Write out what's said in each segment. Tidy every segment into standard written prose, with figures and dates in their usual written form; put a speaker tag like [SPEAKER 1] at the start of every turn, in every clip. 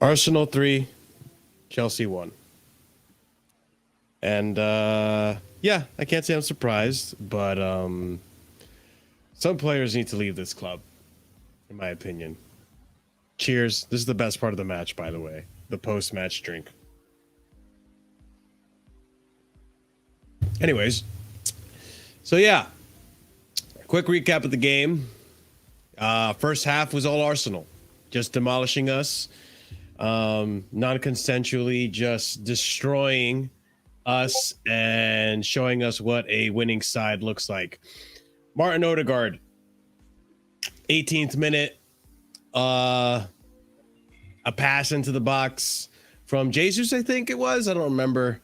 [SPEAKER 1] Arsenal 3, Chelsea 1. And yeah, I can't say I'm surprised, but some players need to leave this club, in my opinion. Cheers. This is the best part of the match, by the way. The post-match drink. Anyways, so yeah, quick recap of the game. First half was all Arsenal, just demolishing us, non-consensually just destroying us and showing us what a winning side looks like. Martin Odegaard, 18th minute, a pass into the box from Jesus, I think it was. I don't remember.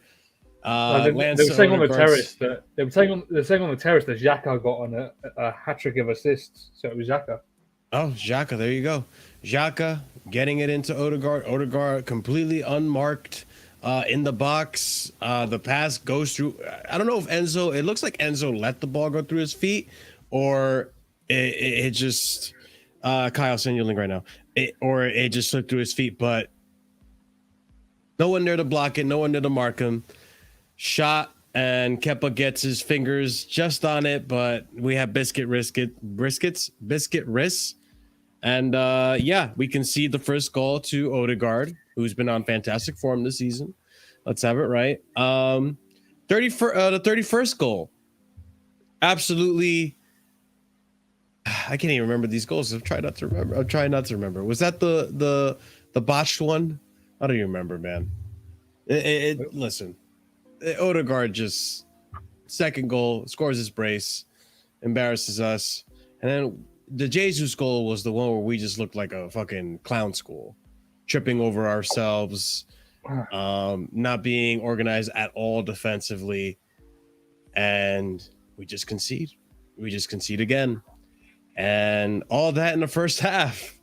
[SPEAKER 2] They were saying on the terrace that Xhaka got on a hat trick of assists, so it was Xhaka.
[SPEAKER 1] Oh, Xhaka, there you go. Xhaka getting it into Odegaard. Odegaard completely unmarked in the box. The pass goes through. I don't know if Enzo. It looks like Enzo let the ball go through his feet, or it just. Kyle, send you a link right now. Or it just slipped through his feet, but no one there to block it. No one there to mark him. Shot, and Kepa gets his fingers just on it, but we have biscuit wrists, and yeah, we concede the first goal to Odegaard, who's been on fantastic form this season. Let's have it right. The 31st goal, absolutely. I can't even remember these goals. I'm trying not to remember. Was that the botched one? I don't even remember, man. Listen. Odegaard just second goal, scores his brace, embarrasses us, and then the Jesus goal was the one where we just looked like a fucking clown school, tripping over ourselves, not being organized at all defensively, and we just concede. We just concede again, and all that in the first half,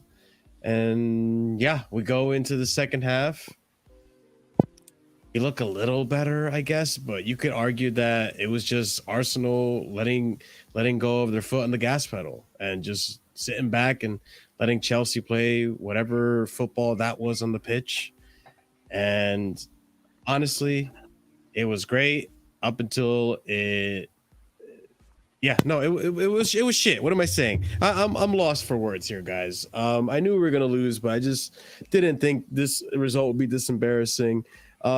[SPEAKER 1] and yeah, we go into the second half. We look a little better, I guess, but you could argue that it was just Arsenal letting go of their foot on the gas pedal and just sitting back and letting Chelsea play whatever football that was on the pitch. And honestly, it was great up until it. Yeah, no, it was shit. What am I saying? I'm lost for words here, guys. I knew we were gonna lose, but I just didn't think this result would be this embarrassing.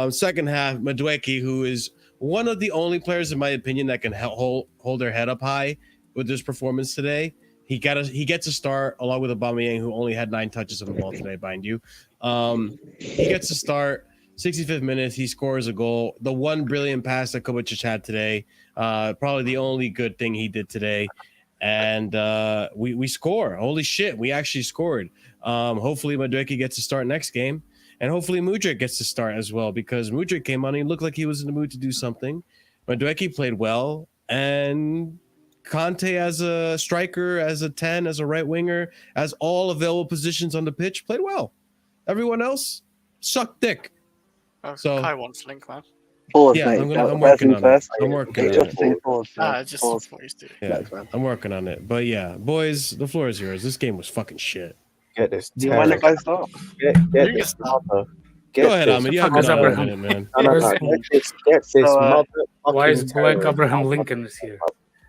[SPEAKER 1] Second half, Madueke, who is one of the only players, in my opinion, that can hold their head up high with this performance today. He gets a start along with Aubameyang, who only had 9 touches on the ball today, mind you. He gets a start. 65th minute, he scores a goal. The one brilliant pass that Kovacic had today, probably the only good thing he did today. And we score. Holy shit, we actually scored. Hopefully Madueke gets to start next game. And hopefully Mudryk gets to start as well, because Mudryk came on. He looked like he was in the mood to do something. Madueke played well. And Conte as a striker, as a 10, as a right winger, as all available positions on the pitch, played well. Everyone else sucked dick. So
[SPEAKER 3] Kai wants link, man.
[SPEAKER 4] Pause,
[SPEAKER 1] yeah,
[SPEAKER 4] mate.
[SPEAKER 1] I'm working on it. I'm working on it. But yeah, boys, the floor is yours. This game was fucking shit.
[SPEAKER 4] Get this. Do you mind if I start? Get this.
[SPEAKER 1] Go ahead, Ahmed. You have been on a minute, man.
[SPEAKER 4] Get this.
[SPEAKER 2] Why is Black Abraham Lincoln here?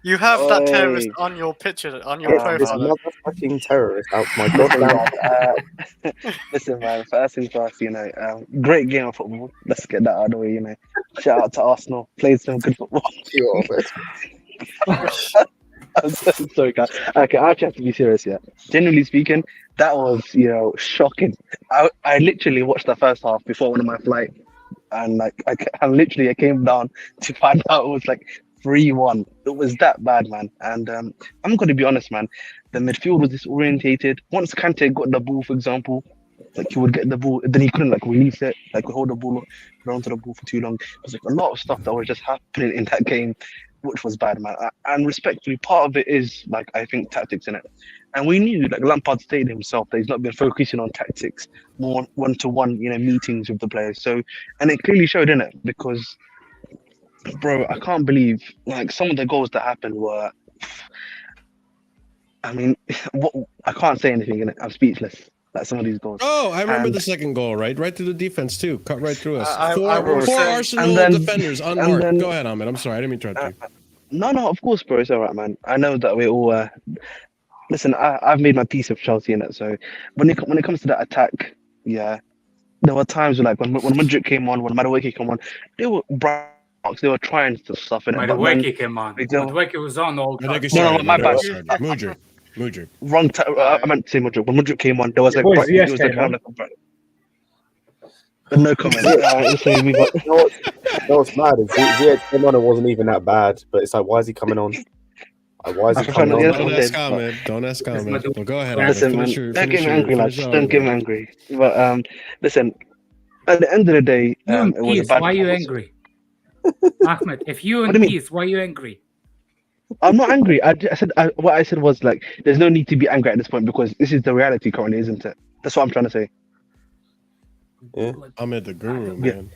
[SPEAKER 3] You have that terrorist on your picture, on your profile.
[SPEAKER 4] This motherfucking terrorist out my goddamn. Listen, man. First things first, great game of football. Let's get that out of the way, Shout out to Arsenal. Played some good football. I'm so sorry, guys. Okay, I actually have to be serious, yeah. Generally speaking, that was, shocking. I literally watched the first half before one of my flight, and I came down to find out it was like 3-1. It was that bad, man. And I'm going to be honest, man. The midfield was disorientated. Once Kante got the ball, for example, he would get the ball, then he couldn't release it, hold the ball, hold to the ball for too long. There's a lot of stuff that was just happening in that game, which was bad, man. And respectfully, part of it is I think tactics in it. And we knew Lampard stated himself that he's not been focusing on tactics, more one-to-one, meetings with the players. So, and it clearly showed in it, because bro, I can't believe like some of the goals that happened were. I mean, I can't say anything in it. I'm speechless. Like some of these goals.
[SPEAKER 1] Oh, I remember
[SPEAKER 4] And-
[SPEAKER 1] the second goal, right through the defense too, cut right through us.
[SPEAKER 3] I
[SPEAKER 1] Four
[SPEAKER 3] will say-
[SPEAKER 1] Arsenal
[SPEAKER 4] And then-
[SPEAKER 1] defenders unmarked.
[SPEAKER 4] then-
[SPEAKER 1] Go ahead, Ahmed. I'm sorry, I didn't mean to interrupt you.
[SPEAKER 4] No, of course, bro. It's all right, man. I know that we're all. Listen, I've made my peace with Chelsea in it. So when it comes to that attack, yeah, there were times where, like when Mudryk came on, when Madueke came on, they were browns. They were trying to stuff in it. But then
[SPEAKER 5] Madueke came on.
[SPEAKER 4] we go-
[SPEAKER 5] Madueke was on all
[SPEAKER 1] I think
[SPEAKER 5] time.
[SPEAKER 1] it's
[SPEAKER 4] No,
[SPEAKER 1] started.
[SPEAKER 4] my bad.
[SPEAKER 1] Mudryk.
[SPEAKER 4] wrong. I meant to say Mudryk. When Mudryk came on, there was like
[SPEAKER 2] Boys,
[SPEAKER 4] it
[SPEAKER 2] yes,
[SPEAKER 4] was like
[SPEAKER 2] came on.
[SPEAKER 4] kind of like no comment. So we got.
[SPEAKER 6] You know what's mad is Ziyech came on and wasn't even that bad, but it's like, why is he coming on? Like, why is he
[SPEAKER 4] I'm
[SPEAKER 6] coming
[SPEAKER 4] trying to-
[SPEAKER 6] on?
[SPEAKER 1] Don't ask Ahmed. Don't ask Ahmed. Well, go ahead. Ahmed.
[SPEAKER 4] Listen, man,
[SPEAKER 1] Finish your-
[SPEAKER 4] don't
[SPEAKER 1] finish
[SPEAKER 4] get me
[SPEAKER 1] your-
[SPEAKER 4] angry, lads.
[SPEAKER 1] finish your
[SPEAKER 4] Don't get me
[SPEAKER 1] argument.
[SPEAKER 4] angry. But listen, at the end of the day,
[SPEAKER 5] You in
[SPEAKER 4] it was a
[SPEAKER 5] peace,
[SPEAKER 4] bad
[SPEAKER 5] why are you
[SPEAKER 4] performance.
[SPEAKER 5] angry? Ahmed, if you
[SPEAKER 4] What
[SPEAKER 5] in
[SPEAKER 4] do you mean?
[SPEAKER 5] peace, why are you angry?
[SPEAKER 4] I'm not angry. What I said was like, there's no need to be angry at this point because this is the reality currently, isn't it? That's what I'm trying to say.
[SPEAKER 1] Ahmed the guru,
[SPEAKER 4] Yeah.
[SPEAKER 1] man.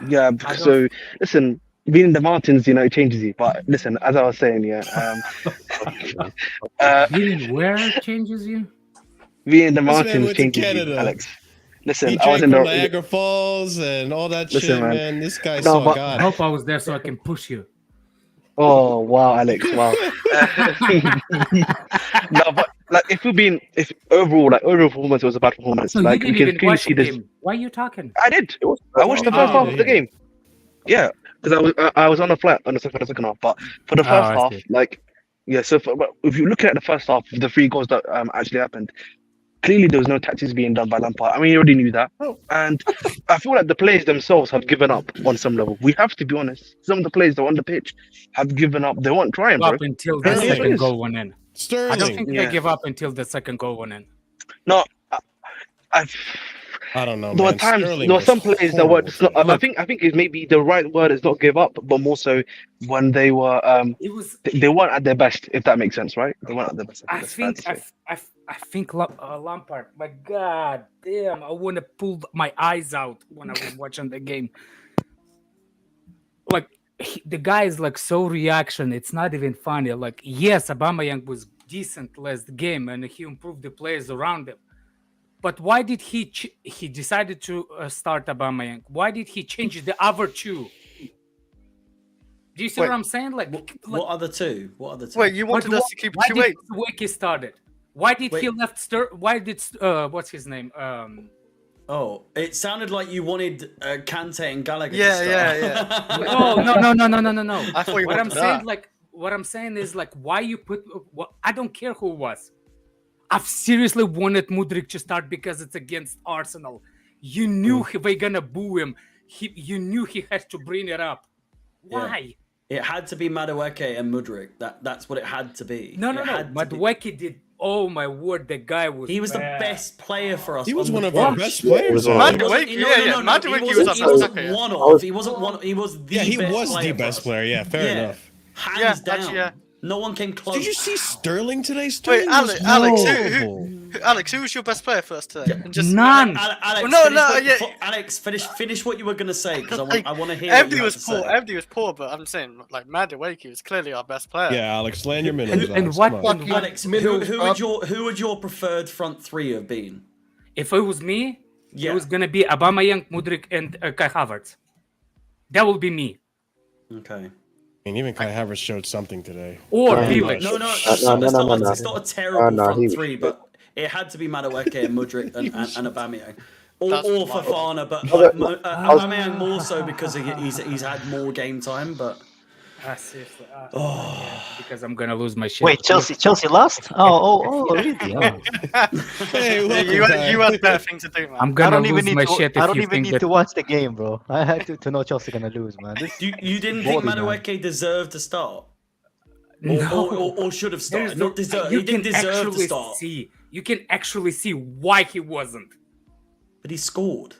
[SPEAKER 4] Yeah.
[SPEAKER 5] I
[SPEAKER 4] So listen, being in the mountains, it changes you. But listen, as I was saying,
[SPEAKER 5] Being where changes you?
[SPEAKER 4] being in the
[SPEAKER 1] This man
[SPEAKER 4] mountains
[SPEAKER 1] went to
[SPEAKER 4] changes you,
[SPEAKER 1] Canada.
[SPEAKER 4] Alex.
[SPEAKER 1] He
[SPEAKER 4] Listen, I was
[SPEAKER 1] drank
[SPEAKER 4] in
[SPEAKER 1] from
[SPEAKER 4] the.
[SPEAKER 1] Niagara Falls and all that
[SPEAKER 4] Listen,
[SPEAKER 1] shit,
[SPEAKER 4] man.
[SPEAKER 1] man. This guy
[SPEAKER 4] No,
[SPEAKER 1] saw
[SPEAKER 4] but-
[SPEAKER 5] I
[SPEAKER 1] God.
[SPEAKER 5] hope I was there so I can push you.
[SPEAKER 4] Oh wow, Alex! Wow. No, but like if overall performance was a bad performance,
[SPEAKER 5] So
[SPEAKER 4] like
[SPEAKER 5] you
[SPEAKER 4] we
[SPEAKER 5] didn't
[SPEAKER 4] can
[SPEAKER 5] even
[SPEAKER 4] clearly
[SPEAKER 5] watch
[SPEAKER 4] see
[SPEAKER 5] the
[SPEAKER 4] this.
[SPEAKER 5] game. Why are you talking?
[SPEAKER 4] I did. I watched the
[SPEAKER 1] Oh,
[SPEAKER 4] first half
[SPEAKER 1] yeah,
[SPEAKER 4] of the
[SPEAKER 1] yeah.
[SPEAKER 4] game. Yeah, because I was on a flight on the second half. But for the
[SPEAKER 5] Oh,
[SPEAKER 4] first
[SPEAKER 5] I
[SPEAKER 4] half,
[SPEAKER 5] see.
[SPEAKER 4] like so but if you look at the first half of the 3 goals that actually happened, clearly there was no tactics being done by Lampard. I mean, you already knew that, and I feel like the players themselves have given up on some level. We have to be honest. Some of the players that were on the pitch have given up. They weren't trying, bro.
[SPEAKER 5] Up until the
[SPEAKER 4] That's what it
[SPEAKER 5] second
[SPEAKER 4] is.
[SPEAKER 5] goal went in.
[SPEAKER 1] Sterling.
[SPEAKER 5] I don't think
[SPEAKER 4] Yeah.
[SPEAKER 5] they give up until the second goal went in.
[SPEAKER 4] No,
[SPEAKER 1] I don't know,
[SPEAKER 4] there were
[SPEAKER 1] man.
[SPEAKER 4] times,
[SPEAKER 1] Sterling
[SPEAKER 4] there were
[SPEAKER 1] was
[SPEAKER 4] some players that were
[SPEAKER 1] horrible
[SPEAKER 4] just not. I
[SPEAKER 5] Look.
[SPEAKER 4] think it's maybe the right word is not give up, but more so when they were
[SPEAKER 5] It was.
[SPEAKER 4] they weren't at their best, if that makes sense, right? They weren't at their best.
[SPEAKER 5] I
[SPEAKER 4] That's fair
[SPEAKER 5] think.
[SPEAKER 4] to say.
[SPEAKER 5] I think Lampard. My God, damn! I want to pull my eyes out when I was watching the game. Like the guy is like so reaction. It's not even funny. Like yes, Aubameyang was decent last game and he improved the players around him. But why did he decided to start Aubameyang? Why did he change the other 2? Do you see
[SPEAKER 3] Wait.
[SPEAKER 5] what I'm saying?
[SPEAKER 7] What other two? What other two?
[SPEAKER 3] Wait, you wanted us to keep
[SPEAKER 5] why
[SPEAKER 3] 2-8?
[SPEAKER 5] did Wiki started? Why did he
[SPEAKER 7] Wait.
[SPEAKER 5] left? Why did what's his name?
[SPEAKER 7] Oh, it sounded like you wanted Kante and Gallagher
[SPEAKER 3] Yeah,
[SPEAKER 7] to start.
[SPEAKER 3] yeah.
[SPEAKER 5] Oh no!
[SPEAKER 3] I thought you
[SPEAKER 5] What I'm
[SPEAKER 3] wanted
[SPEAKER 5] saying,
[SPEAKER 3] that.
[SPEAKER 5] what I'm saying is like, why you put? I don't care who it was. I've seriously wanted Mudryk to start because it's against Arsenal. You knew they gonna boo him. You knew he had to bring it up. Why?
[SPEAKER 7] It had to be Madueke and Mudryk. That's what it had to be.
[SPEAKER 5] No.
[SPEAKER 7] It had to be.
[SPEAKER 5] Madueke did. Oh my word, the guy was.
[SPEAKER 7] He was the
[SPEAKER 5] bad.
[SPEAKER 7] best player for us.
[SPEAKER 1] He was
[SPEAKER 7] on
[SPEAKER 1] one
[SPEAKER 7] the
[SPEAKER 1] of our
[SPEAKER 7] pitch.
[SPEAKER 1] best players.
[SPEAKER 6] He was
[SPEAKER 1] though.
[SPEAKER 6] one of-
[SPEAKER 3] Madueke, yeah. Madueke
[SPEAKER 7] He
[SPEAKER 3] was
[SPEAKER 7] wasn't,
[SPEAKER 3] our
[SPEAKER 7] he
[SPEAKER 3] best
[SPEAKER 7] wasn't
[SPEAKER 3] player.
[SPEAKER 7] one of. He wasn't one. He was the
[SPEAKER 1] Yeah, he
[SPEAKER 7] best
[SPEAKER 1] was
[SPEAKER 7] player
[SPEAKER 1] the
[SPEAKER 7] for
[SPEAKER 1] best
[SPEAKER 7] us.
[SPEAKER 1] player. Yeah, fair enough.
[SPEAKER 7] Hands
[SPEAKER 3] Yeah,
[SPEAKER 7] down.
[SPEAKER 3] actually, yeah.
[SPEAKER 7] No one came close.
[SPEAKER 1] Did you see Sterling today? Sterling
[SPEAKER 3] Alex,
[SPEAKER 1] was
[SPEAKER 3] Alex,
[SPEAKER 1] horrible.
[SPEAKER 3] Alex, who was your best player for us today? And just
[SPEAKER 5] None.
[SPEAKER 7] Alex,
[SPEAKER 3] Well, no,
[SPEAKER 7] finish
[SPEAKER 3] no,
[SPEAKER 7] what,
[SPEAKER 3] yeah.
[SPEAKER 7] Alex, finish what you were gonna say because I want to hear.
[SPEAKER 3] Everybody
[SPEAKER 7] what
[SPEAKER 3] was
[SPEAKER 7] you had
[SPEAKER 3] poor.
[SPEAKER 7] to say.
[SPEAKER 3] Everybody was poor, but I'm saying like Madueke was clearly our best player.
[SPEAKER 1] Yeah, Alex, land your minutes.
[SPEAKER 5] And
[SPEAKER 1] Alex,
[SPEAKER 5] what?
[SPEAKER 1] come on.
[SPEAKER 5] And what
[SPEAKER 7] Alex,
[SPEAKER 8] Middle
[SPEAKER 7] who would your preferred front 3 have been?
[SPEAKER 5] if it was me,
[SPEAKER 7] Yeah.
[SPEAKER 5] it was gonna be Aubameyang, Mudryk, and Kai Havertz. That will be me.
[SPEAKER 7] Okay.
[SPEAKER 1] And even Kai Havertz showed something today.
[SPEAKER 5] Or
[SPEAKER 6] No,
[SPEAKER 5] Felix.
[SPEAKER 7] No,
[SPEAKER 6] No.
[SPEAKER 7] it's not a terrible
[SPEAKER 6] No,
[SPEAKER 7] front
[SPEAKER 6] he-
[SPEAKER 7] 3, but it had to be Madueke and Mudryk and Aubameyang. Or
[SPEAKER 3] That's
[SPEAKER 7] Fofana, but
[SPEAKER 6] Okay.
[SPEAKER 7] Aubameyang more so because he's had more game time, but...
[SPEAKER 5] Seriously. Because I'm gonna lose my shit.
[SPEAKER 8] Wait, Chelsea lost? Oh, really? Oh.
[SPEAKER 1] Hey, welcome,
[SPEAKER 3] you
[SPEAKER 1] Kai.
[SPEAKER 3] had better things to do, man.
[SPEAKER 5] I'm
[SPEAKER 8] I
[SPEAKER 5] gonna
[SPEAKER 8] don't even
[SPEAKER 5] lose
[SPEAKER 8] need
[SPEAKER 5] my
[SPEAKER 8] to.
[SPEAKER 5] shit
[SPEAKER 8] I
[SPEAKER 5] if
[SPEAKER 8] don't
[SPEAKER 5] you
[SPEAKER 8] even
[SPEAKER 5] think
[SPEAKER 8] need
[SPEAKER 5] that.
[SPEAKER 8] to watch the game, bro. I had to know Chelsea gonna lose, man. This,
[SPEAKER 7] You didn't think
[SPEAKER 8] Baldy, man.
[SPEAKER 7] Madueke deserved to start?
[SPEAKER 5] No.
[SPEAKER 7] Or should have
[SPEAKER 5] There's
[SPEAKER 7] started?
[SPEAKER 5] no-
[SPEAKER 7] Not deserve.
[SPEAKER 5] you
[SPEAKER 7] He didn't
[SPEAKER 5] can
[SPEAKER 7] deserve to
[SPEAKER 5] actually
[SPEAKER 7] start.
[SPEAKER 5] see. You can actually see why he wasn't.
[SPEAKER 7] But he scored.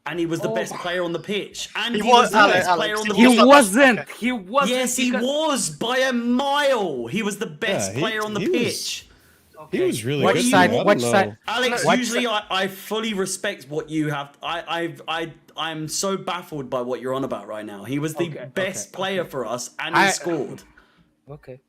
[SPEAKER 7] And he was the best player on the pitch. And
[SPEAKER 3] He
[SPEAKER 7] he,
[SPEAKER 3] was-
[SPEAKER 7] was the
[SPEAKER 3] Alex,
[SPEAKER 7] best
[SPEAKER 3] Alex,
[SPEAKER 7] player on the
[SPEAKER 3] he
[SPEAKER 5] He
[SPEAKER 7] pitch.
[SPEAKER 3] was-
[SPEAKER 5] wasn't.
[SPEAKER 3] okay.
[SPEAKER 5] He wasn't.
[SPEAKER 7] Yes, he
[SPEAKER 5] because-
[SPEAKER 7] was by a mile. He was the best
[SPEAKER 1] Yeah,
[SPEAKER 7] player on the
[SPEAKER 1] he was-
[SPEAKER 7] pitch.
[SPEAKER 1] He was really
[SPEAKER 5] Which
[SPEAKER 1] good.
[SPEAKER 5] side-
[SPEAKER 1] today. I don't
[SPEAKER 5] which
[SPEAKER 1] know.
[SPEAKER 5] side-
[SPEAKER 7] Alex,
[SPEAKER 5] What
[SPEAKER 7] usually I fully respect what you have. I I'm so baffled by what you're on about right now. He was the best player for us, and he scored.
[SPEAKER 5] Okay.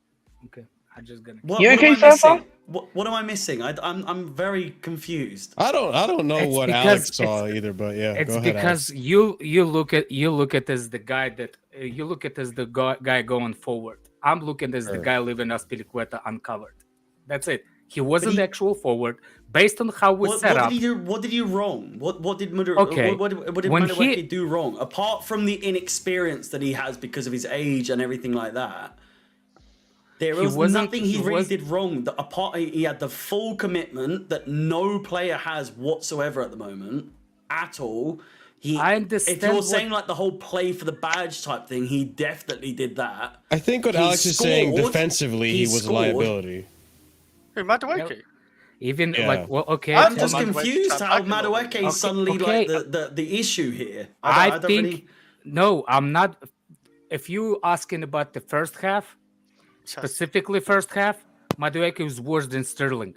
[SPEAKER 5] I'm just gonna.
[SPEAKER 4] You okay, Safa?
[SPEAKER 7] What am I missing? I'm very confused.
[SPEAKER 1] I don't know what Alex saw either, but yeah,
[SPEAKER 5] It's
[SPEAKER 1] go ahead,
[SPEAKER 5] because
[SPEAKER 1] Alex.
[SPEAKER 5] you look at as the guy that you look at as the guy going forward. I'm looking as the guy leaving Aspilicueta uncovered. That's it. He wasn't the actual forward based on how we set up.
[SPEAKER 7] What did he do wrong? What did Madueke do wrong? Apart from the inexperience that he has because of his age and everything like that, there was nothing he really did wrong. He had the full commitment that no player has whatsoever at the moment, at all.
[SPEAKER 5] I understand.
[SPEAKER 7] If you're saying like the whole play for the badge type thing, he definitely did that.
[SPEAKER 1] I think what Alex is saying defensively, he was a liability.
[SPEAKER 3] Who, Madueke?
[SPEAKER 5] Even like, well, okay.
[SPEAKER 7] I'm just confused how Madueke is suddenly like the issue here.
[SPEAKER 5] I think no, I'm not. If you asking about the first half, specifically first half, Madueke was worse than Sterling.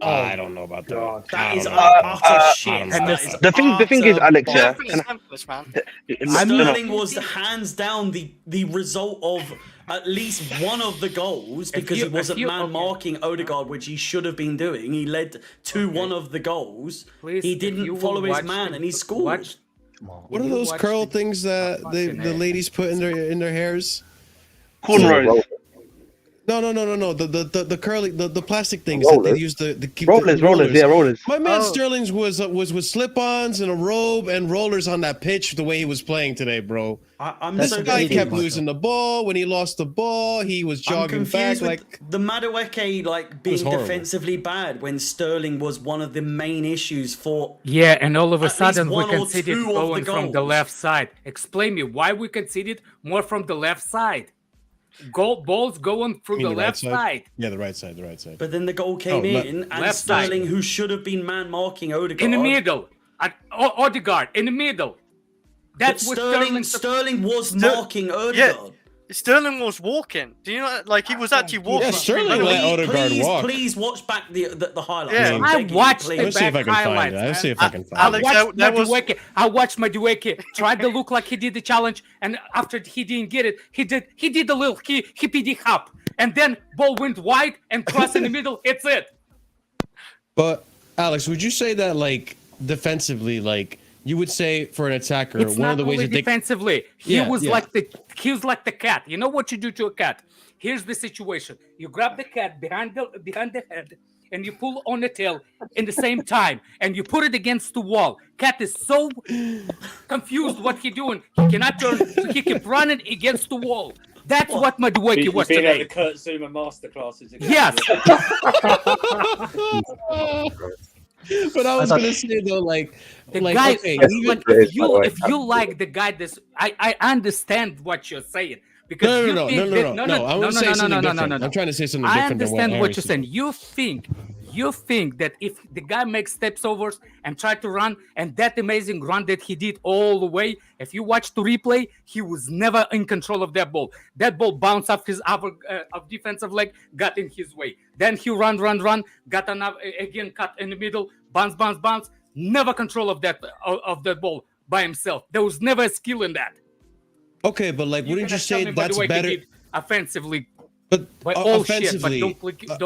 [SPEAKER 1] I don't know about that.
[SPEAKER 7] That is utter shit.
[SPEAKER 4] The thing is, Alex,
[SPEAKER 7] Sterling was hands down the result of at least one of the goals because he wasn't marking Odegaard, which he should have been doing. He led to one of the goals. He didn't follow his man, and he scored.
[SPEAKER 1] What are those curl things that the ladies put in their hairs?
[SPEAKER 4] Cornrows.
[SPEAKER 1] No. The curly, the plastic things
[SPEAKER 6] rollers.
[SPEAKER 1] that they use to keep
[SPEAKER 4] rollers. Rollers.
[SPEAKER 1] My man Sterling's was with slip-ons and a robe and rollers on that pitch the way he was playing today, bro. This guy kept losing the ball. When he lost the ball, he was jogging back like
[SPEAKER 7] the Madueke being defensively bad when Sterling was one of the main issues for.
[SPEAKER 5] Yeah, and all of a sudden we conceded going from the left side. Explain me why we conceded more from the left side. Balls going through the left side.
[SPEAKER 1] Yeah, the right side.
[SPEAKER 7] But then the goal came in, and Sterling, who should have been man marking Odegaard,
[SPEAKER 5] in the middle, Odegaard in the middle. That's what
[SPEAKER 7] Sterling was marking Odegaard.
[SPEAKER 3] Yeah, Sterling was walking. Do you know? Like he was actually walking.
[SPEAKER 1] Yeah, Sterling let Odegaard walk.
[SPEAKER 7] Please watch back the highlights.
[SPEAKER 3] Yeah,
[SPEAKER 5] I watched the
[SPEAKER 1] Let's see if I
[SPEAKER 5] back
[SPEAKER 1] can find
[SPEAKER 5] highlights.
[SPEAKER 1] it. Let's see if I can find
[SPEAKER 3] it.
[SPEAKER 5] I watched Madueke try to look like he did the challenge, and after he didn't get it, he did a little hippity hop, and then ball went wide and cross in the middle. It's it.
[SPEAKER 1] But Alex, would you say that like defensively, like you would say for an attacker,
[SPEAKER 5] it's
[SPEAKER 1] one
[SPEAKER 5] not
[SPEAKER 1] of the ways
[SPEAKER 5] really
[SPEAKER 1] that
[SPEAKER 5] defensively. He was like the cat. You know what you do to a cat? Here's the situation: you grab the cat behind the head, and you pull on the tail in the same time, and you put it against the wall. Cat is so confused what he doing. He cannot turn, so he keep running against the wall. That's what Madueke was today.
[SPEAKER 2] The Kurt Zuma masterclasses.
[SPEAKER 5] Yes.
[SPEAKER 1] But I was gonna say though, like
[SPEAKER 5] the guy. Okay, if you like the guy, I understand what you're saying. Because
[SPEAKER 1] no. I want to say something different. I'm trying to say something different.
[SPEAKER 5] I understand what you're saying. You think that if the guy makes steps overs and try to run, and that amazing run that he did all the way, if you watch the replay, he was never in control of that ball. That ball bounced off his upper defensive leg, got in his way. Then he run, got another again cut in the middle, bounce. Never control of that ball by himself. There was never a skill in that.
[SPEAKER 1] Okay, but like, wouldn't you say that's better
[SPEAKER 5] offensively?
[SPEAKER 1] But
[SPEAKER 5] by all
[SPEAKER 1] offensively,
[SPEAKER 5] shit, but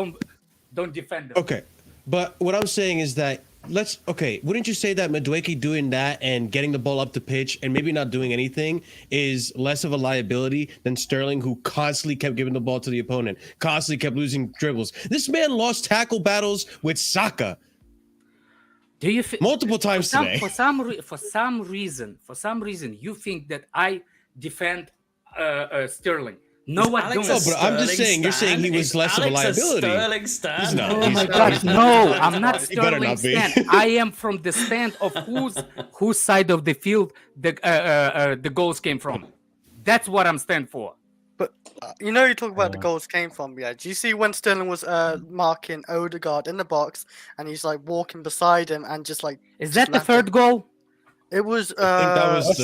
[SPEAKER 5] don't defend them.
[SPEAKER 1] Okay, but what I'm saying is that wouldn't you say that Madueke doing that and getting the ball up the pitch and maybe not doing anything is less of a liability than Sterling, who constantly kept giving the ball to the opponent, constantly kept losing dribbles? This man lost tackle battles with Saka.
[SPEAKER 5] Do you
[SPEAKER 1] multiple times today?
[SPEAKER 5] For some reason, you think that I defend Sterling. No, I don't.
[SPEAKER 1] No, but I'm just saying. You're saying he was less of a liability.
[SPEAKER 7] Sterling stand.
[SPEAKER 1] He's not.
[SPEAKER 5] Oh my God! No, I'm not
[SPEAKER 1] He better
[SPEAKER 5] Sterling
[SPEAKER 1] not be.
[SPEAKER 5] stand. I am from the stand of whose side of the field the goals came from. That's what I'm stand for.
[SPEAKER 3] But you know, you talk about the goals came from. Yeah. Do you see when Sterling was marking Odegaard in the box and he's like walking beside him and just like?
[SPEAKER 5] Is that the third goal?
[SPEAKER 3] It was.
[SPEAKER 1] I think that was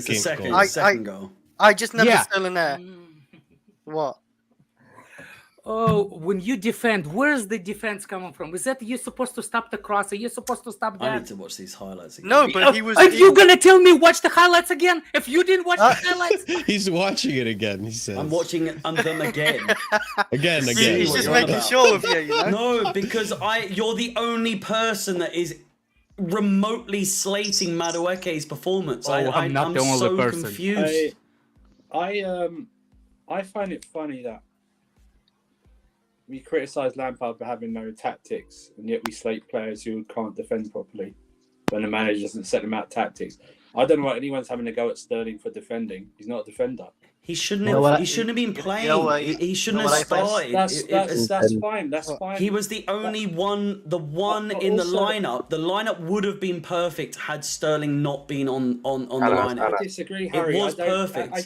[SPEAKER 1] the second goal.
[SPEAKER 3] I just never Sterling there. What?
[SPEAKER 5] when you defend, where's the defense coming from? Is that you're supposed to stop the cross? Are you supposed to stop that?
[SPEAKER 7] I need to watch these highlights again.
[SPEAKER 3] No, but he was.
[SPEAKER 5] Are you gonna tell me watch the highlights again? If you didn't watch the highlights,
[SPEAKER 1] He's watching it again. He says,
[SPEAKER 7] I'm watching them again.
[SPEAKER 1] again.
[SPEAKER 3] He's just making sure of you, you know?
[SPEAKER 7] No, because you're the only person that is remotely slating Madueke's performance.
[SPEAKER 5] I'm not the only
[SPEAKER 7] so
[SPEAKER 5] person.
[SPEAKER 7] Confused.
[SPEAKER 2] I find it funny that we criticise Lampard for having no tactics, and yet we slate players who can't defend properly when the manager doesn't set them out tactics. I don't know why anyone's having a go at Sterling for defending. He's not a defender.
[SPEAKER 7] He shouldn't have. He shouldn't have been playing. He shouldn't have started.
[SPEAKER 2] That's fine. That's fine.
[SPEAKER 7] He was the only one. The one in the lineup. The lineup would have been perfect had Sterling not been on the lineup.
[SPEAKER 2] I disagree, Harry.
[SPEAKER 7] It was perfect.
[SPEAKER 2] I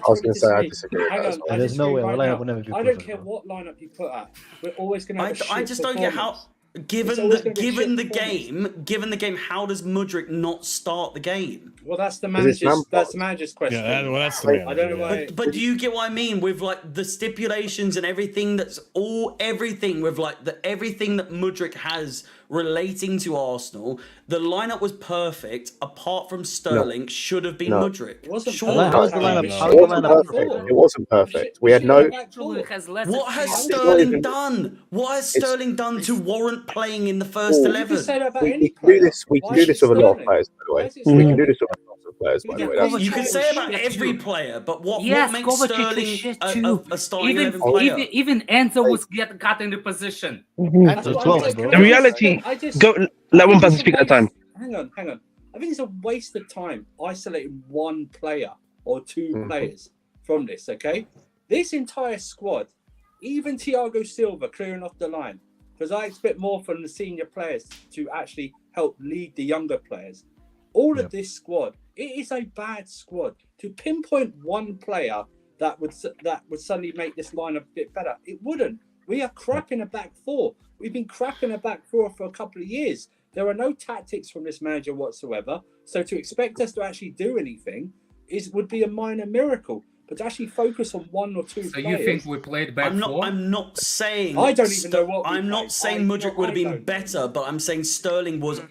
[SPEAKER 6] was going to say I disagree.
[SPEAKER 8] There's no way our lineup will never be perfect.
[SPEAKER 2] I don't care what lineup you put at. We're always going to have a shit
[SPEAKER 7] I just don't get how. Given the game, how does Mudryk not start the game?
[SPEAKER 2] Well, that's the manager's question.
[SPEAKER 1] Yeah, that's the manager.
[SPEAKER 2] I don't know why.
[SPEAKER 7] But do you get what I mean with like the stipulations and everything? Everything with like everything that Mudryk has relating to Arsenal. The lineup was perfect, apart from Sterling. Should have been Mudryk.
[SPEAKER 2] It wasn't
[SPEAKER 6] perfect. It wasn't perfect. We had no.
[SPEAKER 7] What has Sterling done? What has Sterling done to warrant playing in the first 11?
[SPEAKER 6] We can do this with a lot of players, by the way. We can do this with a lot of players, by the way.
[SPEAKER 7] You can say about every player, but what makes Sterling a starting 11 player?
[SPEAKER 5] Even Enzo was got in the position.
[SPEAKER 4] The reality, let one person speak at a time.
[SPEAKER 2] Hang on. I think it's a waste of time isolating one player or two players from this, okay? This entire squad, even Thiago Silva clearing off the line, because I expect more from the senior players to actually help lead the younger players. All of this squad, it is a bad squad. To pinpoint one player that would suddenly make this line a bit better, it wouldn't. We are crap in a back four. We've been crap in a back four for a couple of years. There are no tactics from this manager whatsoever. So to expect us to actually do anything would be a minor miracle. But to actually focus on one or two players.
[SPEAKER 5] You think we played back four?
[SPEAKER 7] I'm not saying.
[SPEAKER 2] I don't even know what.
[SPEAKER 7] I'm not saying Mudryk would have been better, but I'm saying Sterling was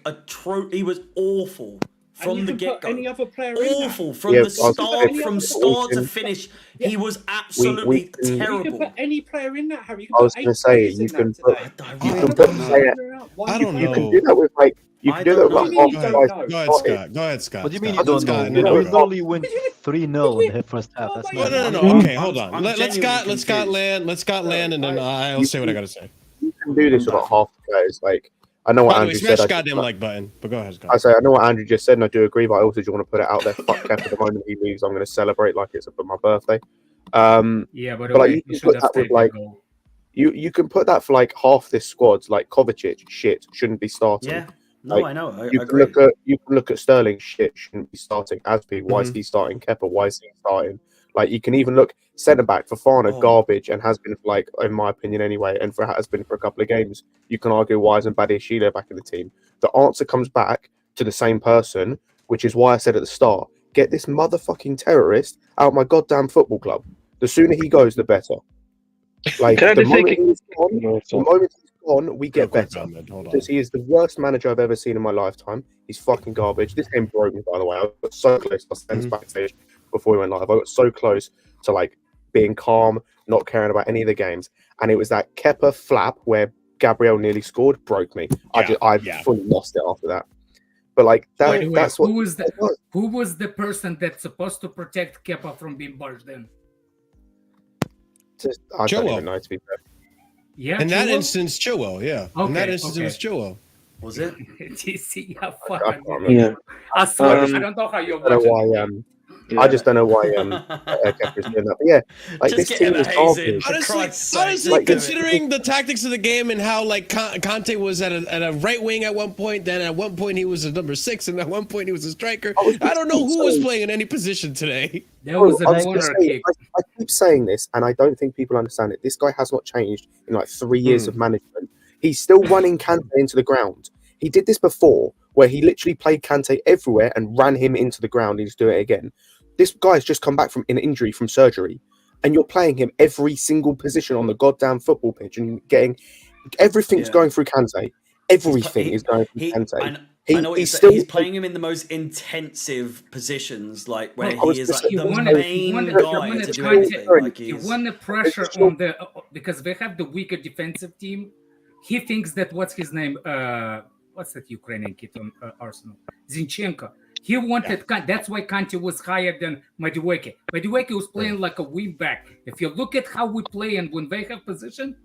[SPEAKER 7] he was awful from the get-go.
[SPEAKER 2] Any other player
[SPEAKER 7] awful from the start, from start to finish. He was absolutely terrible.
[SPEAKER 2] You can put any player in that, Harry.
[SPEAKER 6] I was going to say you can put. I don't know. You can do that with like. You can do that with like.
[SPEAKER 1] Go ahead, Scott.
[SPEAKER 8] What do you mean you don't know? We only win 3-0 in the first half. That's
[SPEAKER 1] no. Okay, hold on. Let Scott land, and then I'll say what I got to say.
[SPEAKER 6] You can do this with like half the players. Like I know what Andrew said.
[SPEAKER 1] Smash goddamn like button, but go ahead, Scott.
[SPEAKER 6] I say I know what Andrew just said, and I do agree. But I also just want to put it out there. Fuck Kev, the moment he leaves, I'm going to celebrate like it's my birthday.
[SPEAKER 5] But
[SPEAKER 6] like you can put that with like you can put that for like half this squad. Like Kovacic, shit, shouldn't be starting.
[SPEAKER 7] Yeah. No,
[SPEAKER 6] like,
[SPEAKER 7] I know.
[SPEAKER 6] You can look at Sterling. Shit, shouldn't be starting. Aspi, why is he starting? Kepa, why is he starting? Like you can even look centre back Fofana, garbage, and has been like, in my opinion anyway, and has been for a couple of games. You can argue why isn't Badiashile back in the team? The answer comes back to the same person, which is why I said at the start, get this motherfucking terrorist out of my goddamn football club. The sooner he goes, the better. Like the moment he's gone, we get better. Because he is the worst manager I've ever seen in my lifetime. He's fucking garbage. This game broke me, by the way. I got so close. I was backstage before we went live. I got so close to like being calm, not caring about any of the games. And it was that Kepa flap where Gabriel nearly scored, broke me. I fully lost it after that. But like that's what.
[SPEAKER 5] Who was the person that's supposed to protect Kepa from being barged in?
[SPEAKER 6] I don't even know, to be fair.
[SPEAKER 5] Yeah,
[SPEAKER 1] in that instance, Chilwell. Yeah, in that instance, it was Chilwell.
[SPEAKER 7] Was it?
[SPEAKER 5] I swear, I don't know how you're.
[SPEAKER 6] I don't know why. I just don't know why Kepa's doing that. But yeah, like
[SPEAKER 7] just
[SPEAKER 6] this team is garbage.
[SPEAKER 1] Honestly, considering the tactics of the game and how like Conte was at a right wing at one point, then at one point he was a number 6, and at one point he was a striker. I don't know who was playing in any position today.
[SPEAKER 5] There was a corner kick.
[SPEAKER 6] I keep saying this, and I don't think people understand it. This guy has not changed in like 3 years of management. He's still running Kante into the ground. He did this before, where he literally played Kante everywhere and ran him into the ground. He's doing it again. This guy's just come back from an injury from surgery. and you're playing him every single position on the goddamn football pitch, and getting everything's going through Kante. Everything is going through Kante.
[SPEAKER 7] I know he's playing him in the most intensive positions, like where he is like the main guy to do everything. Like
[SPEAKER 5] he won the pressure on the because they have the weaker defensive team. He thinks that what's his name? What's that Ukrainian kid on Arsenal? Zinchenko. He wanted that's why Kante was higher than Madueke. Madueke was playing like a wing back. If you look at how we play and when they have position,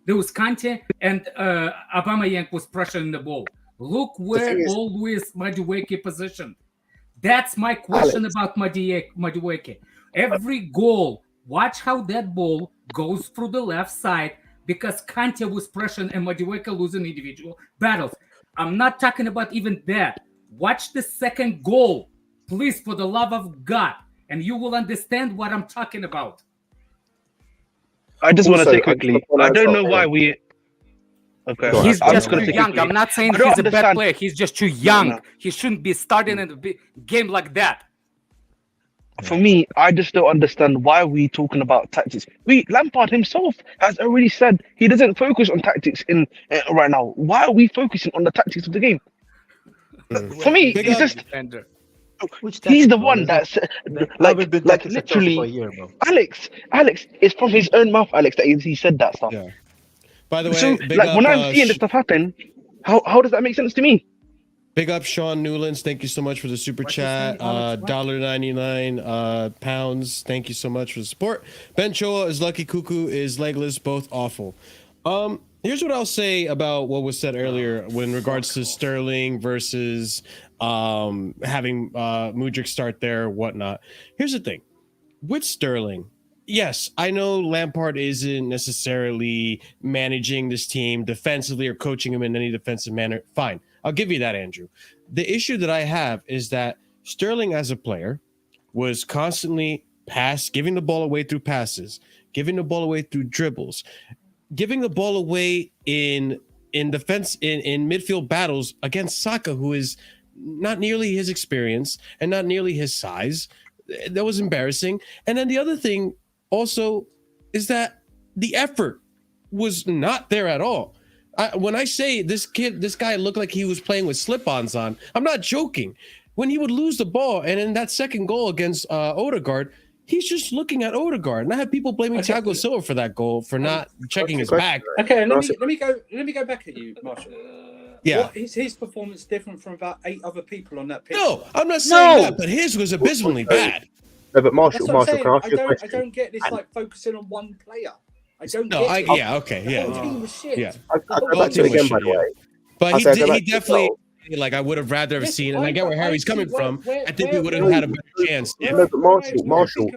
[SPEAKER 5] there was Kante and Aubameyang was pressuring the ball. Look where always Madueke positioned. That's my question about Madueke. Every goal, watch how that ball goes through the left side because Kante was pressuring and Madueke losing individual battles. I'm not talking about even that. Watch the second goal, please, for the love of God, and you will understand what I'm talking about.
[SPEAKER 4] I just want to say quickly, I don't know why we... Okay.
[SPEAKER 5] He's just too young. I'm not saying he's a bad player. He's just too young. No. He shouldn't be starting in a game like that.
[SPEAKER 4] For me, I just don't understand why we talking about tactics. Lampard himself has already said he doesn't focus on tactics in right now. Why are we focusing on the tactics of the game? For me, it's just he's the one that's like literally. Alex, it's from his own mouth, Alex, that he said that stuff.
[SPEAKER 1] Yeah. By the way,
[SPEAKER 4] so like when I'm seeing this stuff happen, how does that make sense to me?
[SPEAKER 1] Big up Sean Newlands, thank you so much for the super chat. $1.99 pounds. Thank you so much for the support. Ben Choa is lucky, Cuckoo is legless, both awful. Here's what I'll say about what was said earlier in regards to Sterling versus having Mudryk start there, whatnot. Here's the thing with Sterling. Yes, I know Lampard isn't necessarily managing this team defensively or coaching him in any defensive manner. Fine. I'll give you that, Andrew. The issue that I have is that Sterling as a player was constantly giving the ball away through passes, giving the ball away through dribbles, giving the ball away in defense in midfield battles against Saka, who is not nearly his experience and not nearly his size. That was embarrassing. And then the other thing also is that the effort was not there at all. When I say this guy looked like he was playing with slip-ons on, I'm not joking. When he would lose the ball, and in that second goal against Odegaard, he's just looking at Odegaard. And I have people blaming Thiago Silva for that goal for not checking his back.
[SPEAKER 2] Okay, let me go back at you, Marshall.
[SPEAKER 1] Yeah.
[SPEAKER 2] What, is his performance different from about 8 other people on that pitch?
[SPEAKER 1] No, I'm not saying that, but his was abysmally bad.
[SPEAKER 6] No, but Marshall, can I ask you a question?
[SPEAKER 2] I don't get this like focusing on one player. I don't get it.
[SPEAKER 1] Yeah, okay, yeah.
[SPEAKER 2] The whole team was shit.
[SPEAKER 1] Yeah.
[SPEAKER 6] I'll go back to it again, by the way.
[SPEAKER 1] But he definitely, like, I would have rather have seen, and I get where Harry's coming from. I think we would have had a better chance.
[SPEAKER 6] No, but Marshall.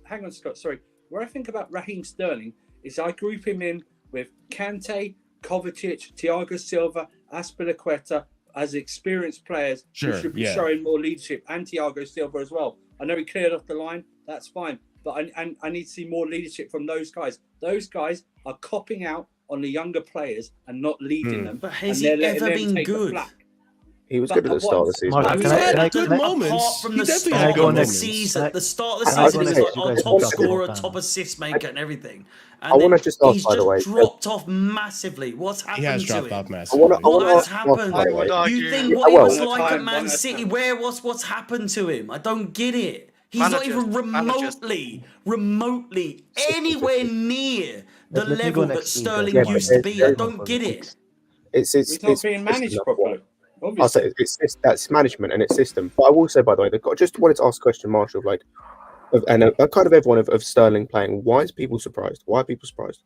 [SPEAKER 2] Hang on, Scott, sorry. Where I think about Raheem Sterling is I group him in with Kante, Kovacic, Thiago Silva, Azpilicueta as experienced players who should be showing more leadership, and Thiago Silva as well. I know he cleared off the line, that's fine. But I need to see more leadership from those guys. Those guys are copping out on the younger players and not leading them.
[SPEAKER 7] But has he ever been good?
[SPEAKER 6] He was good at the start of the season.
[SPEAKER 7] He's had good moments. Apart from the start of the season. The start of the season is like our top scorer, top assist maker and everything. And
[SPEAKER 6] I want to just ask, by the way.
[SPEAKER 7] He's just dropped off massively. What's happened to him?
[SPEAKER 1] He has dropped off massively.
[SPEAKER 7] What has happened? You think what he was like at Man City? What's happened to him? I don't get it. He's not even remotely anywhere near the level that Sterling used to be. I don't get it.
[SPEAKER 2] It's not being managed properly.
[SPEAKER 6] I'll say that's management and its system. But I will say, by the way, just wanted to ask a question, Marshall, like, and kind of everyone of Sterling playing. Why is people surprised? Why are people surprised?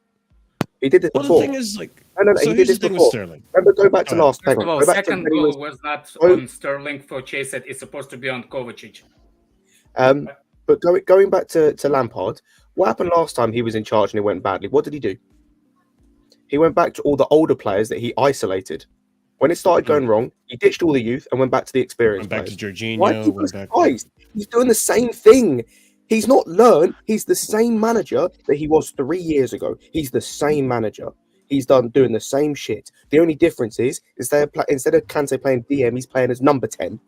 [SPEAKER 6] He did this before.
[SPEAKER 1] Well, the thing is, like,
[SPEAKER 6] he did this before. Remember, go back to last.
[SPEAKER 5] First of all, second goal was not on Sterling for Chase. It's supposed to be on Kovacic.
[SPEAKER 6] But going back to Lampard, what happened last time he was in charge and it went badly? What did he do? He went back to all the older players that he isolated. When it started going wrong, he ditched all the youth and went back to the experienced players.
[SPEAKER 1] Back to Jorginho.
[SPEAKER 6] Why are you surprised? He's doing the same thing. He's not learned. He's the same manager that he was 3 years ago. He's the same manager. He's doing the same shit. The only difference is instead of Kante playing DM, he's playing as number 10.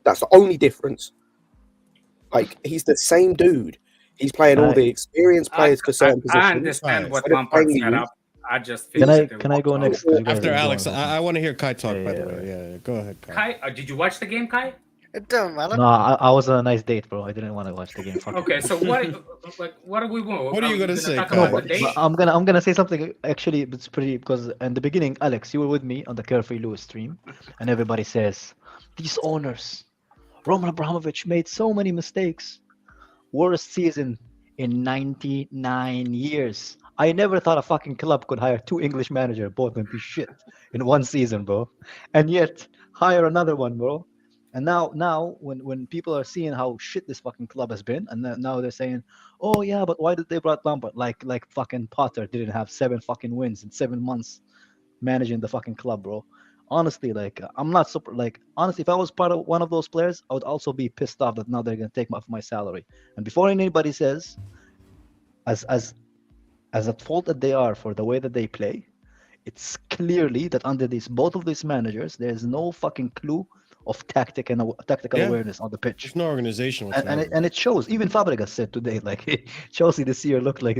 [SPEAKER 6] That's the only difference. Like, he's the same dude. He's playing all the experienced players for certain positions.
[SPEAKER 5] I understand what
[SPEAKER 6] Instead of
[SPEAKER 5] Lampard
[SPEAKER 6] playing
[SPEAKER 5] set
[SPEAKER 6] you-
[SPEAKER 5] up. I just
[SPEAKER 8] Can
[SPEAKER 5] finished
[SPEAKER 8] I go next? 'Cause you guys
[SPEAKER 1] After
[SPEAKER 8] are
[SPEAKER 1] Alex,
[SPEAKER 8] going.
[SPEAKER 1] I want to hear Kai talk.
[SPEAKER 8] Yeah,
[SPEAKER 1] By the
[SPEAKER 8] yeah,
[SPEAKER 1] way, yeah, go ahead, Kai.
[SPEAKER 5] Kai, did you watch the game, Kai?
[SPEAKER 3] It don't matter.
[SPEAKER 8] No, I was on a nice date, bro. I didn't want to watch the game. Fuck
[SPEAKER 5] Okay,
[SPEAKER 8] you.
[SPEAKER 5] so what are we want?
[SPEAKER 1] What are you gonna say,
[SPEAKER 5] talk
[SPEAKER 1] Kai?
[SPEAKER 5] about
[SPEAKER 8] No,
[SPEAKER 5] the
[SPEAKER 8] but
[SPEAKER 5] date?
[SPEAKER 8] I'm gonna say something. Actually, it's pretty because in the beginning, Alex, you were with me on the Carefree Lewis stream, and everybody says these owners, Roman Abramovich made so many mistakes. Worst season in 99 years. I never thought a fucking club could hire 2 English managers, both of them be shit in one season, bro. And yet hire another one, bro. And now when people are seeing how shit this fucking club has been, and now they're saying, oh yeah, but why did they brought Lampard? Like fucking Potter didn't have 7 fucking wins in 7 months managing the fucking club, bro. Honestly, like I'm not super like honestly, if I was part of one of those players, I would also be pissed off that now they're gonna take off my salary. And before anybody says, as at fault that they are for the way that they play, it's clearly that under both of these managers, there's no fucking clue of tactical awareness on the pitch.
[SPEAKER 1] There's no organization whatsoever.
[SPEAKER 8] And it shows. Even Fabregas said today, like Chelsea this year looked like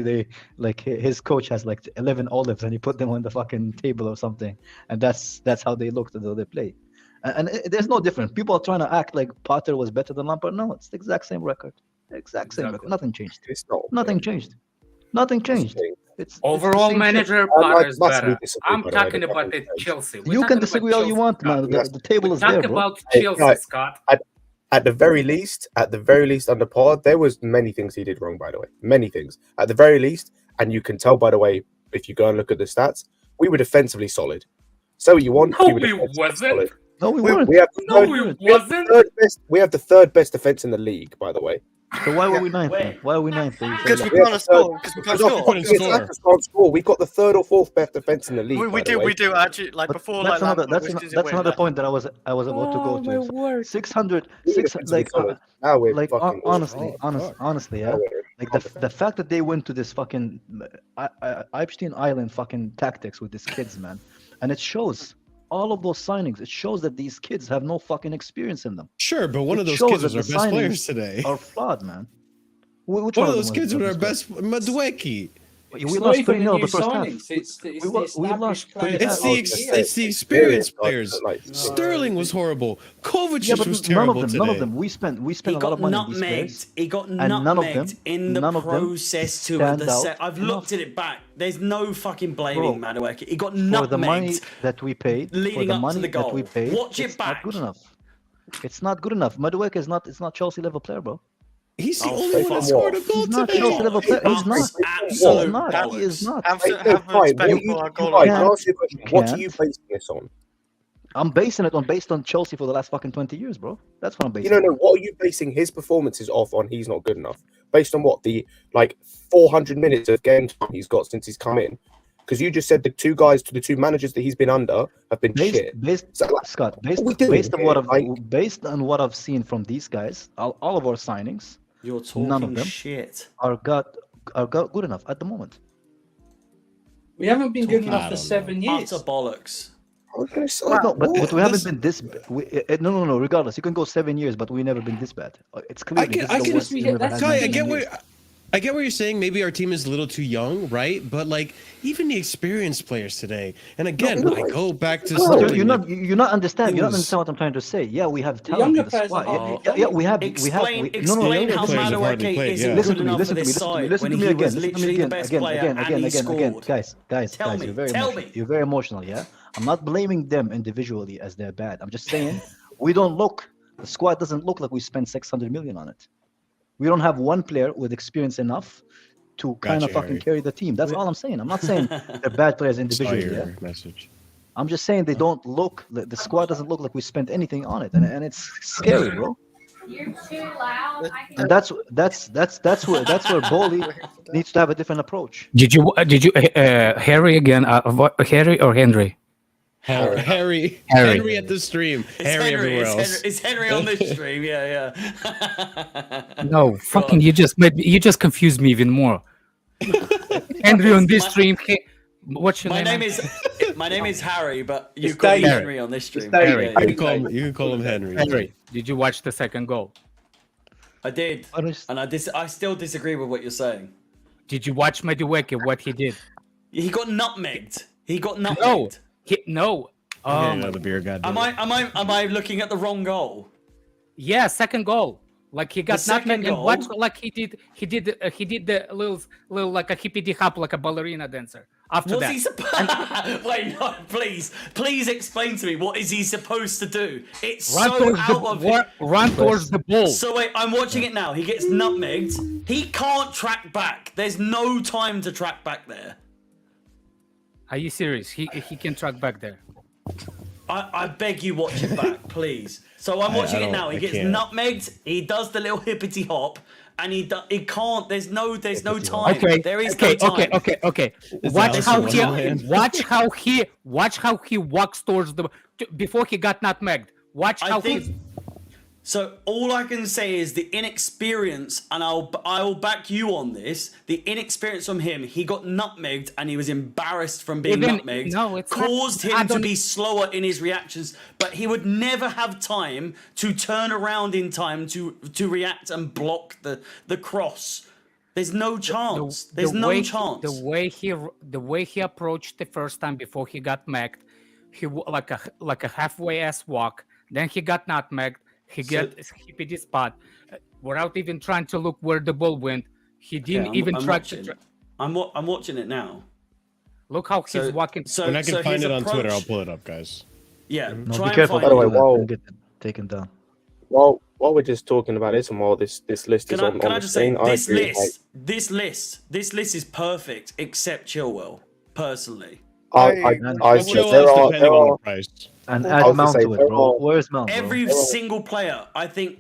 [SPEAKER 8] his coach has like 11 olives and he put them on the fucking table or something, and that's how they looked as though they play. And there's no difference. People are trying to act like Potter was better than Lampard. No, it's the exact same record. Exact same record. Nothing changed.
[SPEAKER 6] It's not.
[SPEAKER 8] Nothing changed. Nothing changed. It's
[SPEAKER 5] Overall
[SPEAKER 8] the same
[SPEAKER 5] manager
[SPEAKER 6] I
[SPEAKER 5] Potter is
[SPEAKER 6] massively
[SPEAKER 5] better.
[SPEAKER 6] disagree,
[SPEAKER 5] I'm
[SPEAKER 6] by the way,
[SPEAKER 5] talking
[SPEAKER 6] that
[SPEAKER 5] about
[SPEAKER 6] nothing
[SPEAKER 5] the
[SPEAKER 6] changed.
[SPEAKER 5] Chelsea.
[SPEAKER 8] shit.
[SPEAKER 5] We're
[SPEAKER 8] You can
[SPEAKER 5] talking
[SPEAKER 8] disagree
[SPEAKER 5] about
[SPEAKER 8] all you
[SPEAKER 5] Chelsea,
[SPEAKER 8] want,
[SPEAKER 5] Scott.
[SPEAKER 8] man. The table
[SPEAKER 5] We
[SPEAKER 8] is there,
[SPEAKER 5] talk
[SPEAKER 8] bro.
[SPEAKER 5] about
[SPEAKER 6] Hey,
[SPEAKER 5] Chelsea,
[SPEAKER 6] guys,
[SPEAKER 5] Scott.
[SPEAKER 6] At the very least, under Potter, there was many things he did wrong, by the way. Many things. At the very least, and you can tell, by the way, if you go and look at the stats, we were defensively solid. So you want?
[SPEAKER 5] No,
[SPEAKER 6] we were
[SPEAKER 5] we
[SPEAKER 6] defensively
[SPEAKER 5] wasn't.
[SPEAKER 6] solid.
[SPEAKER 8] No, we weren't.
[SPEAKER 6] We have the
[SPEAKER 5] No,
[SPEAKER 6] third-
[SPEAKER 5] we
[SPEAKER 6] we have the
[SPEAKER 5] wasn't.
[SPEAKER 6] third best. We have the third best defense in the league, by the way.
[SPEAKER 8] So why were we ninth then? Why are we ninth? then?
[SPEAKER 3] Because we
[SPEAKER 6] We have
[SPEAKER 3] can't
[SPEAKER 6] the
[SPEAKER 3] score. Because we can't
[SPEAKER 6] Because
[SPEAKER 3] score.
[SPEAKER 1] couldn't score.
[SPEAKER 6] attackers can't score. We've got the third or fourth best defense in the league.
[SPEAKER 3] We do actually. Like
[SPEAKER 8] But
[SPEAKER 3] before,
[SPEAKER 8] that's
[SPEAKER 3] like
[SPEAKER 8] another
[SPEAKER 3] Lampard,
[SPEAKER 8] that's another point that I was about to go to. So 600 like
[SPEAKER 6] now we're
[SPEAKER 8] like
[SPEAKER 6] fucking
[SPEAKER 8] honestly, yeah. Like the fact that they went to this fucking Epstein Island fucking tactics with these kids, man, and it shows all of those signings. It shows that these kids have no fucking experience in them.
[SPEAKER 1] Sure, but one of those
[SPEAKER 8] shows
[SPEAKER 1] kids
[SPEAKER 8] that
[SPEAKER 1] was
[SPEAKER 8] the
[SPEAKER 1] our best
[SPEAKER 8] signings
[SPEAKER 1] players today.
[SPEAKER 8] Are flawed, man. Which
[SPEAKER 1] One of
[SPEAKER 8] them
[SPEAKER 1] those
[SPEAKER 8] was
[SPEAKER 1] kids
[SPEAKER 8] the
[SPEAKER 1] was our
[SPEAKER 8] best
[SPEAKER 1] best. Madueke.
[SPEAKER 8] We
[SPEAKER 2] It's not
[SPEAKER 8] lost
[SPEAKER 2] even
[SPEAKER 8] 3-0
[SPEAKER 2] the
[SPEAKER 8] the
[SPEAKER 2] new
[SPEAKER 8] first half.
[SPEAKER 2] signings. It's the
[SPEAKER 8] We lost
[SPEAKER 2] established players.
[SPEAKER 1] It's
[SPEAKER 2] that
[SPEAKER 1] the
[SPEAKER 2] are
[SPEAKER 1] ex-
[SPEAKER 2] here.
[SPEAKER 1] it's the experienced
[SPEAKER 6] Like,
[SPEAKER 1] players.
[SPEAKER 6] like,
[SPEAKER 1] Sterling was horrible. Kovacic
[SPEAKER 8] Yeah, but
[SPEAKER 1] was
[SPEAKER 8] none
[SPEAKER 1] terrible
[SPEAKER 8] of them.
[SPEAKER 1] today.
[SPEAKER 8] None of them. We spent
[SPEAKER 7] He
[SPEAKER 8] a lot
[SPEAKER 7] got
[SPEAKER 8] of money on these
[SPEAKER 7] nutmegged.
[SPEAKER 8] players.
[SPEAKER 7] He got
[SPEAKER 8] and none of them-
[SPEAKER 7] nutmegged in the
[SPEAKER 8] none of them
[SPEAKER 7] process to
[SPEAKER 8] stand
[SPEAKER 7] the
[SPEAKER 8] out
[SPEAKER 7] set. I've looked at it back. There's no fucking
[SPEAKER 8] Bro,
[SPEAKER 7] blaming Madueke. He got
[SPEAKER 8] For the money
[SPEAKER 7] nutmegged.
[SPEAKER 8] that we paid, for
[SPEAKER 7] leading
[SPEAKER 8] the
[SPEAKER 7] up to
[SPEAKER 8] money
[SPEAKER 7] the
[SPEAKER 8] that we
[SPEAKER 7] goal.
[SPEAKER 8] paid,
[SPEAKER 7] Watch it
[SPEAKER 8] it's
[SPEAKER 7] back.
[SPEAKER 8] not good enough. It's not good enough. Madueke is not. It's not Chelsea level player, bro.
[SPEAKER 1] He's the
[SPEAKER 7] Oh,
[SPEAKER 1] only one
[SPEAKER 7] fuck
[SPEAKER 1] that scored a
[SPEAKER 7] off.
[SPEAKER 1] goal
[SPEAKER 8] He's not
[SPEAKER 1] today.
[SPEAKER 8] Chelsea level player. He's not. He's
[SPEAKER 7] Absolute
[SPEAKER 8] not. He is
[SPEAKER 7] bollocks.
[SPEAKER 8] not.
[SPEAKER 3] Have
[SPEAKER 6] Hey,
[SPEAKER 3] have
[SPEAKER 6] fine,
[SPEAKER 3] respect
[SPEAKER 6] what
[SPEAKER 3] for our
[SPEAKER 6] you
[SPEAKER 3] goal.
[SPEAKER 6] like,
[SPEAKER 8] can't-
[SPEAKER 6] ask you,
[SPEAKER 8] you
[SPEAKER 6] what are
[SPEAKER 8] can't.
[SPEAKER 6] you basing this on?
[SPEAKER 8] I'm basing it based on Chelsea for the last fucking 20 years, bro. That's what I'm basing.
[SPEAKER 6] You don't know what are you basing his performances off on? He's not good enough. Based on what the 400 minutes of game time he's got since he's come in. Because you just said the two managers that he's been under have been shit. So,
[SPEAKER 8] Scott,
[SPEAKER 6] what are we doing
[SPEAKER 8] based on
[SPEAKER 6] here?
[SPEAKER 8] based on what I've seen from these guys, all of our signings
[SPEAKER 7] You're talking
[SPEAKER 8] None of them.
[SPEAKER 7] shit.
[SPEAKER 8] are good enough at the moment.
[SPEAKER 2] We haven't been good
[SPEAKER 1] I
[SPEAKER 2] enough for
[SPEAKER 1] don't
[SPEAKER 2] 7 years.
[SPEAKER 7] Utter bollocks.
[SPEAKER 6] Okay, so
[SPEAKER 8] No, but we haven't
[SPEAKER 1] This-
[SPEAKER 8] been this. No. Regardless, you can go 7 years, but we never been this bad. It's clearly this is the
[SPEAKER 2] get-
[SPEAKER 8] worst
[SPEAKER 2] we
[SPEAKER 8] team
[SPEAKER 2] get-
[SPEAKER 8] we've ever
[SPEAKER 2] that's
[SPEAKER 8] had.
[SPEAKER 1] Kai,
[SPEAKER 8] in
[SPEAKER 1] I
[SPEAKER 8] the
[SPEAKER 1] get
[SPEAKER 8] league.
[SPEAKER 1] what you're saying. Maybe our team is a little too young, right? But like even the experienced players today, and again,
[SPEAKER 6] No,
[SPEAKER 1] I go back to
[SPEAKER 8] But
[SPEAKER 1] Sterling.
[SPEAKER 8] you're not understand.
[SPEAKER 1] It
[SPEAKER 8] You don't
[SPEAKER 1] was-
[SPEAKER 8] understand what I'm trying to say. Yeah, we have talent
[SPEAKER 2] younger
[SPEAKER 8] in the
[SPEAKER 2] players
[SPEAKER 8] squad.
[SPEAKER 2] are
[SPEAKER 8] Yeah, we have.
[SPEAKER 7] Explain
[SPEAKER 8] Listen
[SPEAKER 7] how
[SPEAKER 1] players have hardly
[SPEAKER 7] Madueke
[SPEAKER 1] played,
[SPEAKER 7] isn't
[SPEAKER 1] yeah.
[SPEAKER 7] good
[SPEAKER 8] Listen to me.
[SPEAKER 7] enough for
[SPEAKER 8] Listen to me.
[SPEAKER 7] this
[SPEAKER 8] Listen to me.
[SPEAKER 7] side
[SPEAKER 8] Listen
[SPEAKER 7] when
[SPEAKER 8] to me
[SPEAKER 7] he
[SPEAKER 8] again.
[SPEAKER 7] was
[SPEAKER 8] Listen to me
[SPEAKER 7] literally
[SPEAKER 8] again.
[SPEAKER 7] the best
[SPEAKER 8] Again.
[SPEAKER 7] player
[SPEAKER 8] Again.
[SPEAKER 7] and
[SPEAKER 8] Again.
[SPEAKER 7] he
[SPEAKER 8] Again. Again.
[SPEAKER 7] scored.
[SPEAKER 8] Guys.
[SPEAKER 7] Tell me,
[SPEAKER 8] You're very
[SPEAKER 7] tell
[SPEAKER 8] emotional.
[SPEAKER 7] me.
[SPEAKER 8] You're very emotional. Yeah. I'm not blaming them individually as they're bad. I'm just saying we don't look. The squad doesn't look like we spent 600 million on it. We don't have one player with experience enough to kind of
[SPEAKER 1] Gotcha,
[SPEAKER 8] fucking
[SPEAKER 1] Harry.
[SPEAKER 8] carry the team. That's all I'm saying. I'm not saying they're bad players
[SPEAKER 1] Saw
[SPEAKER 8] individually.
[SPEAKER 1] your
[SPEAKER 8] Yeah?
[SPEAKER 1] message.
[SPEAKER 8] I'm just saying they don't look. The squad doesn't look like we spent anything on it, and it's scary, bro.
[SPEAKER 9] You're too loud. I can
[SPEAKER 8] And that's where Bowley needs to have a different approach.
[SPEAKER 5] Did you Harry again? Harry or Henry?
[SPEAKER 1] Harry at the stream.
[SPEAKER 7] It's
[SPEAKER 1] Harry everywhere else.
[SPEAKER 7] It's Henry on this stream. Yeah.
[SPEAKER 5] No, fucking you just confused me even more. Henry on this stream. What's your
[SPEAKER 7] My
[SPEAKER 5] name?
[SPEAKER 7] name is Harry, but you
[SPEAKER 2] It's
[SPEAKER 7] call me
[SPEAKER 2] Dave.
[SPEAKER 7] Henry on this stream.
[SPEAKER 2] Dave.
[SPEAKER 7] Yeah,
[SPEAKER 1] You can call him Henry.
[SPEAKER 5] Henry. Did you watch the second goal?
[SPEAKER 7] I did, and I still disagree with what you're saying.
[SPEAKER 5] Did you watch Madueke, what he did?
[SPEAKER 7] He got nutmegged. He got nutmegged.
[SPEAKER 5] No.
[SPEAKER 1] The beer god.
[SPEAKER 7] Am I looking at the wrong goal?
[SPEAKER 5] Yeah, second goal. Like he got nutmegged and watch like he did the little like a hippity hop like a ballerina dancer. After
[SPEAKER 7] What's
[SPEAKER 5] that,
[SPEAKER 7] he supposed? Wait, no, please explain to me what is he supposed to do? It's so out of him.
[SPEAKER 5] Run towards the ball.
[SPEAKER 7] So wait, I'm watching it now. He gets nutmegged. He can't track back. There's no time to track back there.
[SPEAKER 5] Are you serious? He can track back there.
[SPEAKER 7] I beg you, watch it back, please. So I'm watching it now. He gets nutmegged. He does the little hippity hop, and he can't. There's no time.
[SPEAKER 5] Okay.
[SPEAKER 7] There is no time.
[SPEAKER 5] Okay. Watch how he walks towards the before he got nutmegged. Watch how he.
[SPEAKER 7] So all I can say is the inexperience, and I'll back you on this. The inexperience from him, he got nutmegged, and he was embarrassed from being nutmegged.
[SPEAKER 5] No, it's
[SPEAKER 7] caused him to be slower in his reactions, but he would never have time to turn around in time to react and block the cross. There's no chance. There's no chance.
[SPEAKER 5] The way he approached the first time before he got megged, he like a halfway ass walk. Then he got nutmegged. He got hippity spot without even trying to look where the ball went. He didn't even try to.
[SPEAKER 7] I'm watching it now.
[SPEAKER 5] Look how he's walking.
[SPEAKER 1] When I can find it on Twitter, I'll pull it up, guys.
[SPEAKER 7] Yeah,
[SPEAKER 8] No,
[SPEAKER 7] try
[SPEAKER 8] be
[SPEAKER 7] and
[SPEAKER 8] careful.
[SPEAKER 7] find
[SPEAKER 8] By the
[SPEAKER 7] it.
[SPEAKER 8] way, while get taken down.
[SPEAKER 6] While we're just talking about this, and while this list is on
[SPEAKER 7] Can I
[SPEAKER 6] the
[SPEAKER 7] just say
[SPEAKER 6] screen,
[SPEAKER 7] this list is perfect except Chilwell. Personally,
[SPEAKER 6] I said there are.
[SPEAKER 8] And add Mount to it, bro. Where's Mount?
[SPEAKER 7] Every single player, I think.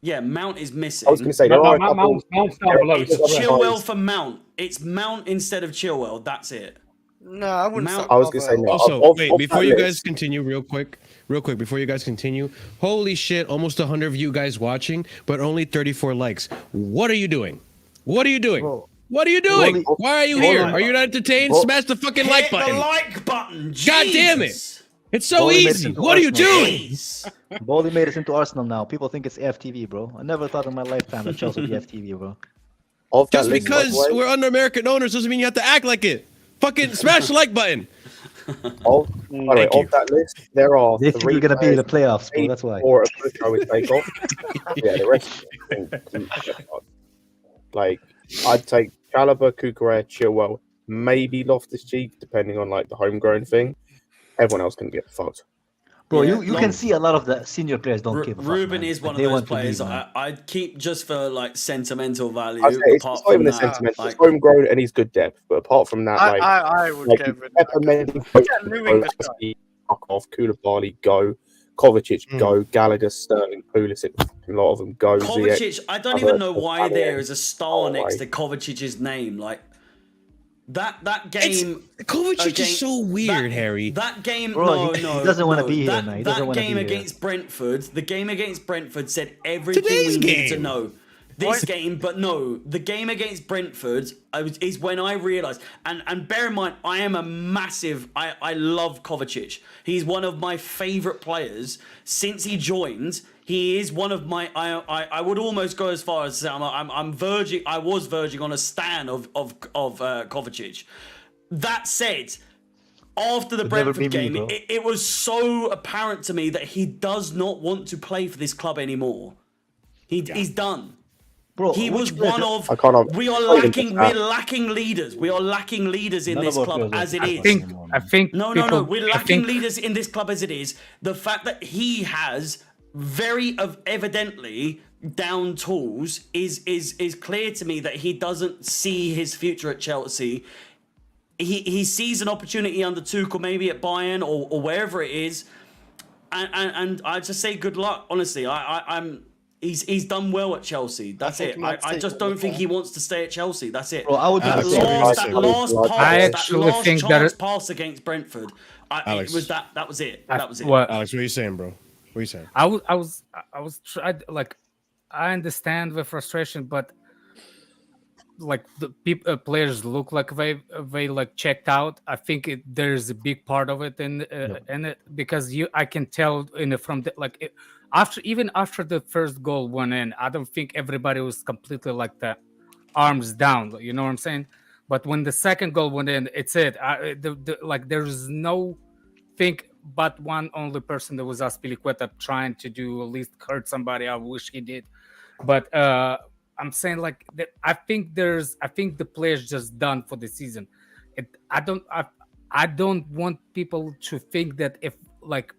[SPEAKER 7] Yeah, Mount is missing.
[SPEAKER 6] I was going to say there are
[SPEAKER 10] Mount's down below.
[SPEAKER 7] It's Chilwell for Mount. It's Mount instead of Chilwell. That's it.
[SPEAKER 3] No, I wouldn't.
[SPEAKER 6] I was going to say no.
[SPEAKER 1] Also, wait, before you guys continue, real quick, before you guys continue, holy shit, almost 100 of you guys watching, but only 34 likes. What are you doing? What are you doing?
[SPEAKER 8] Bro.
[SPEAKER 1] What are you doing? Why are you here? Are you not entertained? Smash the fucking like button.
[SPEAKER 7] Hit the like button.
[SPEAKER 1] God damn it. It's so easy. What are you doing?
[SPEAKER 8] Bowley made us into Arsenal now. People think it's FTV, bro. I never thought in my lifetime that Chelsea would be FTV, bro.
[SPEAKER 1] Just because we're under American owners doesn't mean you have to act like it. Fucking smash the like button.
[SPEAKER 6] By the way, of that list, there are
[SPEAKER 8] They think we're going to be in the playoffs, bro. That's why.
[SPEAKER 6] Or a push I would take off. Yeah, the rest. Like, I'd take Chalobah, Cucurella, Chilwell, maybe Loftus-Cheek, depending on like the homegrown thing. Everyone else can get fucked.
[SPEAKER 8] Bro, you can see a lot of the senior players don't give a fuck.
[SPEAKER 7] Ruben
[SPEAKER 8] man.
[SPEAKER 7] is one
[SPEAKER 8] They
[SPEAKER 7] of those
[SPEAKER 8] want to
[SPEAKER 7] players
[SPEAKER 8] leave, man.
[SPEAKER 7] I'd keep just for like sentimental value.
[SPEAKER 6] I'd say it's
[SPEAKER 7] apart
[SPEAKER 6] not even
[SPEAKER 7] from
[SPEAKER 6] a
[SPEAKER 7] that,
[SPEAKER 6] sentimental.
[SPEAKER 7] like,
[SPEAKER 6] It's homegrown and he's good depth. But apart from that, like,
[SPEAKER 3] I would
[SPEAKER 6] like
[SPEAKER 3] get rid
[SPEAKER 6] Pepper
[SPEAKER 3] of that.
[SPEAKER 6] Mendy,
[SPEAKER 3] New English guy.
[SPEAKER 6] fuck off. Koulibaly, go. Kovacic, go. Gallagher, Sterling, Pulisic, a lot of them go.
[SPEAKER 7] Kovacic,
[SPEAKER 6] Ziyech,
[SPEAKER 7] I don't even know
[SPEAKER 6] Havertz,
[SPEAKER 7] why
[SPEAKER 6] Sané.
[SPEAKER 7] there is a star next
[SPEAKER 6] my.
[SPEAKER 7] to Kovacic's name. Like that game.
[SPEAKER 1] Kovacic is so weird, Harry.
[SPEAKER 7] That game,
[SPEAKER 8] Bro, he doesn't want to be here,
[SPEAKER 7] that,
[SPEAKER 8] man. He doesn't
[SPEAKER 7] that
[SPEAKER 8] want to be
[SPEAKER 7] game
[SPEAKER 8] here.
[SPEAKER 7] against Brentford, the game against Brentford said everything
[SPEAKER 1] Today's
[SPEAKER 7] we needed to
[SPEAKER 1] game.
[SPEAKER 7] know. This game, but no, the game against Brentford is when I realised, and bear in mind, I am a massive, I love Kovacic. He's one of my favourite players since he joined. He is one of my, I would almost go as far as to say I was verging on a stan of Kovacic. That said, after the
[SPEAKER 8] Would never
[SPEAKER 7] Brentford
[SPEAKER 8] be me,
[SPEAKER 7] game,
[SPEAKER 8] bro.
[SPEAKER 7] it was so apparent to me that he does not want to play for this club anymore. He's done.
[SPEAKER 8] Bro,
[SPEAKER 7] He was
[SPEAKER 8] which player
[SPEAKER 7] one
[SPEAKER 8] does-
[SPEAKER 7] of. We are lacking leaders. We are lacking leaders in
[SPEAKER 8] None
[SPEAKER 7] this
[SPEAKER 8] of our
[SPEAKER 7] club
[SPEAKER 8] players
[SPEAKER 7] as it
[SPEAKER 8] are
[SPEAKER 7] is.
[SPEAKER 5] I think.
[SPEAKER 7] No. We're
[SPEAKER 5] I
[SPEAKER 7] lacking
[SPEAKER 5] think-
[SPEAKER 7] leaders in this club as it is. The fact that he has very evidently down tools is clear to me that he doesn't see his future at Chelsea. He sees an opportunity under Tuchel, maybe at Bayern or wherever it is, and I just say good luck. Honestly, he's done well at Chelsea. That's it. I just don't think he wants to stay at Chelsea. That's it.
[SPEAKER 8] Bro, I would do
[SPEAKER 7] That
[SPEAKER 8] the same.
[SPEAKER 7] last
[SPEAKER 5] think
[SPEAKER 7] chance pass against Brentford.
[SPEAKER 1] Alex.
[SPEAKER 7] It was that was it. That was it.
[SPEAKER 5] What?
[SPEAKER 1] Alex, what are you saying, bro? What are you saying?
[SPEAKER 5] I was tried like I understand the frustration, but like the players look like they like checked out. I think there's a big part of it in it because I can tell from the after the first goal went in, I don't think everybody was completely like the arms down. You know what I'm saying? But when the second goal went in, it's it. Like there's no thing but one only person that was Aspilicueta trying to do at least hurt somebody. I wish he did, but I'm saying like that. I think the player's just done for the season. I don't want people to think that if like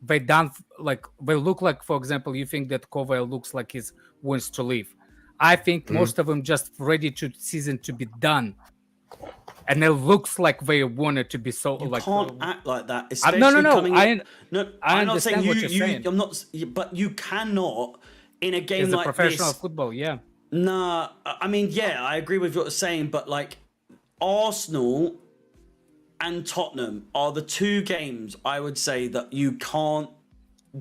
[SPEAKER 5] they look like, for example, you think that Kovac looks like he wants to leave. I think most of them just ready to season to be done, and it looks like they want it to be so.
[SPEAKER 7] You
[SPEAKER 5] like
[SPEAKER 7] can't act like that. Especially
[SPEAKER 5] no.
[SPEAKER 7] Coming in,
[SPEAKER 5] I
[SPEAKER 7] I'm not saying
[SPEAKER 5] understand what you're saying.
[SPEAKER 7] I'm not, but you cannot in a game
[SPEAKER 5] It's
[SPEAKER 7] like
[SPEAKER 5] a professional
[SPEAKER 7] this.
[SPEAKER 5] football, yeah.
[SPEAKER 7] Nah, I mean, yeah, I agree with what you're saying, but like Arsenal and Tottenham are the two games I would say that you can't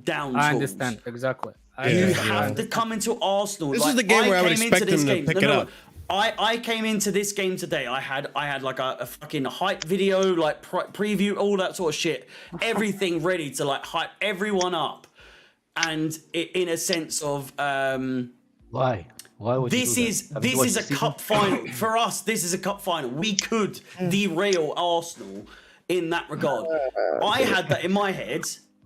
[SPEAKER 7] down tools.
[SPEAKER 5] I understand exactly.
[SPEAKER 7] You have to come into Arsenal.
[SPEAKER 1] This is the game where I would expect them to pick it up.
[SPEAKER 7] I came into this game today. I had like a fucking hype video, like preview, all that sort of shit, everything ready to like hype everyone up, and in a sense of
[SPEAKER 8] Why? Why would
[SPEAKER 7] this
[SPEAKER 8] you do
[SPEAKER 7] is
[SPEAKER 8] that?
[SPEAKER 7] this is a cup final for us. This is a cup final. We could derail Arsenal in that regard. I had that in my head.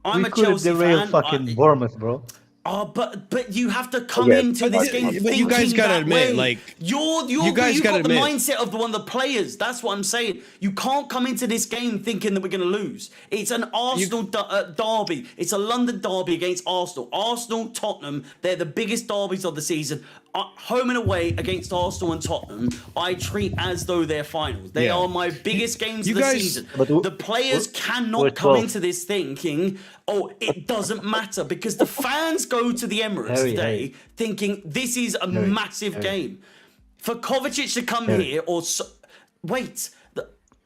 [SPEAKER 7] I'm
[SPEAKER 8] we
[SPEAKER 7] a
[SPEAKER 8] could
[SPEAKER 7] Chelsea
[SPEAKER 8] derail
[SPEAKER 7] fan.
[SPEAKER 8] fucking Bournemouth, bro.
[SPEAKER 7] Oh, but you have to come into this game.
[SPEAKER 1] But you guys gotta admit,
[SPEAKER 7] way.
[SPEAKER 1] like
[SPEAKER 7] you
[SPEAKER 1] guys
[SPEAKER 7] got
[SPEAKER 1] gotta
[SPEAKER 7] the
[SPEAKER 1] admit.
[SPEAKER 7] mindset of one of the players. That's what I'm saying. You can't come into this game thinking that we're gonna lose. It's an Arsenal derby. It's a London derby against Arsenal. Arsenal, Tottenham. They're the biggest derbies of the season. Home and away against Arsenal and Tottenham, I treat as though they're finals. They are my biggest games of the season. The players cannot come into this thinking, oh, it doesn't matter, because the fans go to the Emirates today thinking this is a massive game. For Kovacic to come here, or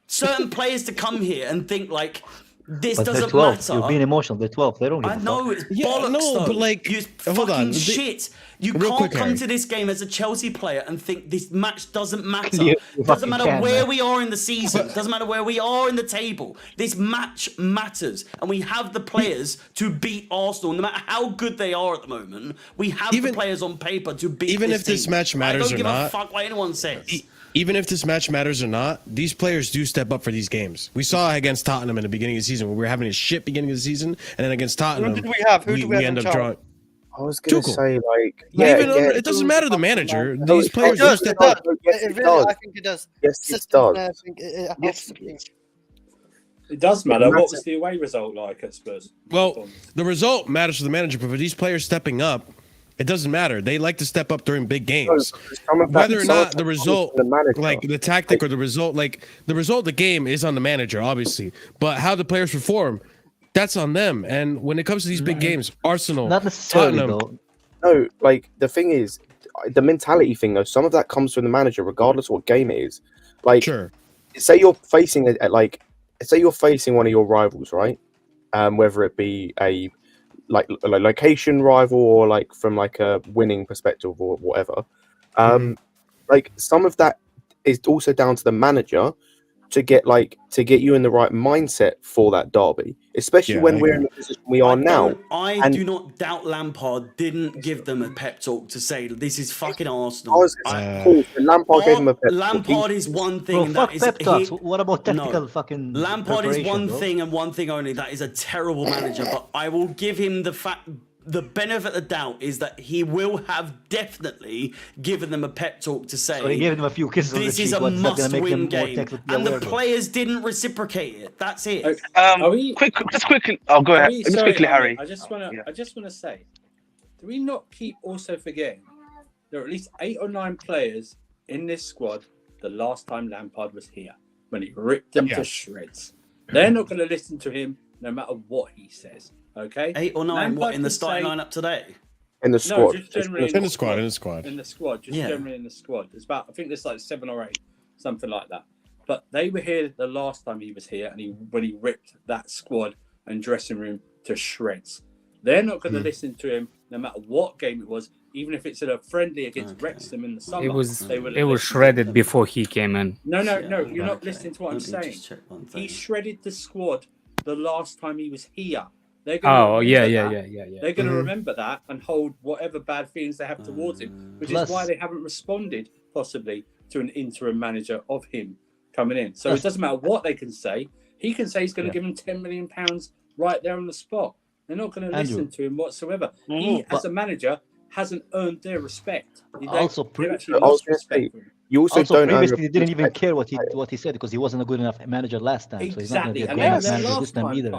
[SPEAKER 7] certain players to come here and think like, this doesn't matter.
[SPEAKER 8] You're being emotional. They're 12. They don't give a fuck.
[SPEAKER 7] I know it's bollocks, though.
[SPEAKER 1] But like,
[SPEAKER 7] you
[SPEAKER 1] hold on.
[SPEAKER 7] fucking shit. You
[SPEAKER 1] Real
[SPEAKER 7] can't
[SPEAKER 1] quick,
[SPEAKER 7] come
[SPEAKER 1] Harry.
[SPEAKER 7] to this game as a Chelsea player and think this match doesn't matter.
[SPEAKER 8] You
[SPEAKER 7] Doesn't
[SPEAKER 8] fucking
[SPEAKER 7] matter
[SPEAKER 8] can,
[SPEAKER 7] where
[SPEAKER 8] man.
[SPEAKER 7] we are in the season. Doesn't matter where we are in the table. This match matters, and we have the players to beat Arsenal. No matter how good they are at the moment, we have the players on paper to beat.
[SPEAKER 1] Even
[SPEAKER 7] this
[SPEAKER 1] if this
[SPEAKER 7] team.
[SPEAKER 1] match matters
[SPEAKER 7] I don't
[SPEAKER 1] or
[SPEAKER 7] give
[SPEAKER 1] not,
[SPEAKER 7] a fuck what anyone says.
[SPEAKER 1] Even if this match matters or not, these players do step up for these games. We saw against Tottenham in the beginning of the season, where we were having a shit beginning of the season, and then against Tottenham,
[SPEAKER 3] Who did we have? Who
[SPEAKER 1] we,
[SPEAKER 3] did we have
[SPEAKER 1] end
[SPEAKER 3] in
[SPEAKER 1] up
[SPEAKER 3] charge?
[SPEAKER 1] drawing.
[SPEAKER 6] I was going to
[SPEAKER 1] Tuchel.
[SPEAKER 6] say, like,
[SPEAKER 1] It doesn't matter the manager. These players do step up.
[SPEAKER 6] Yes,
[SPEAKER 3] It
[SPEAKER 6] it
[SPEAKER 3] really,
[SPEAKER 6] does.
[SPEAKER 3] I think it does.
[SPEAKER 6] Yes, it
[SPEAKER 3] System,
[SPEAKER 6] does.
[SPEAKER 3] I think it helps the team.
[SPEAKER 2] It does matter. What was the away result like at Spurs?
[SPEAKER 1] Well, the result matters to the manager, but for these players stepping up, it doesn't matter. They like to step up during big games. Whether or not the result, like the tactic or the result, like the result of the game is on the manager, obviously. But how the players perform, that's on them. And when it comes to these big games, Arsenal,
[SPEAKER 8] Not necessarily,
[SPEAKER 1] Tottenham,
[SPEAKER 8] though.
[SPEAKER 6] No, like the thing is, the mentality thing though. Some of that comes from the manager, regardless of what game it is. Like,
[SPEAKER 1] sure.
[SPEAKER 6] Say you're facing say you're facing one of your rivals, right? Whether it be a location rival or like from like a winning perspective or whatever. Like some of that is also down to the manager to get you in the right mindset for that derby, especially when we're in the position we are now.
[SPEAKER 7] I do not doubt Lampard didn't give them a pep talk to say this is fucking Arsenal.
[SPEAKER 6] Lampard gave them a pep talk.
[SPEAKER 7] Lampard is one thing.
[SPEAKER 8] Bro,
[SPEAKER 7] and
[SPEAKER 8] fuck
[SPEAKER 7] that is
[SPEAKER 8] pep talks. What about tactical fucking
[SPEAKER 7] Lampard is one
[SPEAKER 8] preparation, bro?
[SPEAKER 7] thing and one thing only. That is a terrible manager. But I will give him the benefit of the doubt is that he will have definitely given them a pep talk to say
[SPEAKER 8] So he gave them a few kisses on the
[SPEAKER 7] this is
[SPEAKER 8] cheek.
[SPEAKER 7] a
[SPEAKER 8] What's that gonna make them
[SPEAKER 7] must-win
[SPEAKER 8] more
[SPEAKER 7] game,
[SPEAKER 8] technically
[SPEAKER 7] and the
[SPEAKER 8] aware, bro?
[SPEAKER 7] players didn't reciprocate it. That's it.
[SPEAKER 4] Just quickly. Oh, go ahead. Just quickly, Harry.
[SPEAKER 2] I just want to say, do we not keep also forgetting there are at least 8 or 9 players in this squad the last time Lampard was here when he ripped them to shreds. They're not going to listen to him no matter what he says. Okay,
[SPEAKER 7] 8 or 9.
[SPEAKER 2] Lampard
[SPEAKER 7] What in the
[SPEAKER 2] could
[SPEAKER 7] starting
[SPEAKER 2] say-
[SPEAKER 7] lineup today?
[SPEAKER 6] In the squad.
[SPEAKER 2] No, just generally
[SPEAKER 1] In the squad, in the squad.
[SPEAKER 2] In the squad, just
[SPEAKER 7] Yeah.
[SPEAKER 2] generally in the squad. It's about, I think there's like 7 or 8, something like that. But they were here the last time he was here, and when he ripped that squad and dressing room to shreds. They're not going to listen to him no matter what game it was, even if it's a friendly against Wrexham in the summer.
[SPEAKER 5] It was
[SPEAKER 2] they will
[SPEAKER 5] it was
[SPEAKER 2] listen.
[SPEAKER 5] shredded before he came in.
[SPEAKER 2] No,
[SPEAKER 7] Yeah,
[SPEAKER 2] you're not
[SPEAKER 7] okay.
[SPEAKER 2] listening to what I'm
[SPEAKER 7] Let me
[SPEAKER 2] saying.
[SPEAKER 7] just check one
[SPEAKER 2] He
[SPEAKER 7] thing.
[SPEAKER 2] shredded the squad the last time he was here. they're going to
[SPEAKER 5] yeah.
[SPEAKER 2] They're going to remember that and hold whatever bad feelings they have towards him, which is why they haven't responded possibly to an interim manager of him coming in. So it doesn't matter what they can say. He can say he's going to give him £10 million right there on the spot. They're not going to listen to him whatsoever. He, as a manager, hasn't earned their respect.
[SPEAKER 6] You also don't
[SPEAKER 8] previously he didn't even care what he said because he wasn't a good enough manager last time.
[SPEAKER 2] Exactly.
[SPEAKER 8] So he's not going to get good manager this time either.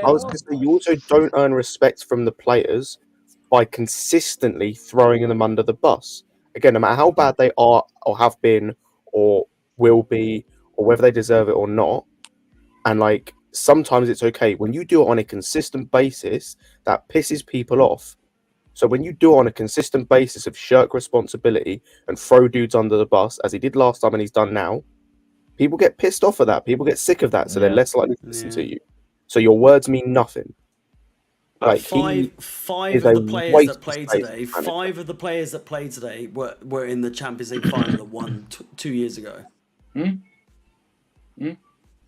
[SPEAKER 6] I was going to say, you also don't earn respect from the players by consistently throwing them under the bus. Again, no matter how bad they are or have been or will be or whether they deserve it or not, and like sometimes it's okay when you do it on a consistent basis, that pisses people off. So when you do it on a consistent basis of shirk responsibility and throw dudes under the bus, as he did last time and he's done now, people get pissed off of that. People get sick of that, so they're less likely to listen to you. So your words mean nothing.
[SPEAKER 7] Like five of the players that played today, five of the players that played today were in the Champions League final that won 2 years ago.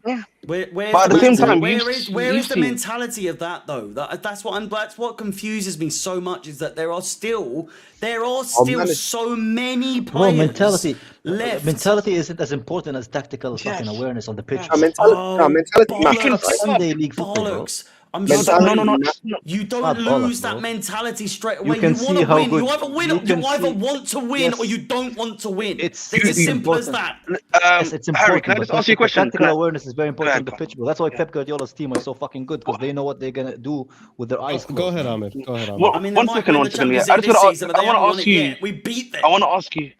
[SPEAKER 4] Yeah.
[SPEAKER 7] Where is the mentality of that though? That's what confuses me so much, is that there are still so many players left.
[SPEAKER 8] Mentality isn't as important as tactical fucking awareness on the pitch.
[SPEAKER 7] Sunday league football. I'm sorry. No. You don't lose that mentality straight away. You want to win. You either win. You either want to win or you don't want to win. It's as simple as that.
[SPEAKER 8] It's important. Harry, can I just ask you a question? Tactical awareness is very important on the pitch, bro. That's why Pep Guardiola's team are so fucking good, because they know what they're gonna do with their eyes closed.
[SPEAKER 1] Go ahead, Ahmed.
[SPEAKER 4] I mean, one second. I want to ask you.
[SPEAKER 7] We beat them.
[SPEAKER 4] I want to ask you.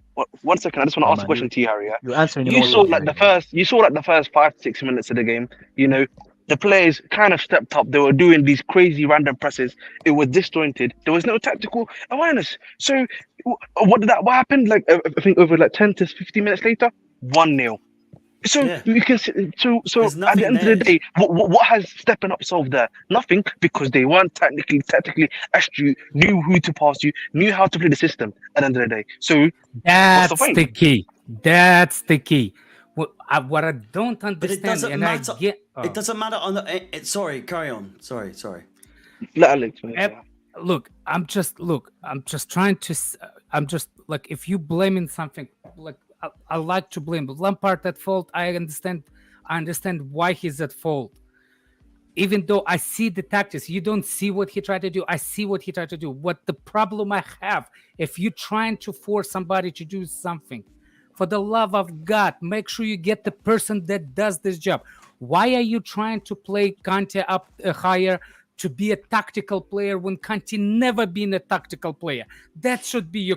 [SPEAKER 4] 1 second. I just want to ask a question to you, Harry. Yeah?
[SPEAKER 8] You're answering.
[SPEAKER 4] You saw the first 5 to 6 minutes of the game. You know, the players kind of stepped up. They were doing these crazy random presses. It was disjointed. There was no tactical awareness. So what happened? Like I think over like 10 to 15 minutes later, 1-0. So you can so at the end of the day, what has stepping up solved there? Nothing, because they weren't tactically astute, knew who to pass you, knew how to play the system at the end of the day. So
[SPEAKER 5] that's the key. That's the key. What I don't understand,
[SPEAKER 7] but it doesn't matter. It doesn't matter on the. Sorry, carry on. Sorry.
[SPEAKER 4] Let Alex.
[SPEAKER 5] Look, I'm just trying to. I'm just like, if you blaming something, like I like to blame, but Lampard at fault. I understand why he's at fault. Even though I see the tactics, you don't see what he tried to do. I see what he tried to do. What the problem I have, if you're trying to force somebody to do something, for the love of God, make sure you get the person that does this job. Why are you trying to play Kante up higher to be a tactical player when Kante never been a tactical player? That should be your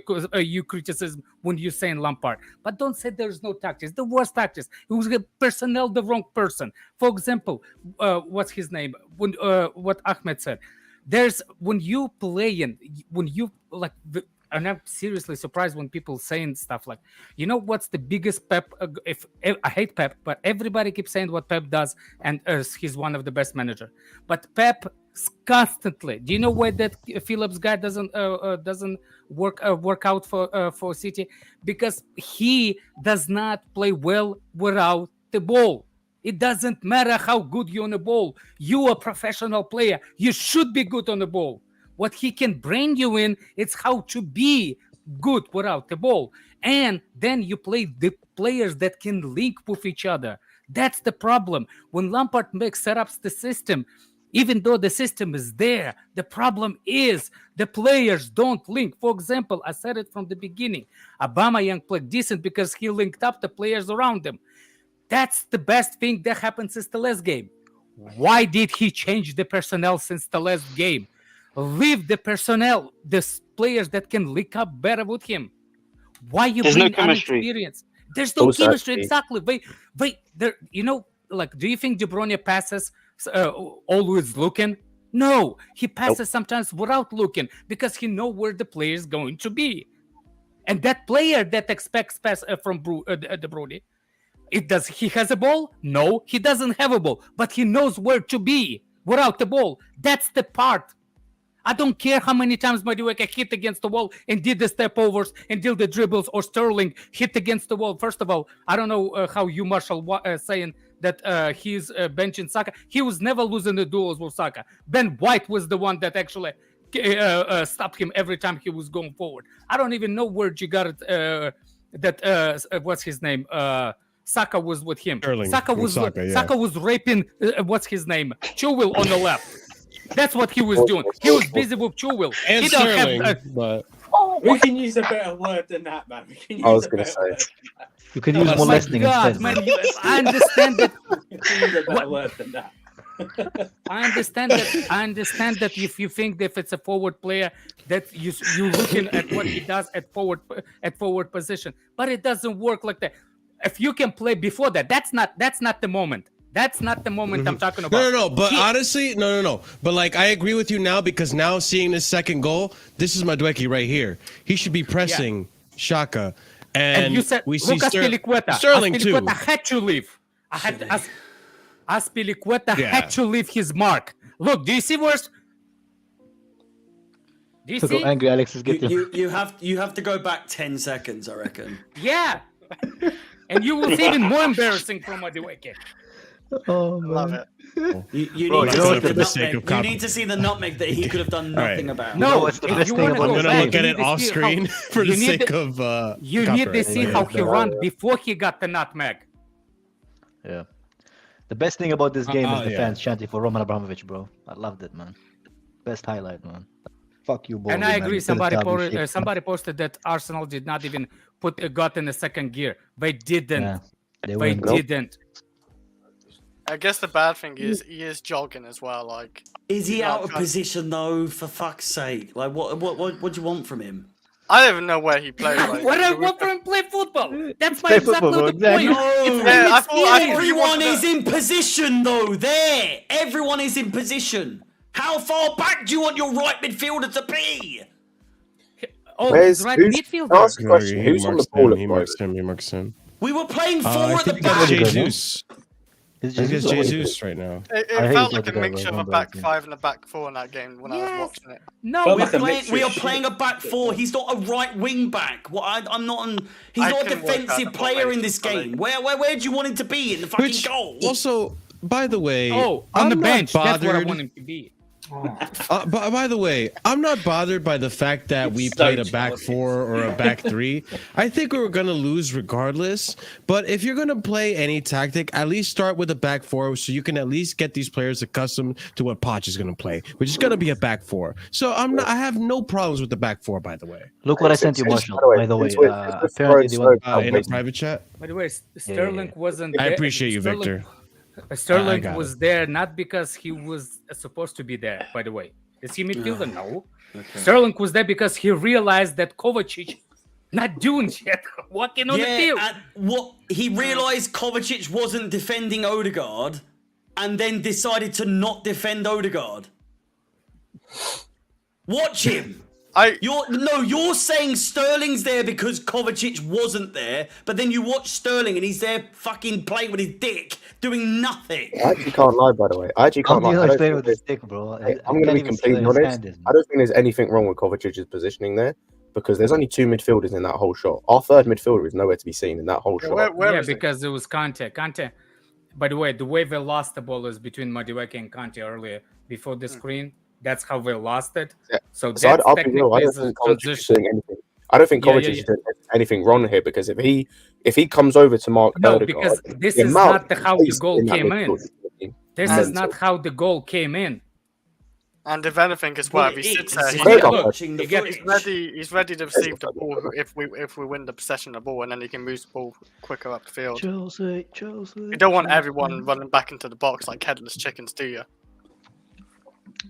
[SPEAKER 5] criticism when you're saying Lampard. But don't say there's no tactics. The worst tactics. It was personnel, the wrong person. For example, what's his name? What Ahmed said. There's when you like. And I'm seriously surprised when people saying stuff like, you know, what's the biggest Pep? I hate Pep, but everybody keeps saying what Pep does, and he's one of the best managers. But Pep constantly. Do you know why that Phillips guy doesn't work out for City? Because he does not play well without the ball. It doesn't matter how good you're on the ball. You're a professional player. You should be good on the ball. What he can bring you in, it's how to be good without the ball. And then you play the players that can link with each other. That's the problem. When Lampard set up the system, even though the system is there, the problem is the players don't link. For example, I said it from the beginning. Aubameyang played decent because he linked up the players around him. That's the best thing that happened since the last game. Why did he change the personnel since the last game? Leave the personnel, the players that can link up better with him. Why you bring inexperience? There's no chemistry. Exactly. Wait. There. You know, like, do you think De Bruyne passes always looking? No, he passes sometimes without looking because he knows where the player is going to be. And that player that expects pass from De Bruyne, he has a ball? No, he doesn't have a ball, but he knows where to be without the ball. That's the part. I don't care how many times Madueke hit against the wall and did the step overs and did the dribbles, or Sterling hit against the wall. First of all, I don't know how you, Marshall, saying that he's benching Saka. He was never losing the duels with Saka. Ben White was the one that actually stopped him every time he was going forward. I don't even know where you got it. What's his name? Saka was with him. Saka was raping what's his name? Chilwell on the left. That's what he was doing. He was busy with Chilwell.
[SPEAKER 1] And Sterling, but
[SPEAKER 2] we can use a better word than that, man. We can use
[SPEAKER 6] I was going to say.
[SPEAKER 8] You can use molesting instead.
[SPEAKER 5] Man, I understand that.
[SPEAKER 2] We can use a better word than that.
[SPEAKER 5] I understand that if you think that if it's a forward player that you're looking at what he does at forward position, but it doesn't work like that. If you can play before that, that's not the moment. That's not the moment I'm talking about.
[SPEAKER 1] No. But honestly, no. But like, I agree with you now because now seeing this second goal, this is Madueke right here. He should be pressing Xhaka, and
[SPEAKER 5] you said
[SPEAKER 1] we see
[SPEAKER 5] Sterling
[SPEAKER 1] too.
[SPEAKER 5] Had to leave. Azpilicueta had to leave his mark. Look, do you see worse? Do you see?
[SPEAKER 8] Angry Alex is getting.
[SPEAKER 7] You have to go back 10 seconds, I reckon.
[SPEAKER 5] Yeah, and you will see even more embarrassing from Madueke.
[SPEAKER 8] Oh, man.
[SPEAKER 3] Love it.
[SPEAKER 7] You
[SPEAKER 8] Bro,
[SPEAKER 7] need
[SPEAKER 8] you
[SPEAKER 7] to
[SPEAKER 8] know
[SPEAKER 7] see
[SPEAKER 8] what
[SPEAKER 7] the
[SPEAKER 8] the
[SPEAKER 1] mistake
[SPEAKER 7] nutmeg.
[SPEAKER 1] of
[SPEAKER 7] You
[SPEAKER 1] copy-
[SPEAKER 7] need to see the nutmeg that he could have done nothing about.
[SPEAKER 5] No,
[SPEAKER 8] what's the
[SPEAKER 5] if
[SPEAKER 8] best
[SPEAKER 5] you
[SPEAKER 8] thing
[SPEAKER 5] wanna
[SPEAKER 8] about
[SPEAKER 5] go
[SPEAKER 1] I'm gonna
[SPEAKER 5] back,
[SPEAKER 1] look at
[SPEAKER 5] you
[SPEAKER 1] it
[SPEAKER 5] need to
[SPEAKER 1] off
[SPEAKER 5] see
[SPEAKER 1] screen for the
[SPEAKER 5] you need
[SPEAKER 1] sake
[SPEAKER 5] to-
[SPEAKER 1] of
[SPEAKER 5] you need to
[SPEAKER 1] copyright.
[SPEAKER 5] see how he ran before he got the nutmeg.
[SPEAKER 8] Yeah. The best thing about this game is the
[SPEAKER 1] yeah.
[SPEAKER 8] fans chanting for Roman Abramovich, bro. I loved it, man. Best highlight, man. Fuck you, boy.
[SPEAKER 5] And I agree. Somebody posted that Arsenal did not even got in the second gear. They didn't.
[SPEAKER 8] Yeah,
[SPEAKER 5] they didn't.
[SPEAKER 3] I guess the bad thing is he is jogging as well. Like,
[SPEAKER 7] Is he
[SPEAKER 3] he's
[SPEAKER 7] out
[SPEAKER 3] not
[SPEAKER 7] of
[SPEAKER 3] trying-
[SPEAKER 7] position though? For fuck's sake! Like, what do you want from him?
[SPEAKER 3] I don't even know where he plays. Like,
[SPEAKER 5] What I want from him play football. That's my
[SPEAKER 8] Play
[SPEAKER 5] exactly
[SPEAKER 8] football,
[SPEAKER 5] the
[SPEAKER 8] exactly.
[SPEAKER 5] point.
[SPEAKER 7] No,
[SPEAKER 5] It's
[SPEAKER 3] Yeah, I
[SPEAKER 5] it's
[SPEAKER 3] thought-
[SPEAKER 5] easy.
[SPEAKER 7] Everyone is in position though. There, everyone is in position. How far back do you want your right midfielder to be?
[SPEAKER 5] Oh,
[SPEAKER 6] Where's
[SPEAKER 5] he's right
[SPEAKER 6] who's,
[SPEAKER 5] midfielder.
[SPEAKER 6] ask a question. Who's on the ball at the moment?
[SPEAKER 1] He marks him.
[SPEAKER 7] We were playing four
[SPEAKER 1] I
[SPEAKER 7] at the
[SPEAKER 1] think that's
[SPEAKER 7] back.
[SPEAKER 1] Jesus.
[SPEAKER 8] It's
[SPEAKER 1] I think it's
[SPEAKER 8] just
[SPEAKER 1] Jesus right now.
[SPEAKER 3] It
[SPEAKER 8] I hate
[SPEAKER 3] felt like a
[SPEAKER 8] Odegaard,
[SPEAKER 3] mixture of
[SPEAKER 8] bro,
[SPEAKER 3] a
[SPEAKER 8] don't
[SPEAKER 3] back
[SPEAKER 8] blame.
[SPEAKER 3] five and a back four in that game when I was watching it.
[SPEAKER 5] No,
[SPEAKER 2] Felt
[SPEAKER 5] we're
[SPEAKER 2] like a
[SPEAKER 5] playing.
[SPEAKER 2] mixture
[SPEAKER 7] We
[SPEAKER 2] of
[SPEAKER 7] are playing a back four. He's not a right wing back. What? I'm not. He's
[SPEAKER 3] I
[SPEAKER 7] not a
[SPEAKER 3] can work out
[SPEAKER 7] defensive
[SPEAKER 3] the
[SPEAKER 7] player in this
[SPEAKER 3] formation,
[SPEAKER 7] game. Where do you want him to be in the fucking goal?
[SPEAKER 1] Also, by the way,
[SPEAKER 5] on
[SPEAKER 1] I'm
[SPEAKER 5] the
[SPEAKER 1] not
[SPEAKER 5] bench. That's what I
[SPEAKER 1] bothered-
[SPEAKER 5] want him to be.
[SPEAKER 1] by the way, I'm not bothered by the fact that we
[SPEAKER 2] so
[SPEAKER 1] played a back
[SPEAKER 2] jealous.
[SPEAKER 1] four or a back three. I think we were going to lose regardless. But if you're going to play any tactic, at least start with a back four so you can at least get these players accustomed to what Poch is going to play, which is going to be a back four. So I have no problems with the back four, by the way.
[SPEAKER 8] Look what I sent you, Marshall. By the way,
[SPEAKER 6] It's with-
[SPEAKER 8] apparently they want.
[SPEAKER 1] In a private chat,
[SPEAKER 5] By the way, Sterling wasn't.
[SPEAKER 1] I
[SPEAKER 5] there.
[SPEAKER 1] appreciate you,
[SPEAKER 5] Sterling-
[SPEAKER 1] Victor.
[SPEAKER 5] Sterling
[SPEAKER 1] got
[SPEAKER 5] was there not because he was supposed to be there. By the way, is he midfielder? No. Sterling was there because he realized that Kovacic not doing shit, walking on the field.
[SPEAKER 7] and what he realised Kovacic wasn't defending Odegaard, and then decided to not defend Odegaard. Watch him. You're saying Sterling's there because Kovacic wasn't there, but then you watch Sterling and he's there fucking playing with his dick, doing nothing.
[SPEAKER 6] I actually can't lie, by the way. I actually can't lie. I don't
[SPEAKER 8] playing
[SPEAKER 6] think
[SPEAKER 8] with his
[SPEAKER 6] there's-
[SPEAKER 8] stick, bro.
[SPEAKER 6] I'm going to be completely honest. I don't think there's anything wrong with Kovacic's positioning there because there's only two midfielders in that whole shot. Our third midfielder is nowhere to be seen in that whole shot.
[SPEAKER 3] Where
[SPEAKER 5] Yeah,
[SPEAKER 3] is he?
[SPEAKER 5] because it was Kante. Kante. By the way, the way they lost the ball is between Madueke and Kante earlier before the screen. That's how they lost it.
[SPEAKER 6] Yeah.
[SPEAKER 5] So
[SPEAKER 6] So
[SPEAKER 5] that's
[SPEAKER 6] I'll be real. I
[SPEAKER 5] technically
[SPEAKER 6] don't
[SPEAKER 5] the
[SPEAKER 6] think Kovacic is
[SPEAKER 5] transition.
[SPEAKER 6] doing anything. I don't think
[SPEAKER 5] Yeah,
[SPEAKER 6] Kovacic
[SPEAKER 5] yeah,
[SPEAKER 6] is doing anything wrong here because if he comes over to Mark
[SPEAKER 5] No,
[SPEAKER 6] Odegaard,
[SPEAKER 5] because this
[SPEAKER 6] the
[SPEAKER 5] is
[SPEAKER 6] amount
[SPEAKER 5] not
[SPEAKER 6] of
[SPEAKER 5] how the
[SPEAKER 6] space
[SPEAKER 5] goal
[SPEAKER 6] in that
[SPEAKER 5] came in.
[SPEAKER 6] midfield is
[SPEAKER 5] This
[SPEAKER 6] And
[SPEAKER 5] is not how the goal came in.
[SPEAKER 3] And if anything as well,
[SPEAKER 7] Well,
[SPEAKER 3] if he sits
[SPEAKER 7] it
[SPEAKER 3] there,
[SPEAKER 7] is.
[SPEAKER 3] he's,
[SPEAKER 6] Very
[SPEAKER 5] look,
[SPEAKER 6] good.
[SPEAKER 7] Watching the
[SPEAKER 5] you get-
[SPEAKER 7] footage.
[SPEAKER 3] he's ready to receive the ball if we win the possession of the ball, and then he can move the ball quicker up the field.
[SPEAKER 8] Chelsea.
[SPEAKER 3] You don't want everyone running back into the box like headless chickens, do you?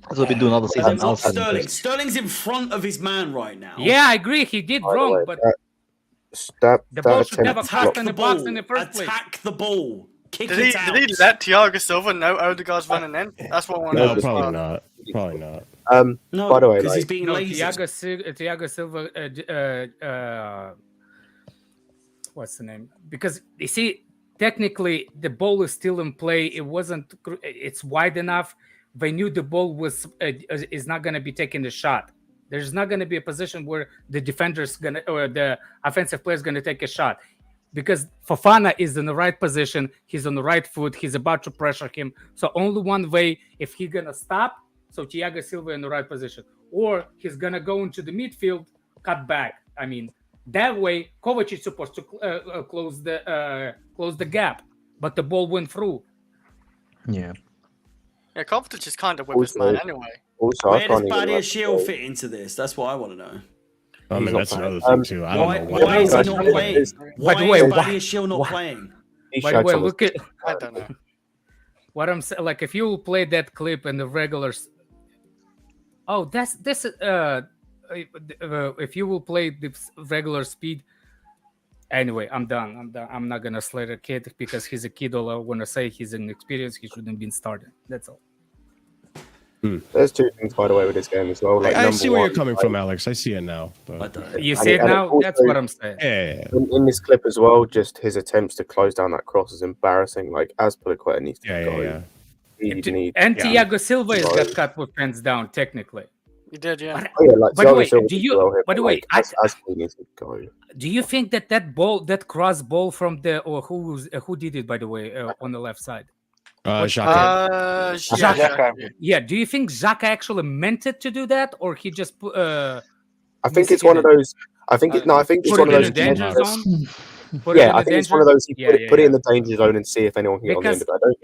[SPEAKER 8] That's what we do another season.
[SPEAKER 7] Look,
[SPEAKER 8] outside
[SPEAKER 7] Sterling.
[SPEAKER 8] the
[SPEAKER 7] Sterling's in front of his man right now.
[SPEAKER 5] Yeah, I agree. He did
[SPEAKER 6] By the
[SPEAKER 5] wrong,
[SPEAKER 6] way,
[SPEAKER 5] but
[SPEAKER 6] that
[SPEAKER 5] the ball should
[SPEAKER 6] attempt
[SPEAKER 5] never
[SPEAKER 6] to
[SPEAKER 5] cross
[SPEAKER 6] block-
[SPEAKER 5] in the
[SPEAKER 7] the
[SPEAKER 5] box
[SPEAKER 7] ball.
[SPEAKER 5] in the first place.
[SPEAKER 7] Attack the ball. Kick
[SPEAKER 3] Did
[SPEAKER 7] it out.
[SPEAKER 3] he let Thiago Silva know Odegaard's running in? That's what I want to know.
[SPEAKER 1] No,
[SPEAKER 3] as
[SPEAKER 1] probably
[SPEAKER 3] well.
[SPEAKER 1] not. Probably not.
[SPEAKER 7] No,
[SPEAKER 6] by the way,
[SPEAKER 7] because
[SPEAKER 6] like-
[SPEAKER 7] he's being
[SPEAKER 5] No,
[SPEAKER 7] lazy.
[SPEAKER 5] Thiago Silva. What's the name? Because you see, technically the ball is still in play. It wasn't. It's wide enough. They knew the ball is not going to be taking the shot. There's not going to be a position where the defender's gonna or the offensive player is going to take a shot. because Fofana is in the right position. He's on the right foot. He's about to pressure him. So only one way, if he's gonna stop, so Thiago Silva in the right position, or he's gonna go into the midfield, cut back. I mean, that way Kovacic is supposed to close the gap, but the ball went through.
[SPEAKER 8] Yeah.
[SPEAKER 3] Yeah, Kovacic is kind of with his man anyway.
[SPEAKER 6] Also,
[SPEAKER 7] Where does Badiashile fit into this? That's what I want to know.
[SPEAKER 1] I mean, that's another thing too. I don't know
[SPEAKER 7] why is he not playing? Why
[SPEAKER 5] By the way,
[SPEAKER 7] is Badiashile not playing?
[SPEAKER 5] By the way, look at. I don't know. What I'm saying, like, if you play that clip in the regulars. Oh, that's this. If you will play the regular speed. Anyway, I'm done. I'm not gonna slay the kid because he's a kid. All I wanna say, he's inexperienced. He shouldn't have been started. That's all.
[SPEAKER 6] There's two things, by the way, with this game as well. Like,
[SPEAKER 1] I see where
[SPEAKER 6] one,
[SPEAKER 1] you're coming from, Alex. I see it now. But...
[SPEAKER 5] You see it now?
[SPEAKER 6] Also,
[SPEAKER 5] that's what I'm saying.
[SPEAKER 1] Yeah.
[SPEAKER 6] In this clip as well, just his attempts to close down that cross is embarrassing. Like, Azpilicueta needs to go.
[SPEAKER 5] And Thiago Silva has got cut with hands down, technically.
[SPEAKER 3] He did, yeah.
[SPEAKER 5] By the way, do you? By the way,
[SPEAKER 6] needs to go.
[SPEAKER 5] Do you think that ball, that cross ball from the, or who did it, by the way, on the left side?
[SPEAKER 4] Xhaka.
[SPEAKER 5] Yeah. Do you think Xhaka actually meant it to do that, or he just?
[SPEAKER 6] I think it's one of those. I think it's one of those.
[SPEAKER 5] Danger zone.
[SPEAKER 6] Yeah, I think it's one of those. Put it in the danger zone and see if anyone can get on the end of it. I don't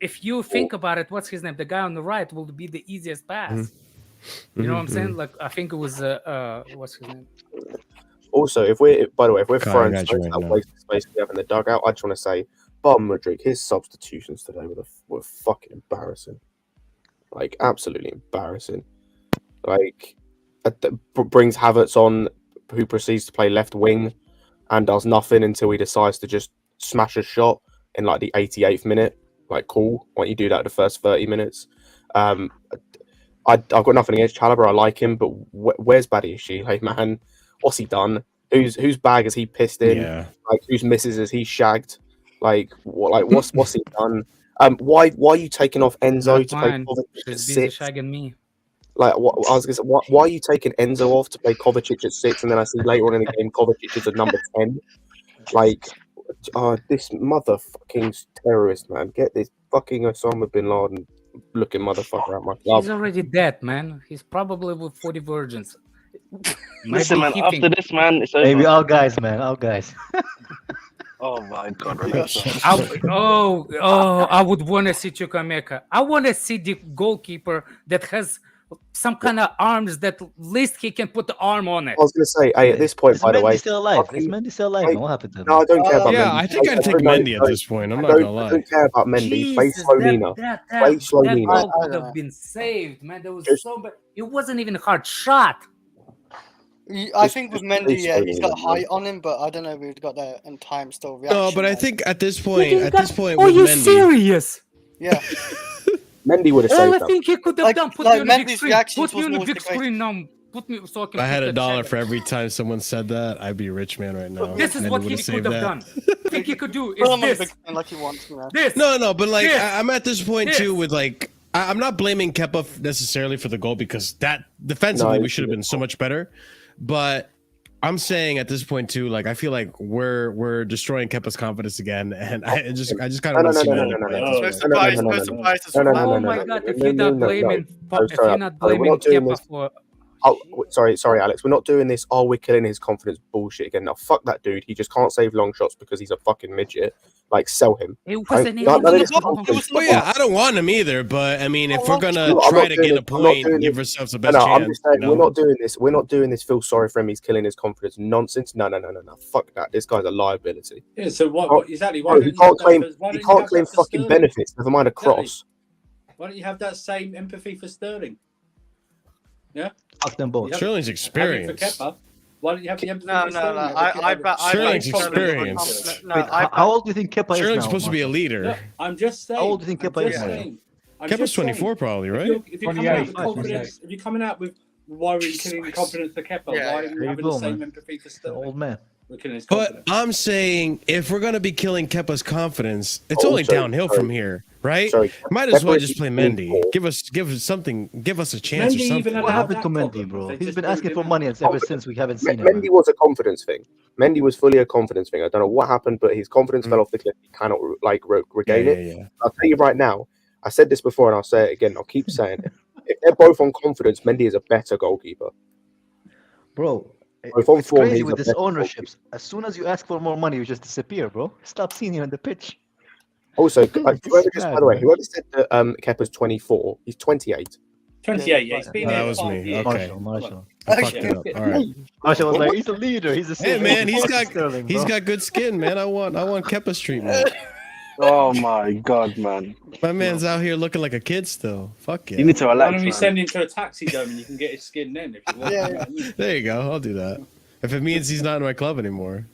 [SPEAKER 5] if you think about it, what's his name? The guy on the right will be the easiest pass. You know what I'm saying? Like, I think it was what's his name?
[SPEAKER 6] Also, if we're throwing that waste of space we have in the dugout, I just want to say, Bob Mudryk, his substitutions today were fucking embarrassing. Like, absolutely embarrassing. Like, brings Havertz on, who proceeds to play left wing and does nothing until he decides to just smash a shot in like the 88th minute. Like, cool. Why don't you do that the first 30 minutes? I've got nothing against Chalobah. I like him, but where's Badiashile? Hey, man, what's he done? Whose bag has he pissed in?
[SPEAKER 1] Yeah.
[SPEAKER 6] Like, whose misses has he shagged? Like, what's he done? Why are you taking off Enzo to play Kovacic at 6?
[SPEAKER 5] Shagging me.
[SPEAKER 6] Like, I was gonna say, why are you taking Enzo off to play Kovacic at 6, and then I see later on in the game Kovacic is at number 10? Like, this motherfucking terrorist, man, get this fucking Osama bin Laden looking motherfucker out my club.
[SPEAKER 5] He's already dead, man. He's probably with 40 virgins.
[SPEAKER 4] Listen, man, after this, man, it's over.
[SPEAKER 8] Maybe all guys, man, all guys.
[SPEAKER 4] Oh my god.
[SPEAKER 5] I would want to see Chukwuemeka. I want to see the goalkeeper that has some kind of arms that at least he can put the arm on it.
[SPEAKER 6] I was going to say, hey, at this point, by the way,
[SPEAKER 8] still alive. Is Mendy still alive? What happened to him?
[SPEAKER 6] No, I don't care about Mendy.
[SPEAKER 1] Yeah, I think I'd take Mendy at this point. I'm not gonna lie.
[SPEAKER 6] I don't care about Mendy. Play Slonina. Play Slonina.
[SPEAKER 5] That goal could have been saved, man. There was so bad. It wasn't even a hard shot.
[SPEAKER 3] I think with Mendy, he's got height on him, but I don't know if we've got there in time still.
[SPEAKER 1] No, but I think at this point,
[SPEAKER 5] Are
[SPEAKER 1] with
[SPEAKER 5] you
[SPEAKER 1] Mendy,
[SPEAKER 5] serious?
[SPEAKER 3] Yeah.
[SPEAKER 6] Mendy would have
[SPEAKER 5] All
[SPEAKER 6] saved
[SPEAKER 5] I
[SPEAKER 6] that.
[SPEAKER 5] think he could have done, put me on the big screen.
[SPEAKER 3] reactions
[SPEAKER 5] Put me on
[SPEAKER 3] was
[SPEAKER 5] the big
[SPEAKER 3] motivating.
[SPEAKER 5] screen now. Put me so I can.
[SPEAKER 1] if I had
[SPEAKER 5] pick
[SPEAKER 1] $1
[SPEAKER 5] that
[SPEAKER 1] for every time someone said that, I'd be a rich man right now.
[SPEAKER 5] This is
[SPEAKER 1] Mendy
[SPEAKER 5] what
[SPEAKER 1] would've
[SPEAKER 5] he
[SPEAKER 1] saved
[SPEAKER 5] could have
[SPEAKER 1] that.
[SPEAKER 5] done. I think he could do
[SPEAKER 3] Put him on the
[SPEAKER 5] is
[SPEAKER 3] big
[SPEAKER 5] this.
[SPEAKER 3] screen like he wants, you know.
[SPEAKER 5] This.
[SPEAKER 1] No, but like
[SPEAKER 5] This.
[SPEAKER 1] I'm at this point
[SPEAKER 5] This.
[SPEAKER 1] too with like I'm not blaming Kepa necessarily for the goal because that defensively we should have been so much better. But I'm saying at this point too, like I feel like we're destroying Kepa's confidence again, and I just kind of want to see Mendy play.
[SPEAKER 5] Oh my god! If you're not blaming, if you're not blaming Kepa for.
[SPEAKER 6] Oh, sorry, Alex. We're not doing this. Oh, we're killing his confidence bullshit again. Now, fuck that dude. He just can't save long shots because he's a fucking midget. Like, sell him.
[SPEAKER 5] It wasn't even.
[SPEAKER 1] Well, yeah, I don't want him either. But I mean, if we're gonna try to get a point, give ourselves the best chance.
[SPEAKER 6] I'm just saying, we're not doing this. We're not doing this. Feel sorry for him. He's killing his confidence. Nonsense. No. Fuck that. This guy's a liability.
[SPEAKER 2] Yeah. So what exactly? Why
[SPEAKER 6] he can't claim fucking benefits. Never mind a cross.
[SPEAKER 2] Why don't you have that same empathy for Sterling? Yeah.
[SPEAKER 8] Fuck them both.
[SPEAKER 1] Sterling's experience.
[SPEAKER 2] Why don't you have the empathy?
[SPEAKER 3] No.
[SPEAKER 1] Sterling's experience.
[SPEAKER 8] How old do you think Kepa is
[SPEAKER 1] Sterling's
[SPEAKER 8] now?
[SPEAKER 1] supposed to be a leader.
[SPEAKER 2] No, I'm just saying.
[SPEAKER 8] How old do you think Kepa is now?
[SPEAKER 1] Kepa's 24 probably, right?
[SPEAKER 2] If you're coming out with confidence, if you're coming out with why we're killing the confidence for Kepa, why are you having the same empathy for Sterling?
[SPEAKER 8] Old man.
[SPEAKER 1] But I'm saying if we're gonna be killing Kepa's confidence, it's only downhill from here. right?
[SPEAKER 6] Sorry,
[SPEAKER 1] Might as well
[SPEAKER 6] Kepa
[SPEAKER 1] just
[SPEAKER 6] is
[SPEAKER 1] play Mendy.
[SPEAKER 6] 24.
[SPEAKER 1] Give us something. Give us a chance or
[SPEAKER 2] Mendy even
[SPEAKER 1] something.
[SPEAKER 2] allowed
[SPEAKER 8] What happened
[SPEAKER 2] that
[SPEAKER 8] to Mendy,
[SPEAKER 2] problem.
[SPEAKER 8] bro?
[SPEAKER 2] They
[SPEAKER 8] He's
[SPEAKER 2] just
[SPEAKER 8] been
[SPEAKER 2] moved
[SPEAKER 8] asking
[SPEAKER 2] him
[SPEAKER 8] for
[SPEAKER 2] out.
[SPEAKER 8] money ever since we haven't seen him.
[SPEAKER 6] Mendy was a confidence thing. Mendy was fully a confidence thing. I don't know what happened, but his confidence fell off the cliff. He cannot like regain it.
[SPEAKER 1] Yeah.
[SPEAKER 6] I'll tell you right now. I said this before, and I'll say it again. I'll keep saying it. If they're both on confidence, Mendy is a better goalkeeper.
[SPEAKER 8] Bro,
[SPEAKER 6] Both on
[SPEAKER 8] it's
[SPEAKER 6] form,
[SPEAKER 8] crazy
[SPEAKER 6] he's
[SPEAKER 8] with
[SPEAKER 6] a
[SPEAKER 8] this
[SPEAKER 6] better
[SPEAKER 8] ownerships. As soon as you ask for more money, you just disappear, bro. Stop seeing you on the pitch.
[SPEAKER 6] Also,
[SPEAKER 8] This
[SPEAKER 6] whoever
[SPEAKER 8] is
[SPEAKER 6] just,
[SPEAKER 8] mad,
[SPEAKER 6] by the way,
[SPEAKER 8] man.
[SPEAKER 6] whoever said that Kepa's 24, he's 28.
[SPEAKER 2] 28, yeah. He's been
[SPEAKER 1] Oh,
[SPEAKER 2] there
[SPEAKER 1] that was
[SPEAKER 2] 5
[SPEAKER 1] me.
[SPEAKER 2] years.
[SPEAKER 1] Okay.
[SPEAKER 8] Marshall.
[SPEAKER 1] I fucked it up. All right.
[SPEAKER 8] Marshall was like, he's a leader. He's a
[SPEAKER 1] Hey man, he's got
[SPEAKER 8] Sterling,
[SPEAKER 1] he's
[SPEAKER 8] bro.
[SPEAKER 1] got good skin, man. I want Kepa's treatment.
[SPEAKER 4] Oh my god, man.
[SPEAKER 1] My man's out here looking like a kid still. Fuck
[SPEAKER 4] You
[SPEAKER 1] yeah.
[SPEAKER 4] need to
[SPEAKER 2] Why
[SPEAKER 4] relax,
[SPEAKER 2] don't we
[SPEAKER 4] man.
[SPEAKER 2] send him to a taxi dome and you can get his skin then if you want.
[SPEAKER 1] There you go. I'll do that. If it means he's not in my club anymore.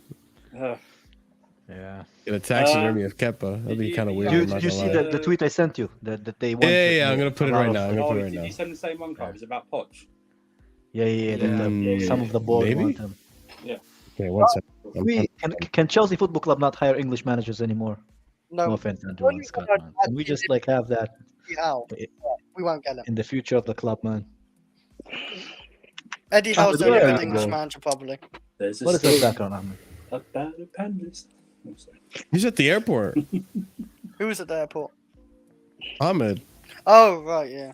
[SPEAKER 8] Yeah.
[SPEAKER 1] Get a taxidermy of Kepa. That'd be kind of weird. I'm
[SPEAKER 8] Did
[SPEAKER 1] not
[SPEAKER 8] you
[SPEAKER 1] gonna
[SPEAKER 8] see
[SPEAKER 1] lie.
[SPEAKER 8] the tweet I sent you? That they want.
[SPEAKER 1] Yeah, I'm gonna put it right now. I'm gonna
[SPEAKER 2] Oh,
[SPEAKER 1] put it right
[SPEAKER 2] did
[SPEAKER 1] now.
[SPEAKER 2] you send the same one, Carl? It was about Poch.
[SPEAKER 8] Yeah. Some of the board
[SPEAKER 1] Maybe?
[SPEAKER 8] want him.
[SPEAKER 1] Okay, one second.
[SPEAKER 8] Can Chelsea Football Club not hire English managers anymore? No
[SPEAKER 3] No,
[SPEAKER 8] offense, Andrew and Scott, man. Can we just like have that
[SPEAKER 3] Howe. We won't get him.
[SPEAKER 8] in the future of the club, man?
[SPEAKER 3] Eddie Howe's the only
[SPEAKER 8] yeah,
[SPEAKER 3] good English
[SPEAKER 8] bro.
[SPEAKER 3] manager, probably.
[SPEAKER 2] There's a
[SPEAKER 8] What is
[SPEAKER 2] story
[SPEAKER 8] that background, Ahmed?
[SPEAKER 2] about a pandas. I'm sorry.
[SPEAKER 1] He's at the airport.
[SPEAKER 3] Who was at the airport?
[SPEAKER 1] Ahmed.
[SPEAKER 3] Oh, right, yeah.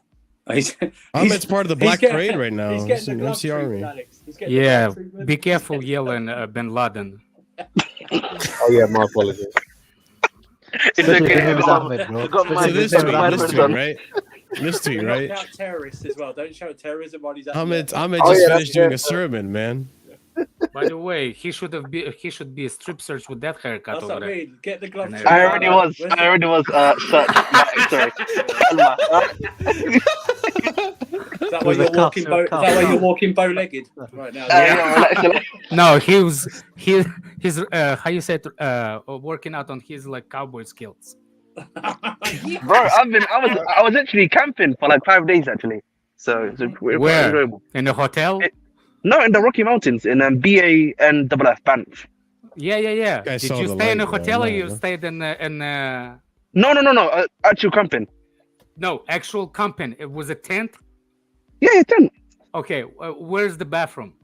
[SPEAKER 1] Ahmed's part of the Black
[SPEAKER 2] getting-
[SPEAKER 1] Parade right now.
[SPEAKER 2] He's
[SPEAKER 1] He's
[SPEAKER 2] getting the
[SPEAKER 1] in
[SPEAKER 2] glove
[SPEAKER 1] MC
[SPEAKER 2] treatment,
[SPEAKER 1] Army.
[SPEAKER 2] Alex. He's getting the
[SPEAKER 5] Yeah,
[SPEAKER 2] glove treatment.
[SPEAKER 5] be careful yelling Bin Laden.
[SPEAKER 6] Oh yeah, my apologies.
[SPEAKER 4] It's
[SPEAKER 8] Especially
[SPEAKER 4] okay.
[SPEAKER 8] if your name is Ahmed, bro.
[SPEAKER 4] got
[SPEAKER 1] So
[SPEAKER 4] my-
[SPEAKER 8] Especially if
[SPEAKER 1] this
[SPEAKER 8] your
[SPEAKER 1] tweet,
[SPEAKER 8] name is
[SPEAKER 1] this
[SPEAKER 8] Ahmed,
[SPEAKER 1] tweet,
[SPEAKER 8] son.
[SPEAKER 1] right? This tweet, right?
[SPEAKER 2] Knock out terrorists as well. Don't shout terrorism while he's at the
[SPEAKER 1] Ahmed
[SPEAKER 2] airport.
[SPEAKER 6] Oh,
[SPEAKER 1] just
[SPEAKER 6] yeah, that's
[SPEAKER 1] finished doing
[SPEAKER 6] good.
[SPEAKER 1] a sermon, man.
[SPEAKER 5] By the way, he should be a strip search with that haircut
[SPEAKER 2] That's
[SPEAKER 5] over
[SPEAKER 2] what I
[SPEAKER 5] there.
[SPEAKER 2] mean. Get the glove
[SPEAKER 5] And
[SPEAKER 2] treatment.
[SPEAKER 4] I already was.
[SPEAKER 2] Where's
[SPEAKER 4] I already was. Sorry.
[SPEAKER 2] Is that why
[SPEAKER 8] With a
[SPEAKER 2] you're
[SPEAKER 8] cuff,
[SPEAKER 2] walking
[SPEAKER 8] with a
[SPEAKER 2] Is
[SPEAKER 8] cuff.
[SPEAKER 2] that why you're walking bow-legged right now?
[SPEAKER 5] No, he's how you said working out on his like cowboy skills.
[SPEAKER 4] Bro, I was actually camping for like 5 days actually. So it's quite
[SPEAKER 5] Where?
[SPEAKER 4] enjoyable.
[SPEAKER 5] In a hotel?
[SPEAKER 4] No, in the Rocky Mountains in BA and FF Banff.
[SPEAKER 5] Yeah.
[SPEAKER 1] I
[SPEAKER 5] Did
[SPEAKER 1] saw
[SPEAKER 5] you
[SPEAKER 1] the
[SPEAKER 5] stay in a
[SPEAKER 1] light, man.
[SPEAKER 5] hotel or
[SPEAKER 1] No,
[SPEAKER 5] you
[SPEAKER 1] no.
[SPEAKER 5] stayed in
[SPEAKER 4] No. Actual camping.
[SPEAKER 5] no actual camping? It was a tent.
[SPEAKER 4] Yeah, 10.
[SPEAKER 5] Okay, where's the bathroom?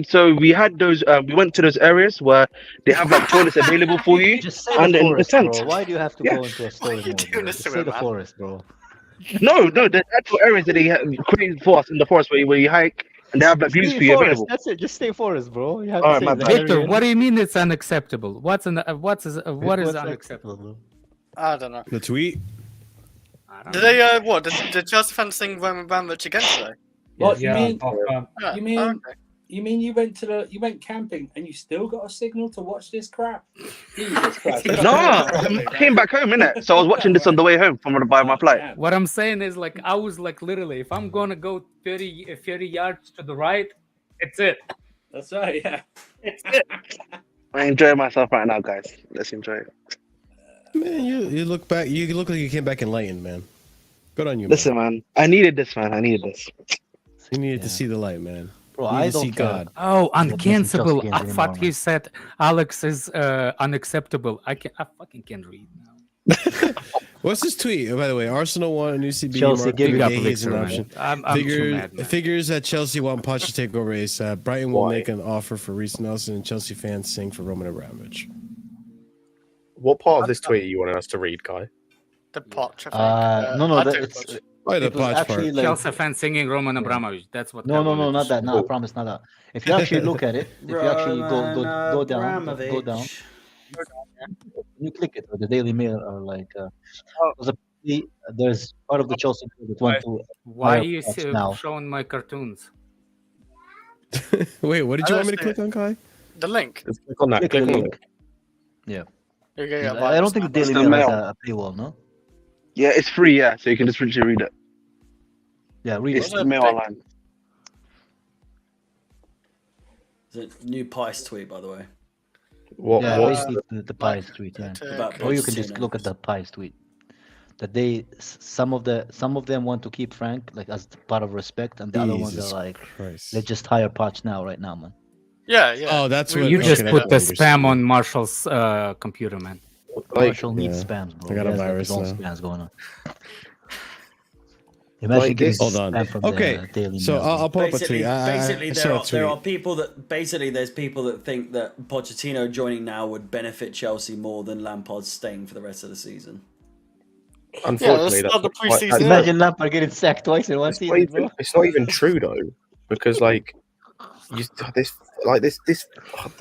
[SPEAKER 4] So we had those. We went to those areas where they have like toilets available for you.
[SPEAKER 8] Just say
[SPEAKER 4] And
[SPEAKER 8] the
[SPEAKER 4] in the
[SPEAKER 8] forest,
[SPEAKER 4] tent.
[SPEAKER 8] bro. Why do you have to
[SPEAKER 4] Yeah.
[SPEAKER 8] go into a story mode?
[SPEAKER 3] doing
[SPEAKER 8] Bro?
[SPEAKER 3] this
[SPEAKER 8] Just
[SPEAKER 3] to
[SPEAKER 8] say
[SPEAKER 3] him,
[SPEAKER 8] the
[SPEAKER 3] man?
[SPEAKER 8] forest, bro.
[SPEAKER 4] No, there's actual areas that they have created for us in the forest where you hike and they have like views
[SPEAKER 8] Stay
[SPEAKER 4] for you
[SPEAKER 8] forest.
[SPEAKER 4] available.
[SPEAKER 8] That's it. Just stay forest, bro. You have
[SPEAKER 4] Alright,
[SPEAKER 8] to
[SPEAKER 4] my
[SPEAKER 8] say the
[SPEAKER 4] bad.
[SPEAKER 5] Victor,
[SPEAKER 8] area.
[SPEAKER 5] what do you mean it's unacceptable? What is
[SPEAKER 8] What's
[SPEAKER 5] unacceptable?
[SPEAKER 8] acceptable, bro?
[SPEAKER 3] I don't know.
[SPEAKER 1] The tweet.
[SPEAKER 5] I don't
[SPEAKER 3] Did
[SPEAKER 5] know.
[SPEAKER 3] they, what? Did Chelsea fans sing Roman Abramovich again today?
[SPEAKER 2] What
[SPEAKER 5] Yeah,
[SPEAKER 2] you mean?
[SPEAKER 3] Yeah.
[SPEAKER 2] You mean?
[SPEAKER 3] Okay.
[SPEAKER 2] You mean you went camping and you still got a signal to watch this crap? Jesus Christ.
[SPEAKER 4] No, I came back home, innit? So I was watching this on the way home from by my flight.
[SPEAKER 5] What I'm saying is like I was like literally if I'm gonna go 30 yards to the right, it's it.
[SPEAKER 2] That's right, yeah.
[SPEAKER 4] I enjoy myself right now, guys. Let's enjoy it.
[SPEAKER 1] Man, you look back. You look like you came back enlightened, man. Good on you, man.
[SPEAKER 4] Listen, man. I needed this, man. I needed this.
[SPEAKER 1] You needed to see the light, man.
[SPEAKER 8] Bro,
[SPEAKER 1] You need
[SPEAKER 8] I
[SPEAKER 1] to
[SPEAKER 8] don't
[SPEAKER 1] see
[SPEAKER 8] care.
[SPEAKER 1] God.
[SPEAKER 5] Oh,
[SPEAKER 8] That doesn't just
[SPEAKER 5] uncancelable.
[SPEAKER 8] gain
[SPEAKER 5] I
[SPEAKER 8] anymore,
[SPEAKER 5] thought he
[SPEAKER 8] man.
[SPEAKER 5] said Alex is unacceptable. I fucking can't read now.
[SPEAKER 1] What's this tweet? by the way, Arsenal want a new CB.
[SPEAKER 8] Chelsea,
[SPEAKER 1] Mark
[SPEAKER 8] give
[SPEAKER 5] Big
[SPEAKER 8] it
[SPEAKER 5] up,
[SPEAKER 1] Guehi is
[SPEAKER 5] Victor,
[SPEAKER 1] an
[SPEAKER 5] man.
[SPEAKER 1] option.
[SPEAKER 5] I'm too mad, man.
[SPEAKER 1] Figures that Chelsea want Poch to take over ASAP. Brighton will
[SPEAKER 6] Why?
[SPEAKER 1] make an offer for Reece Nelson, and Chelsea fans sing for Roman Abramovich.
[SPEAKER 6] What part of this tweet you wanted us to read, Kai?
[SPEAKER 3] The Poch, I think.
[SPEAKER 8] No,
[SPEAKER 3] I
[SPEAKER 8] that
[SPEAKER 3] do
[SPEAKER 8] it's
[SPEAKER 3] Poch.
[SPEAKER 1] Why the
[SPEAKER 8] it was
[SPEAKER 1] Poch
[SPEAKER 8] actually
[SPEAKER 1] part?
[SPEAKER 8] like
[SPEAKER 5] Chelsea fans singing Roman Abramovich. That's what.
[SPEAKER 8] no,
[SPEAKER 5] wanted
[SPEAKER 8] not
[SPEAKER 5] to
[SPEAKER 8] that.
[SPEAKER 5] say.
[SPEAKER 8] No, I promise, not that. If you actually look at it, if you actually go down, you click it with the Daily Mail or like there's part of the Chelsea that went to
[SPEAKER 5] Why are
[SPEAKER 8] higher
[SPEAKER 5] you
[SPEAKER 8] ups now.
[SPEAKER 5] showing my cartoons?
[SPEAKER 1] Wait, what did you want me to
[SPEAKER 3] Honestly-
[SPEAKER 1] click on, Kai?
[SPEAKER 3] The link.
[SPEAKER 6] Let's click on that.
[SPEAKER 8] Click
[SPEAKER 6] Click
[SPEAKER 8] the
[SPEAKER 6] on
[SPEAKER 8] link.
[SPEAKER 6] it.
[SPEAKER 8] Yeah.
[SPEAKER 3] You're gonna get
[SPEAKER 8] I don't think the
[SPEAKER 3] vibes,
[SPEAKER 8] Daily
[SPEAKER 4] It's the
[SPEAKER 8] Mail has
[SPEAKER 4] Mail.
[SPEAKER 8] a paywall, no?
[SPEAKER 4] Yeah, it's free, yeah. So you can just literally read it.
[SPEAKER 8] Yeah, read
[SPEAKER 4] It's
[SPEAKER 8] it.
[SPEAKER 3] What's
[SPEAKER 4] the mail
[SPEAKER 3] that?
[SPEAKER 4] online.
[SPEAKER 7] It's a new Pice tweet, by the way.
[SPEAKER 8] Yeah,
[SPEAKER 6] What's
[SPEAKER 8] basically the Pies tweet, yeah.
[SPEAKER 7] About
[SPEAKER 8] Or you
[SPEAKER 7] Poch
[SPEAKER 8] can just
[SPEAKER 7] soon,
[SPEAKER 8] look at the Pies tweet. That some of them want to keep Frank like as part of respect, and the other ones
[SPEAKER 1] Jesus
[SPEAKER 8] are like
[SPEAKER 1] Christ.
[SPEAKER 8] they just hire Poch now, right now, man.
[SPEAKER 3] Yeah.
[SPEAKER 1] Oh, that's what
[SPEAKER 5] You
[SPEAKER 1] okay,
[SPEAKER 5] just
[SPEAKER 1] that's
[SPEAKER 5] put
[SPEAKER 1] what
[SPEAKER 5] the
[SPEAKER 1] I
[SPEAKER 5] spam
[SPEAKER 1] understand.
[SPEAKER 5] on Marshall's computer, man.
[SPEAKER 8] Marshall needs spams, bro.
[SPEAKER 1] I got
[SPEAKER 8] He
[SPEAKER 1] a
[SPEAKER 8] has like
[SPEAKER 1] virus
[SPEAKER 8] his own
[SPEAKER 1] now.
[SPEAKER 8] spams going on. Imagine
[SPEAKER 6] Like
[SPEAKER 8] getting
[SPEAKER 6] this-
[SPEAKER 1] Hold on.
[SPEAKER 8] spam from
[SPEAKER 1] Okay,
[SPEAKER 8] the Daily
[SPEAKER 1] so
[SPEAKER 8] Mail.
[SPEAKER 1] I'll pull up a
[SPEAKER 7] Basically,
[SPEAKER 1] tweet.
[SPEAKER 7] basically
[SPEAKER 1] I saw a
[SPEAKER 7] there are
[SPEAKER 1] tweet.
[SPEAKER 7] people that there's people that think that Pochettino joining now would benefit Chelsea more than Lampard staying for the rest of the season.
[SPEAKER 6] Unfortunately,
[SPEAKER 3] that's
[SPEAKER 6] that's
[SPEAKER 3] not the
[SPEAKER 6] quite-
[SPEAKER 3] preseason.
[SPEAKER 6] that's-
[SPEAKER 8] Imagine Lampard getting sacked twice in one
[SPEAKER 6] it's not
[SPEAKER 8] season,
[SPEAKER 6] even,
[SPEAKER 8] bro.
[SPEAKER 6] it's not even true though, because like this
[SPEAKER 5] Do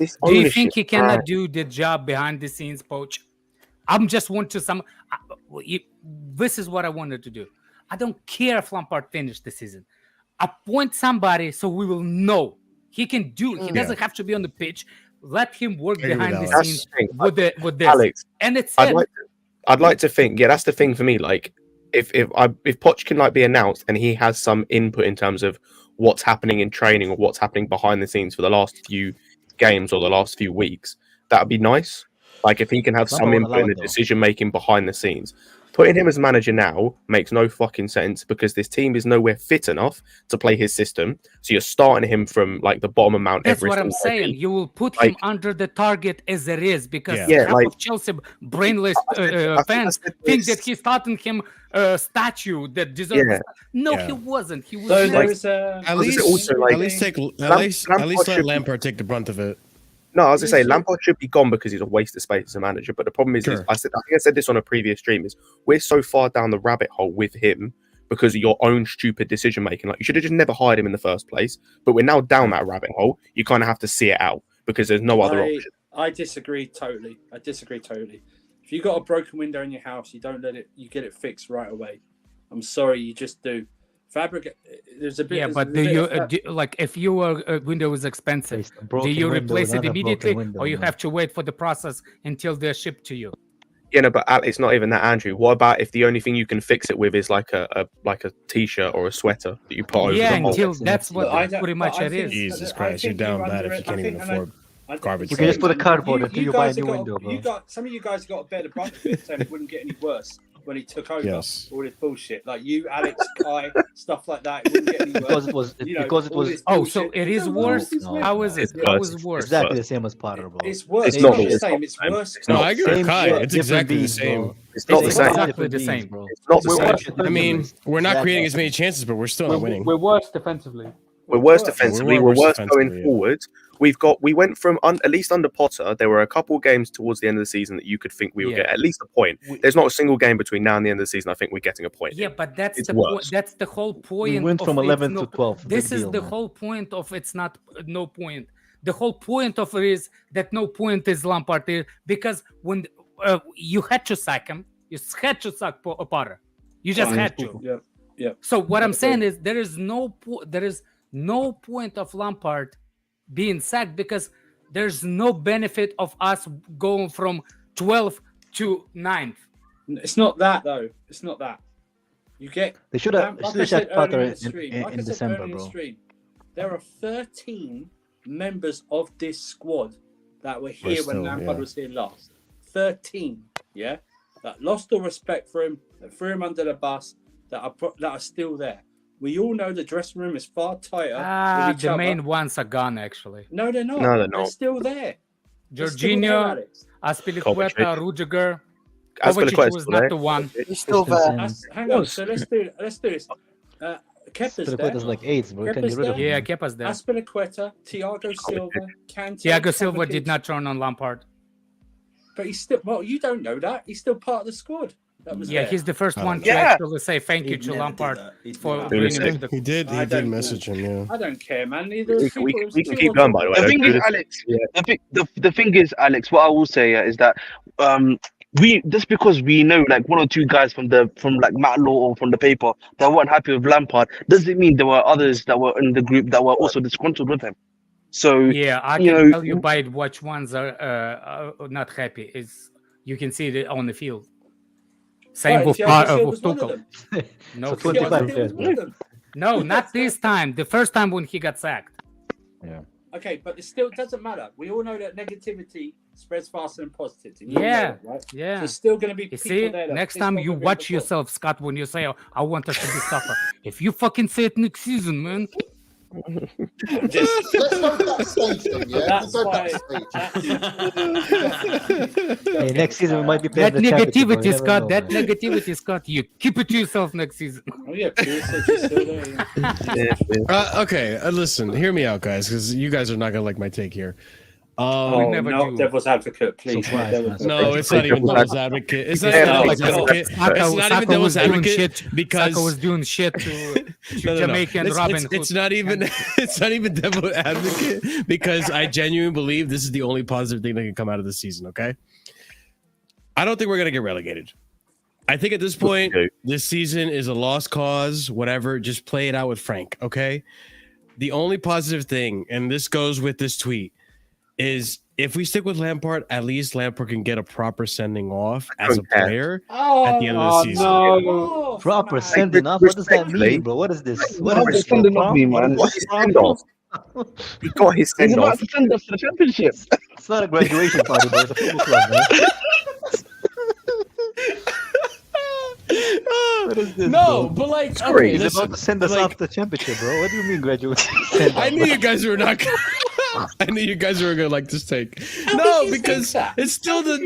[SPEAKER 5] you
[SPEAKER 6] ownership,
[SPEAKER 5] think he cannot do the job behind the scenes, Poach? I'm just want to this is what I wanted to do. I don't care if Lampard finished the season. Appoint somebody so we will know he can do. He doesn't have to be on the pitch. Let him work
[SPEAKER 1] I agree
[SPEAKER 5] behind
[SPEAKER 1] with
[SPEAKER 5] the
[SPEAKER 1] Alex.
[SPEAKER 5] scenes
[SPEAKER 6] That's the thing.
[SPEAKER 5] with this.
[SPEAKER 6] Alex,
[SPEAKER 5] And it's
[SPEAKER 6] I'd
[SPEAKER 5] it.
[SPEAKER 6] like to think, yeah, that's the thing for me. Like, if Poch can like be announced and he has some input in terms of what's happening in training or what's happening behind the scenes for the last few games or the last few weeks, that would be nice. Like, if he can have some input in the decision making behind the scenes. Putting him as manager now makes no fucking sense because this team is nowhere fit enough to play his system. So you're starting him from like the bottom of Mount
[SPEAKER 5] That's
[SPEAKER 6] Everest.
[SPEAKER 5] what I'm
[SPEAKER 6] already.
[SPEAKER 5] saying. You will put
[SPEAKER 6] Like-
[SPEAKER 5] him under the target as it is because
[SPEAKER 6] Yeah,
[SPEAKER 5] half
[SPEAKER 6] like-
[SPEAKER 5] of Chelsea brainless
[SPEAKER 6] I
[SPEAKER 5] fans
[SPEAKER 6] said
[SPEAKER 5] think
[SPEAKER 6] this-
[SPEAKER 5] that he's starting him a statue that deserves.
[SPEAKER 6] Yeah.
[SPEAKER 5] No,
[SPEAKER 1] Yeah.
[SPEAKER 5] he wasn't. He was.
[SPEAKER 2] So
[SPEAKER 5] not.
[SPEAKER 2] there is a.
[SPEAKER 1] At
[SPEAKER 6] Was it
[SPEAKER 1] least,
[SPEAKER 6] also, like,
[SPEAKER 1] at least
[SPEAKER 6] Lampard
[SPEAKER 1] let
[SPEAKER 6] should-
[SPEAKER 1] Lampard take the brunt of it.
[SPEAKER 6] No, I was gonna say
[SPEAKER 2] Listen-
[SPEAKER 6] Lampard should be gone because he's a waste of space as a manager. But the problem is,
[SPEAKER 1] Sure.
[SPEAKER 6] I think I said this on a previous stream, is we're so far down the rabbit hole with him because of your own stupid decision making. Like you should have just never hired him in the first place. But we're now down that rabbit hole. You kind of have to see it out because there's no other option.
[SPEAKER 2] I disagree totally. If you got a broken window in your house, you don't let it. You get it fixed right away. I'm sorry, you just do. There's a bit.
[SPEAKER 5] Yeah,
[SPEAKER 2] there's
[SPEAKER 5] but
[SPEAKER 2] a
[SPEAKER 5] do
[SPEAKER 2] bit
[SPEAKER 5] you
[SPEAKER 2] of
[SPEAKER 5] like if your window is expensive?
[SPEAKER 8] It's a
[SPEAKER 5] Do
[SPEAKER 8] broken
[SPEAKER 5] you
[SPEAKER 8] window,
[SPEAKER 5] replace it
[SPEAKER 8] another broken
[SPEAKER 5] immediately,
[SPEAKER 8] window,
[SPEAKER 5] or you
[SPEAKER 8] man.
[SPEAKER 5] have to wait for the process until they're shipped to you?
[SPEAKER 6] Yeah, no, but it's not even that, Andrew. What about if the only thing you can fix it with is like a t-shirt or a sweater that you put over
[SPEAKER 5] Yeah,
[SPEAKER 6] the hole?
[SPEAKER 5] until that's what
[SPEAKER 2] Look, I don't-
[SPEAKER 5] pretty much
[SPEAKER 2] but I
[SPEAKER 5] it
[SPEAKER 2] think-
[SPEAKER 5] is.
[SPEAKER 1] Jesus
[SPEAKER 2] I
[SPEAKER 1] Christ, you're
[SPEAKER 2] think
[SPEAKER 1] down
[SPEAKER 2] you
[SPEAKER 1] bad if you can't even afford garbage.
[SPEAKER 8] You can just put a
[SPEAKER 2] cans.
[SPEAKER 8] cardboard until you buy a
[SPEAKER 2] guys
[SPEAKER 8] new
[SPEAKER 2] have got-
[SPEAKER 8] window, bro.
[SPEAKER 2] You got some of you guys got a better brunt of it, saying it wouldn't get any worse when he took over.
[SPEAKER 1] Yes.
[SPEAKER 2] All this bullshit, like you, Alex, Kai, stuff like that. It wouldn't get any worse.
[SPEAKER 8] Because it was
[SPEAKER 2] You know,
[SPEAKER 8] because it
[SPEAKER 2] all
[SPEAKER 8] was
[SPEAKER 2] this
[SPEAKER 5] Oh, so
[SPEAKER 2] bullshit.
[SPEAKER 5] it is
[SPEAKER 2] No,
[SPEAKER 5] worse?
[SPEAKER 2] it's
[SPEAKER 8] No.
[SPEAKER 5] How is it?
[SPEAKER 6] It's
[SPEAKER 5] How
[SPEAKER 6] worse.
[SPEAKER 5] is worse?
[SPEAKER 8] exactly the same as Potter, bro.
[SPEAKER 2] It's worse.
[SPEAKER 6] It's
[SPEAKER 2] It's,
[SPEAKER 6] not
[SPEAKER 2] not
[SPEAKER 6] the
[SPEAKER 2] the
[SPEAKER 6] same.
[SPEAKER 2] same. It's worse.
[SPEAKER 1] No, I agree with
[SPEAKER 8] Same
[SPEAKER 1] Kai.
[SPEAKER 8] shit,
[SPEAKER 1] It's
[SPEAKER 8] different
[SPEAKER 1] exactly the
[SPEAKER 8] beans,
[SPEAKER 1] same.
[SPEAKER 8] bro.
[SPEAKER 6] It's not the
[SPEAKER 5] It's
[SPEAKER 6] same.
[SPEAKER 5] exactly the same.
[SPEAKER 8] bro.
[SPEAKER 6] It's not the
[SPEAKER 8] We're
[SPEAKER 6] same.
[SPEAKER 8] worse
[SPEAKER 1] I mean, we're not
[SPEAKER 8] Exactly.
[SPEAKER 1] creating as many chances, but we're still not winning.
[SPEAKER 10] We're worse defensively.
[SPEAKER 6] We're worse
[SPEAKER 2] We're
[SPEAKER 6] defensively.
[SPEAKER 1] worse
[SPEAKER 6] We're worse
[SPEAKER 1] defensively,
[SPEAKER 6] going
[SPEAKER 1] yeah.
[SPEAKER 6] forward. We went from at least under Potter. There were a couple of games towards the end of the season that you could think we would
[SPEAKER 5] Yeah.
[SPEAKER 6] get at least a point. There's not a single game between now and the end of the season. I think we're getting a point.
[SPEAKER 5] Yeah, but that's
[SPEAKER 6] It's
[SPEAKER 5] the
[SPEAKER 6] worse.
[SPEAKER 5] that's the whole point.
[SPEAKER 8] We went
[SPEAKER 5] of
[SPEAKER 8] from
[SPEAKER 5] it's
[SPEAKER 8] 11
[SPEAKER 5] no-
[SPEAKER 8] to 12.
[SPEAKER 5] This
[SPEAKER 8] Big
[SPEAKER 5] is
[SPEAKER 8] deal,
[SPEAKER 5] the
[SPEAKER 8] man.
[SPEAKER 5] whole point of it's not no point. The whole point of it is that no point is Lampard here because when you had to sack him, you had to sack Potter. You just had to.
[SPEAKER 2] Yeah.
[SPEAKER 5] So what I'm saying is there is no point of Lampard being sacked because there's no benefit of us going from 12th to 9th.
[SPEAKER 2] It's not that though. It's not that. You get.
[SPEAKER 8] They should have
[SPEAKER 2] Like I said
[SPEAKER 8] Potter
[SPEAKER 2] earlier in the
[SPEAKER 8] in
[SPEAKER 2] stream, like I said
[SPEAKER 8] December,
[SPEAKER 2] earlier in the
[SPEAKER 8] bro.
[SPEAKER 2] stream, there are 13 members of this squad that were here
[SPEAKER 1] still,
[SPEAKER 2] when Lampard
[SPEAKER 1] yeah.
[SPEAKER 2] was here last. 13, yeah, that lost all respect for him, that threw him under the bus, that are still there. We all know the dressing room is far tighter with each
[SPEAKER 5] The
[SPEAKER 2] other.
[SPEAKER 5] main ones are gone actually.
[SPEAKER 2] No, they're not.
[SPEAKER 6] No, they're
[SPEAKER 2] They're
[SPEAKER 6] not.
[SPEAKER 2] still there. They're still there,
[SPEAKER 5] Jorginho,
[SPEAKER 2] Alex.
[SPEAKER 5] Aspilicueta,
[SPEAKER 6] Kovacic.
[SPEAKER 5] Rudiger.
[SPEAKER 6] Kovacic
[SPEAKER 5] Kovacic
[SPEAKER 6] is
[SPEAKER 5] was
[SPEAKER 6] still
[SPEAKER 5] not
[SPEAKER 6] there.
[SPEAKER 5] the one.
[SPEAKER 3] He's still there.
[SPEAKER 2] Hang on. So let's do this. Kepa's there.
[SPEAKER 8] Spilicueta's like AIDS, bro. You can get
[SPEAKER 2] Kepa's
[SPEAKER 8] rid of
[SPEAKER 2] there.
[SPEAKER 8] him.
[SPEAKER 5] Yeah, Kepa's there.
[SPEAKER 2] Aspilicueta, Thiago Silva, Kante.
[SPEAKER 5] Thiago Silva
[SPEAKER 2] Kovacic.
[SPEAKER 5] did not turn on Lampard.
[SPEAKER 2] But he's still. Well, you don't know that. He's still part of the squad. That was
[SPEAKER 5] Yeah,
[SPEAKER 2] there.
[SPEAKER 5] he's the first one to
[SPEAKER 6] Yeah.
[SPEAKER 5] actually say thank you
[SPEAKER 7] He'd
[SPEAKER 5] to
[SPEAKER 7] never do
[SPEAKER 5] Lampard
[SPEAKER 7] that. He'd
[SPEAKER 5] for
[SPEAKER 7] never
[SPEAKER 5] bringing
[SPEAKER 6] do
[SPEAKER 5] him
[SPEAKER 6] that.
[SPEAKER 5] the.
[SPEAKER 1] He did
[SPEAKER 2] I don't-
[SPEAKER 1] message him, yeah.
[SPEAKER 2] I don't care, man. Neither
[SPEAKER 6] We
[SPEAKER 2] of
[SPEAKER 6] can,
[SPEAKER 2] people.
[SPEAKER 6] we can keep going, by the way.
[SPEAKER 4] The thing
[SPEAKER 6] Don't
[SPEAKER 4] is,
[SPEAKER 6] do this.
[SPEAKER 4] Alex. The thing is, Alex. What I will say is that we just because we know like one or two guys from like Matt Law or from the paper that weren't happy with Lampard doesn't mean there were others that were in the group that were also disgruntled with him. So
[SPEAKER 5] Yeah, I
[SPEAKER 4] you
[SPEAKER 5] can
[SPEAKER 4] know,
[SPEAKER 5] tell you by which ones are not happy. Is you can see it on the field. Same
[SPEAKER 2] Right,
[SPEAKER 5] with
[SPEAKER 2] Thiago Silva's one of
[SPEAKER 5] Tuchel.
[SPEAKER 2] them.
[SPEAKER 5] No,
[SPEAKER 8] So
[SPEAKER 5] Tuchel
[SPEAKER 8] 25
[SPEAKER 5] wasn't.
[SPEAKER 2] Thiago
[SPEAKER 8] players,
[SPEAKER 2] Silva's one of them.
[SPEAKER 5] No, not this time. The first time when he got sacked.
[SPEAKER 2] Okay, but it still doesn't matter. We all know that negativity spreads faster than positivity. We all know
[SPEAKER 5] Yeah,
[SPEAKER 2] that, right?
[SPEAKER 5] yeah.
[SPEAKER 2] There's still going to be
[SPEAKER 5] You
[SPEAKER 2] people
[SPEAKER 5] see,
[SPEAKER 2] there. That
[SPEAKER 5] next
[SPEAKER 2] pissed
[SPEAKER 5] time
[SPEAKER 2] off
[SPEAKER 5] you
[SPEAKER 2] with him
[SPEAKER 5] watch
[SPEAKER 2] before.
[SPEAKER 5] yourself, Scott, when you say, "Oh, I want us to be tougher." If you fucking say it next season, man,
[SPEAKER 10] Let's hope that stage then, yeah?
[SPEAKER 2] That's
[SPEAKER 10] Let's hope
[SPEAKER 2] why.
[SPEAKER 10] that stage.
[SPEAKER 8] Hey, next season we might be
[SPEAKER 5] That
[SPEAKER 8] playing the championship, bro. You
[SPEAKER 5] negativity,
[SPEAKER 8] never
[SPEAKER 5] Scott.
[SPEAKER 8] know,
[SPEAKER 5] That
[SPEAKER 8] man.
[SPEAKER 5] negativity, Scott. You keep it to yourself next season.
[SPEAKER 2] Oh yeah, Pulisic is still there. Yeah.
[SPEAKER 1] Okay, listen, hear me out, guys, because you guys are not gonna like my take here.
[SPEAKER 2] Oh,
[SPEAKER 5] never
[SPEAKER 2] not
[SPEAKER 5] do.
[SPEAKER 2] devil's advocate, please.
[SPEAKER 8] Surprise,
[SPEAKER 2] Not devil's
[SPEAKER 8] man.
[SPEAKER 1] No, it's not even devil's advocate. It's not
[SPEAKER 2] Yeah,
[SPEAKER 1] even
[SPEAKER 2] no,
[SPEAKER 1] devil's
[SPEAKER 2] no.
[SPEAKER 1] advocate. It's not even devil's advocate because
[SPEAKER 5] Saka was doing shit to
[SPEAKER 1] No.
[SPEAKER 5] Jamaican
[SPEAKER 1] It's,
[SPEAKER 5] Robin
[SPEAKER 1] it's,
[SPEAKER 5] Hood.
[SPEAKER 1] it's not even it's not even devil's advocate because I genuinely believe this is the only positive thing that can come out of the season. Okay, I don't think we're gonna get relegated. I think at this point, this season is a lost cause. Whatever, just play it out with Frank. Okay. The only positive thing, and this goes with this tweet, is if we stick with Lampard, at least Lampard can get a proper sending off as a player at the end of the season.
[SPEAKER 2] No.
[SPEAKER 8] Proper sending off? What does that mean, bro? What is this? What is this?
[SPEAKER 4] Sending off me, man.
[SPEAKER 6] What's his send off? He got his
[SPEAKER 4] He's
[SPEAKER 6] send
[SPEAKER 4] about
[SPEAKER 6] off.
[SPEAKER 4] to send us to the championship.
[SPEAKER 8] It's not a graduation party, bro. It's a football club, man. What is this?
[SPEAKER 1] No,
[SPEAKER 8] bro?
[SPEAKER 1] but like,
[SPEAKER 6] Sorry,
[SPEAKER 1] okay,
[SPEAKER 8] He's
[SPEAKER 1] listen,
[SPEAKER 8] about to send us
[SPEAKER 1] like,
[SPEAKER 8] off the championship, bro. What do you mean graduation?
[SPEAKER 1] I knew you guys were not. I knew you guys were gonna like this take. No, because it's still the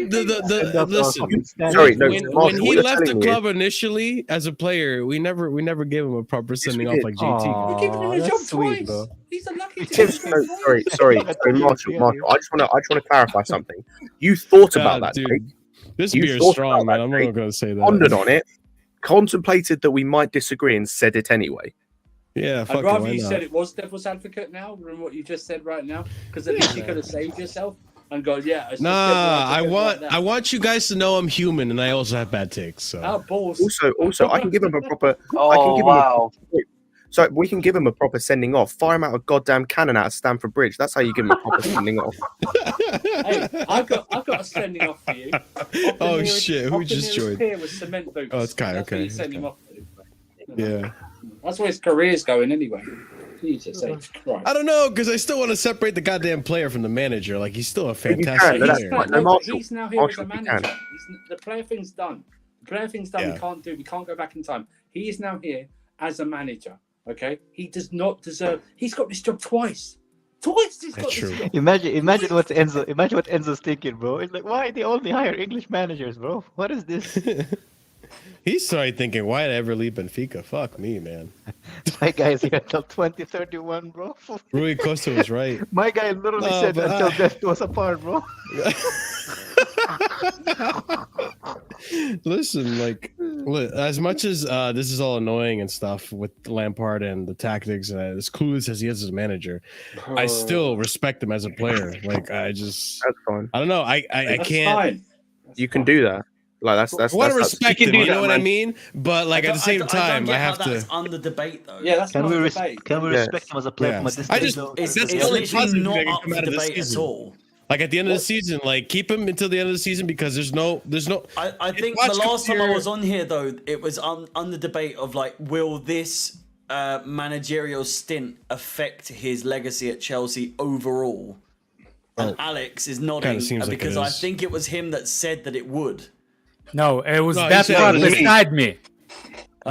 [SPEAKER 1] listen.
[SPEAKER 6] Sorry, no,
[SPEAKER 1] when
[SPEAKER 6] Marshall,
[SPEAKER 1] he
[SPEAKER 6] what you're
[SPEAKER 1] left the
[SPEAKER 6] telling me
[SPEAKER 1] club initially as a player, we never gave him a proper sending off
[SPEAKER 6] did.
[SPEAKER 1] like JT.
[SPEAKER 2] We're giving him a
[SPEAKER 8] that's
[SPEAKER 2] job
[SPEAKER 8] sweet,
[SPEAKER 2] twice.
[SPEAKER 8] bro.
[SPEAKER 2] He's unlucky to
[SPEAKER 6] Tim,
[SPEAKER 2] get
[SPEAKER 6] no,
[SPEAKER 2] it twice.
[SPEAKER 6] sorry, Marshall. I just want to clarify something. You thought about that,
[SPEAKER 1] dude.
[SPEAKER 6] take,
[SPEAKER 1] This
[SPEAKER 6] You
[SPEAKER 1] beer is
[SPEAKER 6] thought
[SPEAKER 1] strong,
[SPEAKER 6] about
[SPEAKER 1] man.
[SPEAKER 6] that,
[SPEAKER 1] I'm
[SPEAKER 6] Jake.
[SPEAKER 1] not gonna say that.
[SPEAKER 6] pondered on it, contemplated that we might disagree, and said it anyway.
[SPEAKER 1] Yeah, fuck
[SPEAKER 2] I'd
[SPEAKER 1] it,
[SPEAKER 2] rather
[SPEAKER 1] why
[SPEAKER 2] you
[SPEAKER 1] not?
[SPEAKER 2] said it was devil's advocate now than what you just said right now, because at least you could have saved yourself and go, yeah. It's just
[SPEAKER 1] Nah,
[SPEAKER 2] devil's
[SPEAKER 1] I
[SPEAKER 2] advocate
[SPEAKER 1] want
[SPEAKER 2] like
[SPEAKER 1] I want you guys to know I'm human and I also have bad takes. So
[SPEAKER 2] that. Balls.
[SPEAKER 6] Also, I can give him a proper. I can
[SPEAKER 4] Oh,
[SPEAKER 6] give
[SPEAKER 4] wow.
[SPEAKER 6] him so we can give him a proper sending off. Fire him out a goddamn cannon out of Stamford Bridge. That's how you give him a proper sending off.
[SPEAKER 2] Hey, I've got a sending off for you.
[SPEAKER 1] Oh, shit, who just joined?
[SPEAKER 2] Here with cement boots.
[SPEAKER 1] Oh, it's Kai,
[SPEAKER 2] That's
[SPEAKER 1] okay,
[SPEAKER 2] what you send
[SPEAKER 1] okay.
[SPEAKER 2] him off to.
[SPEAKER 1] yeah.
[SPEAKER 2] That's where his career's going anyway. Jesus H. Christ.
[SPEAKER 1] I don't know because I still want to separate the goddamn player from the manager. Like he's still a
[SPEAKER 6] can,
[SPEAKER 1] fantastic
[SPEAKER 6] but that's
[SPEAKER 1] player.
[SPEAKER 6] fine.
[SPEAKER 2] No, but
[SPEAKER 6] Marshall,
[SPEAKER 2] he's now here
[SPEAKER 6] Marshall,
[SPEAKER 2] as a
[SPEAKER 6] you
[SPEAKER 2] manager.
[SPEAKER 6] can.
[SPEAKER 2] The player thing's done. The player thing's done.
[SPEAKER 1] Yeah.
[SPEAKER 2] We can't go back in time. He is now here as a manager. Okay, he does not deserve. He's got this job twice. Twice he's got
[SPEAKER 1] That's
[SPEAKER 2] this
[SPEAKER 1] true.
[SPEAKER 2] job.
[SPEAKER 8] Imagine what Enzo's thinking, bro. It's like, why they only hire English managers, bro? What is this?
[SPEAKER 1] He's sorry thinking, why did I ever leave Benfica? Fuck me, man.
[SPEAKER 8] My guy's here until 2031, bro.
[SPEAKER 1] Rui Costa was right.
[SPEAKER 8] My guy literally
[SPEAKER 1] No,
[SPEAKER 8] said
[SPEAKER 1] but
[SPEAKER 8] until death do us apart, bro.
[SPEAKER 1] Listen, like, as much as this is all annoying and stuff with Lampard and the tactics, and as clueless as he is as a manager, I still respect him as a player. Like,
[SPEAKER 6] That's fine.
[SPEAKER 1] I don't know. I
[SPEAKER 2] That's
[SPEAKER 1] can't.
[SPEAKER 2] fine. That's
[SPEAKER 6] You can
[SPEAKER 2] fine.
[SPEAKER 6] do that. Like that's.
[SPEAKER 1] I want to
[SPEAKER 6] that's
[SPEAKER 1] respect
[SPEAKER 4] You
[SPEAKER 1] him.
[SPEAKER 4] can do
[SPEAKER 1] You know
[SPEAKER 4] that,
[SPEAKER 1] what I
[SPEAKER 4] man.
[SPEAKER 1] mean? But like at the same time, I have to.
[SPEAKER 7] That's under debate though.
[SPEAKER 2] Yeah, that's
[SPEAKER 8] Can
[SPEAKER 2] not
[SPEAKER 8] we
[SPEAKER 2] a
[SPEAKER 8] res-
[SPEAKER 2] debate.
[SPEAKER 8] can we
[SPEAKER 6] Yeah.
[SPEAKER 8] respect him as a player
[SPEAKER 1] Yeah.
[SPEAKER 8] from a distance?
[SPEAKER 1] I just-
[SPEAKER 8] though?
[SPEAKER 7] It's
[SPEAKER 1] That's the
[SPEAKER 7] it's
[SPEAKER 1] only
[SPEAKER 7] literally
[SPEAKER 1] positive
[SPEAKER 7] not
[SPEAKER 1] thing that
[SPEAKER 7] up
[SPEAKER 1] come
[SPEAKER 7] for
[SPEAKER 1] out of this
[SPEAKER 7] debate at
[SPEAKER 1] season.
[SPEAKER 7] all.
[SPEAKER 1] Like at the end of the season, like keep him until the end of the season because there's no.
[SPEAKER 7] I think
[SPEAKER 1] watch
[SPEAKER 7] the last time I
[SPEAKER 1] your-
[SPEAKER 7] was on here though, it was on the debate of like, will this managerial stint affect his legacy at Chelsea overall? And Alex is nodding
[SPEAKER 1] seems like it
[SPEAKER 7] because I
[SPEAKER 1] is.
[SPEAKER 7] think it was him that said that it would.
[SPEAKER 5] No, it was
[SPEAKER 1] No,
[SPEAKER 5] that
[SPEAKER 1] he said
[SPEAKER 5] part
[SPEAKER 1] it was
[SPEAKER 5] beside me.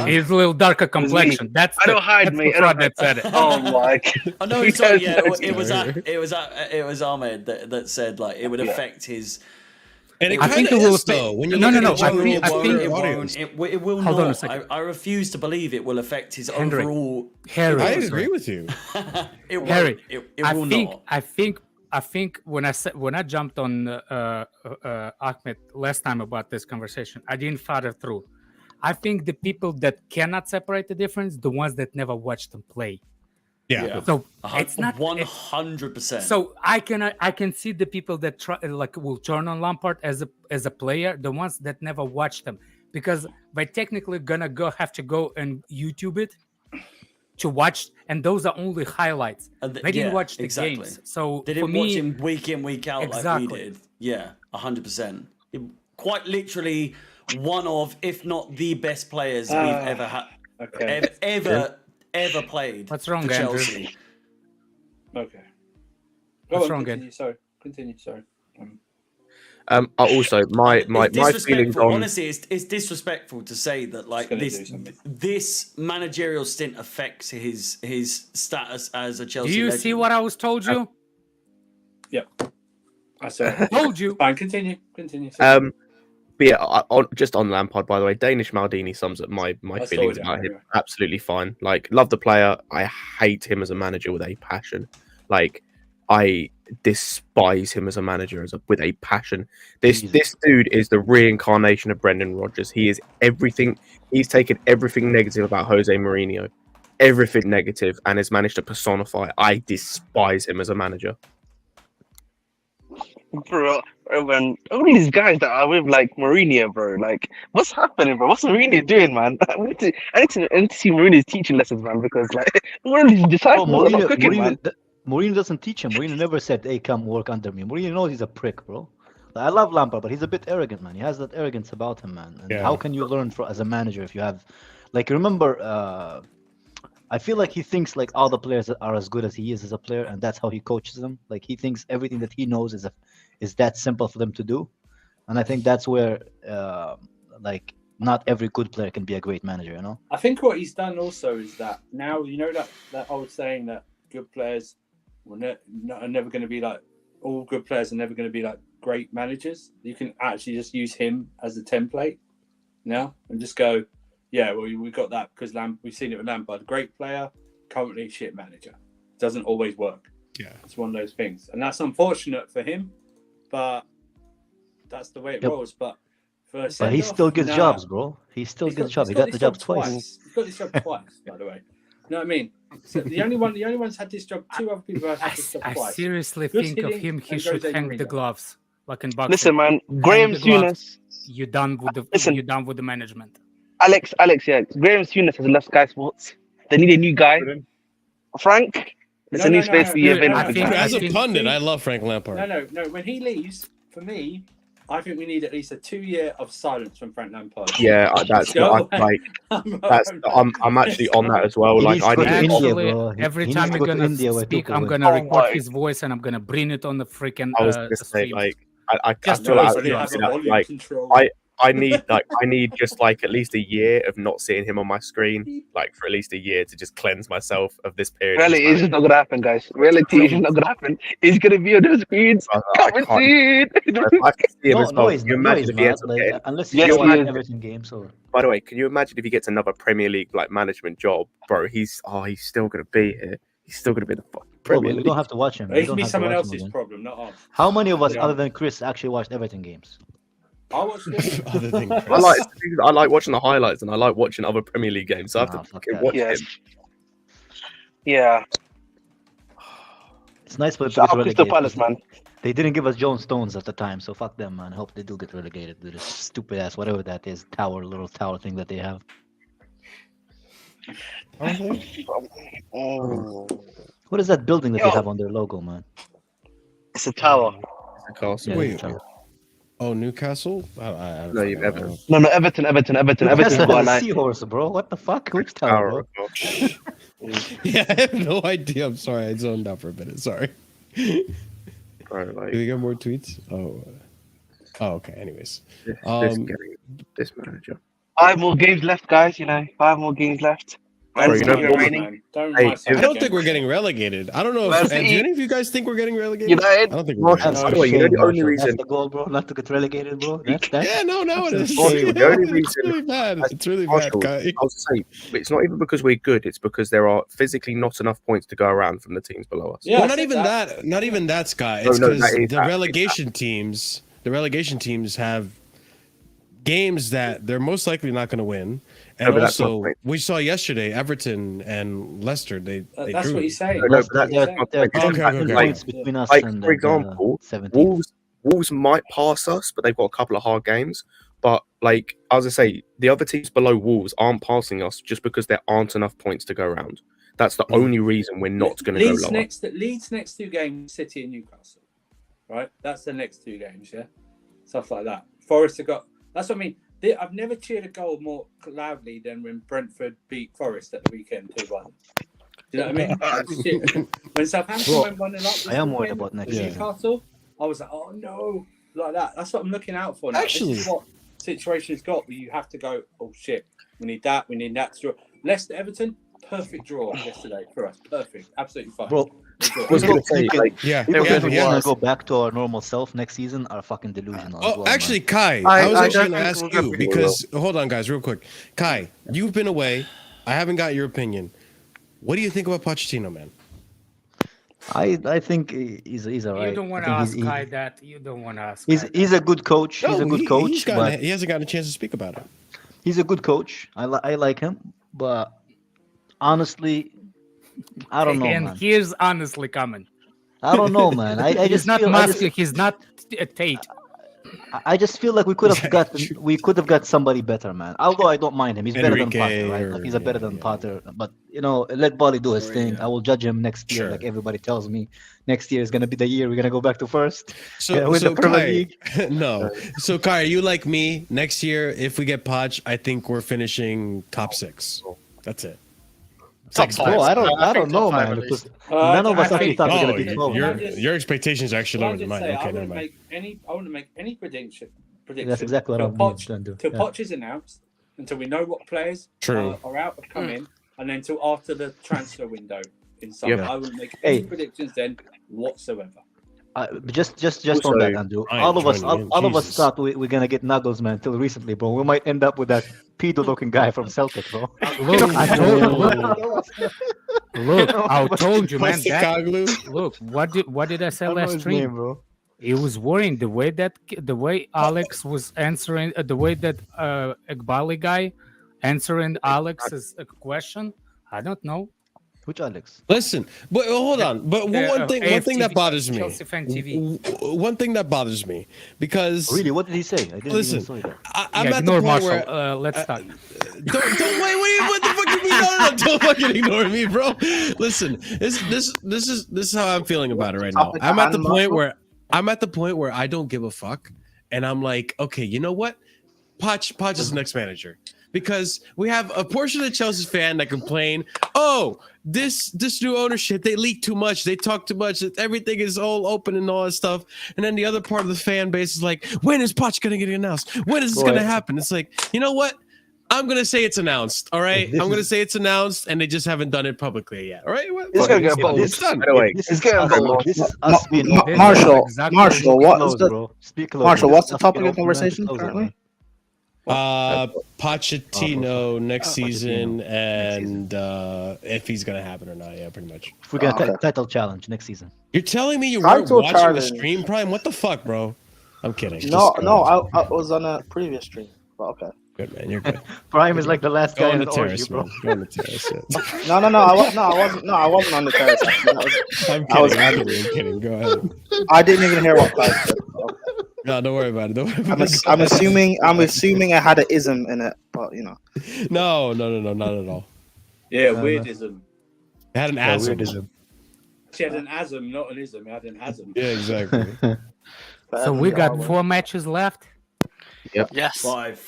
[SPEAKER 5] He's a little darker complexion. That's
[SPEAKER 4] I don't hide,
[SPEAKER 5] that's
[SPEAKER 4] mate.
[SPEAKER 5] the
[SPEAKER 4] I
[SPEAKER 5] part
[SPEAKER 4] don't
[SPEAKER 5] that said it.
[SPEAKER 4] Oh my.
[SPEAKER 7] Oh no,
[SPEAKER 4] You
[SPEAKER 7] sorry,
[SPEAKER 4] guys
[SPEAKER 7] yeah,
[SPEAKER 4] know
[SPEAKER 7] it was Ahmed that said like it would affect his.
[SPEAKER 1] And it
[SPEAKER 5] I think
[SPEAKER 1] kinda
[SPEAKER 5] it will
[SPEAKER 1] is, though. When you
[SPEAKER 5] No,
[SPEAKER 1] look
[SPEAKER 5] no,
[SPEAKER 1] at
[SPEAKER 5] no,
[SPEAKER 1] it,
[SPEAKER 5] I think-
[SPEAKER 7] It won't.
[SPEAKER 1] audience.
[SPEAKER 7] It will
[SPEAKER 5] Hold on a
[SPEAKER 7] not.
[SPEAKER 5] second.
[SPEAKER 7] I refuse to believe it will affect his
[SPEAKER 5] Henry.
[SPEAKER 7] overall.
[SPEAKER 5] Harry,
[SPEAKER 1] I agree with you.
[SPEAKER 7] It won't.
[SPEAKER 5] Harry,
[SPEAKER 7] It
[SPEAKER 5] I
[SPEAKER 7] will
[SPEAKER 5] think
[SPEAKER 7] not.
[SPEAKER 5] I think when I jumped on Ahmed last time about this conversation, I didn't follow through. I think the people that cannot separate the difference, the ones that never watched them play.
[SPEAKER 1] Yeah.
[SPEAKER 5] So it's not
[SPEAKER 7] 100%.
[SPEAKER 5] So I can see the people that try, like will turn on Lampard as a player, the ones that never watched them, because they technically gonna have to go and YouTube it to watch, and those are only highlights. They didn't watch the games, so
[SPEAKER 7] they
[SPEAKER 5] for
[SPEAKER 7] didn't
[SPEAKER 5] me,
[SPEAKER 7] watch him week in week out like
[SPEAKER 5] Exactly.
[SPEAKER 7] we did. Yeah, 100%. Quite literally one of, if not the best players we've ever had,
[SPEAKER 2] Okay.
[SPEAKER 7] ever played.
[SPEAKER 5] What's wrong,
[SPEAKER 7] for
[SPEAKER 5] Andrew?
[SPEAKER 7] Chelsea.
[SPEAKER 2] Okay.
[SPEAKER 5] What's
[SPEAKER 2] on,
[SPEAKER 5] wrong,
[SPEAKER 2] continue. Sorry. Continue. Sorry.
[SPEAKER 6] Also, my
[SPEAKER 7] It's
[SPEAKER 6] feelings on
[SPEAKER 7] honestly, it's disrespectful to say that like this managerial stint affects his status as a Chelsea.
[SPEAKER 5] Do you
[SPEAKER 7] legend.
[SPEAKER 5] see what I was told you?
[SPEAKER 2] Yep. I said.
[SPEAKER 5] Told you.
[SPEAKER 2] Fine, continue.
[SPEAKER 6] But yeah, just on Lampard, by the way, Danish Maldini sums up my feelings about him absolutely fine. Like, love the player. I hate him as a manager with a passion. Like, I despise him as a manager with a passion. This dude is the reincarnation of Brendan Rodgers. He is everything. He's taken everything negative about Jose Mourinho, everything negative, and has managed to personify. I despise him as a manager.
[SPEAKER 4] Bro, when all these guys that are with like Mourinho, bro, like what's happening, bro? What's Mourinho doing, man? I need to see Mourinho's teaching lessons, man, because like one of these disciples are not cooking, man.
[SPEAKER 8] Mourinho doesn't teach him. Mourinho never said, "Hey, come work under me." Mourinho knows he's a prick, bro. Like, I love Lampard, but he's a bit arrogant, man. He has that arrogance about him, man. And how can you learn as a manager if you have, like, remember? I feel like he thinks like all the players are as good as he is as a player, and that's how he coaches them. Like he thinks everything that he knows is that simple for them to do, and I think that's where like not every good player can be a great manager. You know.
[SPEAKER 2] I think what he's done also is that now that old saying that good players are never going to be like all good players are never going to be like great managers. You can actually just use him as a template now and just go. Yeah, well, we got that because we've seen it with Lampard. Great player, currently shit manager. Doesn't always work.
[SPEAKER 1] Yeah,
[SPEAKER 2] it's one of those things, and that's unfortunate for him, but that's the way it rolls. But
[SPEAKER 8] he still gets jobs, bro. He still gets jobs. He got the job twice.
[SPEAKER 2] He's got this job twice, by the way. You know what I mean? So the only one's had this job. Two other people have had this job twice.
[SPEAKER 5] I seriously think of him. He should hang the gloves, like in boxing.
[SPEAKER 4] Listen, man, Graham Souness.
[SPEAKER 5] You're done with the management.
[SPEAKER 4] Alex, yeah. Graham Souness has left Sky Sports. They need a new guy. Frank, there's a new space for you available.
[SPEAKER 1] As a pundit, I love Frank Lampard.
[SPEAKER 2] No. When he leaves, for me, I think we need at least a 2-year of silence from Frank Lampard.
[SPEAKER 6] Yeah, I'm actually on that as well. Like,
[SPEAKER 5] every time you're gonna speak, I'm gonna record his voice and I'm gonna bring it on the freaking.
[SPEAKER 6] I was gonna say, like, I feel like I need just like at least a year of not seeing him on my screen, like for at least a year to just cleanse myself of this period.
[SPEAKER 4] Reality is not gonna happen, guys. Reality is not gonna happen. He's gonna be on the screens. Come and see it.
[SPEAKER 6] I can see him as well. Can you imagine if he ends up getting,
[SPEAKER 8] unless you watch everything games or.
[SPEAKER 6] By the way, can you imagine if he gets another Premier League like management job, bro? He's still gonna be here. He's still gonna be in the fucking Premier League.
[SPEAKER 8] We don't have to watch him.
[SPEAKER 2] It can be someone else's problem, not ours.
[SPEAKER 8] How many of us, other than Chris, actually watched Everton games?
[SPEAKER 2] I watched it.
[SPEAKER 6] I like watching the highlights and I like watching other Premier League games. So I have to fucking watch him.
[SPEAKER 4] Yeah.
[SPEAKER 8] It's nice for
[SPEAKER 4] Crystal Palace, man.
[SPEAKER 8] They didn't give us John Stones at the time, so fuck them, man. I hope they do get relegated to this stupid ass, whatever that is, little tower thing that they have. What is that building that they have on their logo, man?
[SPEAKER 4] It's a tower.
[SPEAKER 6] It's a castle.
[SPEAKER 8] Yeah,
[SPEAKER 1] Wait. Oh, Newcastle?
[SPEAKER 6] No, you've Everton.
[SPEAKER 4] No, Everton. Everton's got a nice
[SPEAKER 8] seahorse, bro. What the fuck? Which tower, bro?
[SPEAKER 1] Yeah, I have no idea. I'm sorry. I zoned out for a minute. Sorry.
[SPEAKER 6] Right, like,
[SPEAKER 1] do we get more tweets? Oh, okay. Anyways.
[SPEAKER 6] This manager.
[SPEAKER 4] 5 more games left, guys. 5 more games left.
[SPEAKER 1] I don't think we're getting relegated. I don't know. Do any of you guys think we're getting relegated? I don't think we're getting
[SPEAKER 6] relegated. The only reason
[SPEAKER 8] that's the goal, bro, not to get relegated, bro.
[SPEAKER 1] Yeah, no, it is.
[SPEAKER 6] The only reason
[SPEAKER 1] it's really bad. It's really bad, guy.
[SPEAKER 6] I'll say it's not even because we're good. It's because there are physically not enough points to go around from the teams below us.
[SPEAKER 1] Yeah, well, not even that. Not even that, Scott. It's because the relegation teams. The relegation teams have games that they're most likely not going to win. And also, we saw yesterday Everton and Leicester. They
[SPEAKER 2] that's
[SPEAKER 1] drew.
[SPEAKER 2] what he's saying.
[SPEAKER 8] Between us
[SPEAKER 6] and for example, Wolves might pass us, but they've got a couple of hard games. But like as I say, the other teams below Wolves aren't passing us just because there aren't enough points to go around. That's the only reason we're not going to go lower.
[SPEAKER 2] Leeds next 2 games, City and Newcastle. Right, that's the next 2 games. Yeah, stuff like that. Forest have got. That's what I mean. I've never cheered a goal more loudly than when Brentford beat Forest at the weekend 2-1. Do you know what I mean? When Southampton went 1-0 up,
[SPEAKER 8] I am worried about next season.
[SPEAKER 2] Newcastle, I was like, oh no. like that. That's what I'm looking out for now.
[SPEAKER 1] Actually,
[SPEAKER 2] this is what situation's got where you have to go, oh shit, we need that to draw. Leicester Everton, perfect draw yesterday for us. Perfect. Absolutely fine.
[SPEAKER 8] Bro,
[SPEAKER 6] I was going to say, like,
[SPEAKER 8] people who want to go back to our normal self next season are fucking delusional.
[SPEAKER 1] Oh,
[SPEAKER 8] as well,
[SPEAKER 1] actually,
[SPEAKER 8] man.
[SPEAKER 1] Kai, I was actually going to ask you because hold on, guys, real quick. Kai, you've been away. I haven't got your opinion. What do you think about Pochettino, man?
[SPEAKER 8] I think he's alright.
[SPEAKER 5] You don't want to ask Kai that. You don't want to ask.
[SPEAKER 8] He's a good coach. He's a good coach.
[SPEAKER 1] He hasn't gotten a chance to speak about it.
[SPEAKER 8] He's a good coach. I like him, but honestly, I don't know,
[SPEAKER 5] and
[SPEAKER 8] man.
[SPEAKER 5] here's honestly coming.
[SPEAKER 8] I don't know, man. I just
[SPEAKER 5] not
[SPEAKER 8] feel,
[SPEAKER 5] Musky. He's not Tate.
[SPEAKER 8] I just feel like we could have got somebody better, man. Although I don't mind him, he's better than Potter, right? Like, he's better than Potter. But let Bolly do his thing. I will judge him next year, like everybody tells me. Next year is gonna be the year we're gonna go back to first.
[SPEAKER 1] So Kai, no. So Kai, are you like me? Next year, if we get Poch, I think we're finishing top 6. That's it.
[SPEAKER 8] Top 5. Bro, I don't know, man. Because none of us actually thought we were gonna be 12.
[SPEAKER 1] Your expectations are actually lower than mine. Okay, never mind.
[SPEAKER 2] I wouldn't make any prediction.
[SPEAKER 8] That's exactly what I'm trying to do.
[SPEAKER 2] Till Poch is announced, until we know what players are out or come in, and then till after the transfer window in summer. I wouldn't make any predictions then whatsoever.
[SPEAKER 8] Just on that, Andrew. All of us thought we're gonna get Nagelsmann until recently, bro. We might end up with that pedo-looking guy from Celtic, bro.
[SPEAKER 5] Look, I told you, man. Look, what did I say last stream,
[SPEAKER 8] bro?
[SPEAKER 5] It was worrying the way Alex was answering, the way that Ekbali guy answering Alex's question. I don't know.
[SPEAKER 8] Which Alex?
[SPEAKER 1] Listen, but hold on. But one thing that bothers me.
[SPEAKER 5] Chelsea Fan TV.
[SPEAKER 1] One thing that bothers me because
[SPEAKER 8] really, what did he say? I didn't
[SPEAKER 1] listen.
[SPEAKER 8] Even saw that.
[SPEAKER 1] I'm at the point where
[SPEAKER 5] let's start.
[SPEAKER 1] Don't wait. What the fuck do you mean? No, don't fucking ignore me, bro. Listen, this is how I'm feeling about it right now. I'm at the point where I don't give a fuck, and I'm like, okay, you know what? Poch is the next manager. Because we have a portion of the Chelsea fan that complain, oh, this new ownership, they leak too much, they talk too much, everything is all open and all that stuff. And then the other part of the fan base is like, when is Poch going to get announced? When is this going to happen? It's like, you know what? I'm going to say it's announced, all right? I'm going to say it's announced, and they just haven't done it publicly yet, all right?
[SPEAKER 4] It's going to get bold.
[SPEAKER 1] It's done.
[SPEAKER 4] It's getting bold.
[SPEAKER 11] Marshall, what's the topic of conversation currently?
[SPEAKER 1] Pochettino next season, and if he's gonna happen or not, pretty much.
[SPEAKER 8] If we get a title challenge next season.
[SPEAKER 1] You're telling me you weren't watching the stream, Prime? What the fuck, bro? I'm kidding.
[SPEAKER 11] No, I was on a previous stream, but okay.
[SPEAKER 1] Good, man, you're good.
[SPEAKER 8] Prime is like the last guy
[SPEAKER 1] on
[SPEAKER 8] in
[SPEAKER 1] the terrace,
[SPEAKER 8] bro.
[SPEAKER 1] Go on the terrace.
[SPEAKER 11] No, I wasn't on the terrace.
[SPEAKER 1] I'm kidding. Go ahead.
[SPEAKER 11] I didn't even hear what Clive said.
[SPEAKER 1] No, don't worry about it.
[SPEAKER 11] I'm assuming I had an ism in it, but you know.
[SPEAKER 1] No, not at all.
[SPEAKER 2] Yeah, weirdism.
[SPEAKER 1] It had an asm.
[SPEAKER 8] Weirdism.
[SPEAKER 2] She had an asm, not an ism. It had an asm.
[SPEAKER 1] Yeah, exactly.
[SPEAKER 5] So we got 4 matches left.
[SPEAKER 6] Yep.
[SPEAKER 3] Yes.
[SPEAKER 4] Five.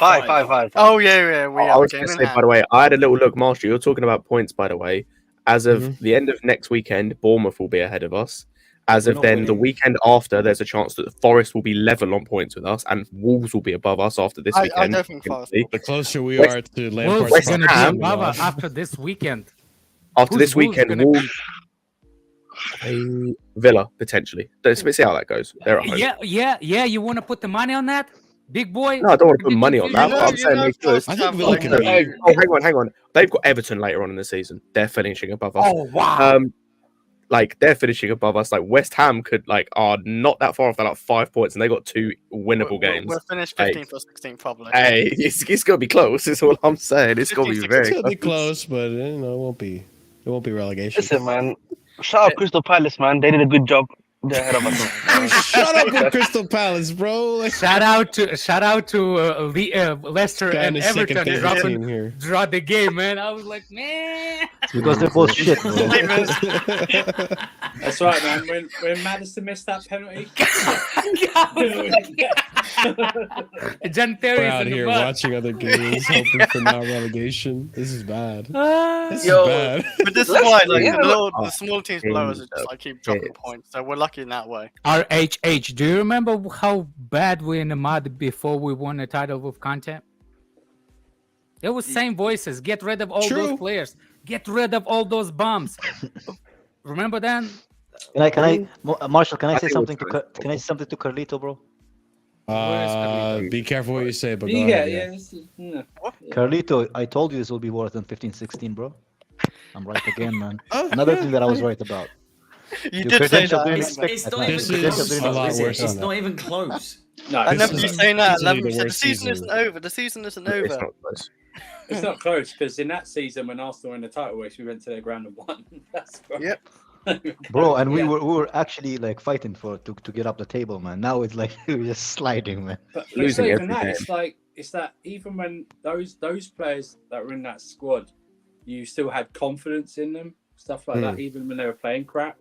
[SPEAKER 3] Oh yeah.
[SPEAKER 6] I was going to say, by the way, I had a little look, Marshall. You're talking about points, by the way. As of the end of next weekend, Bournemouth will be ahead of us. As of then, the weekend after, there's a chance that Forest will be level on points with us, and Wolves will be above us after this weekend.
[SPEAKER 3] I don't think Forest.
[SPEAKER 1] The closer we are to Lampard's
[SPEAKER 5] Wolves going to be above us after this weekend.
[SPEAKER 6] After this weekend, Wolves, Villa potentially. Let's see how that goes. They're at home.
[SPEAKER 5] Yeah. You want to put the money on that, big boy?
[SPEAKER 6] No, I don't want to put money on that. But I'm saying they could.
[SPEAKER 1] I think Villa can be.
[SPEAKER 6] Oh, hang on. They've got Everton later on in the season. They're finishing above us.
[SPEAKER 5] Oh wow.
[SPEAKER 6] They're finishing above us. Like West Ham are not that far off. They're like 5 points, and they got 2 winnable games.
[SPEAKER 3] We'll finish 15th or 16th probably.
[SPEAKER 6] Hey, it's gonna be close. Is all I'm saying. It's gonna be very.
[SPEAKER 1] It's gonna be close, but it won't be. It won't be relegation.
[SPEAKER 4] Listen, man. Shout out Crystal Palace, man. They did a good job. They're ahead of us.
[SPEAKER 1] Shut up with Crystal Palace, bro.
[SPEAKER 5] Shout out to Leicester and Everton. Draw the game, man. I was like, man.
[SPEAKER 8] It's because they're both shit, bro.
[SPEAKER 2] That's right, man. When Maddison missed that penalty.
[SPEAKER 5] Jan
[SPEAKER 1] We're
[SPEAKER 5] Terry's
[SPEAKER 1] out
[SPEAKER 5] in the
[SPEAKER 1] here
[SPEAKER 5] mud.
[SPEAKER 1] watching other games, hoping for non-relegation. This is bad. This
[SPEAKER 3] Yo,
[SPEAKER 1] is bad.
[SPEAKER 3] but this is why like
[SPEAKER 4] Yeah,
[SPEAKER 3] the small teams below us are just like keep dropping points. So we're lucky in that way.
[SPEAKER 5] RHH, do you remember how bad we in the mud before we won the title with content? It was same voices. Get rid of all those players. Get rid of all those bombs. Remember then?
[SPEAKER 8] Marshall? Can I say
[SPEAKER 6] think
[SPEAKER 8] something
[SPEAKER 6] it's
[SPEAKER 8] to can I say something to Carlito, bro?
[SPEAKER 1] Be careful what you say, but go
[SPEAKER 2] Yeah,
[SPEAKER 1] ahead,
[SPEAKER 2] yeah. This is, no.
[SPEAKER 8] Carlito, I told you this will be worse than 15-16, bro. I'm right again, man. Another thing that I was right about.
[SPEAKER 3] You
[SPEAKER 8] Your
[SPEAKER 3] did say
[SPEAKER 8] credential
[SPEAKER 3] that.
[SPEAKER 8] didn't
[SPEAKER 7] It's not even
[SPEAKER 1] This
[SPEAKER 7] close.
[SPEAKER 1] is a lot worse
[SPEAKER 7] It's
[SPEAKER 1] than
[SPEAKER 7] not
[SPEAKER 1] that.
[SPEAKER 7] even close.
[SPEAKER 2] No,
[SPEAKER 3] I
[SPEAKER 1] This
[SPEAKER 3] remember
[SPEAKER 1] is
[SPEAKER 3] you saying that.
[SPEAKER 1] easily
[SPEAKER 3] And
[SPEAKER 1] the
[SPEAKER 3] you said the
[SPEAKER 1] worst
[SPEAKER 3] season
[SPEAKER 1] season.
[SPEAKER 3] isn't over. The season isn't
[SPEAKER 6] It's
[SPEAKER 3] over.
[SPEAKER 6] not close.
[SPEAKER 2] it's not close because in that season when Arsenal were in the title race, we went to their ground and won. That's right.
[SPEAKER 3] Yep.
[SPEAKER 8] Bro, and we were actually like fighting to get up the table, man. Now it's like we're just sliding, man.
[SPEAKER 2] But it's
[SPEAKER 6] Losing
[SPEAKER 2] not even
[SPEAKER 6] every
[SPEAKER 2] that.
[SPEAKER 6] game.
[SPEAKER 2] It's that even when those players that were in that squad, you still had confidence in them, stuff like that. Even when they were playing crap,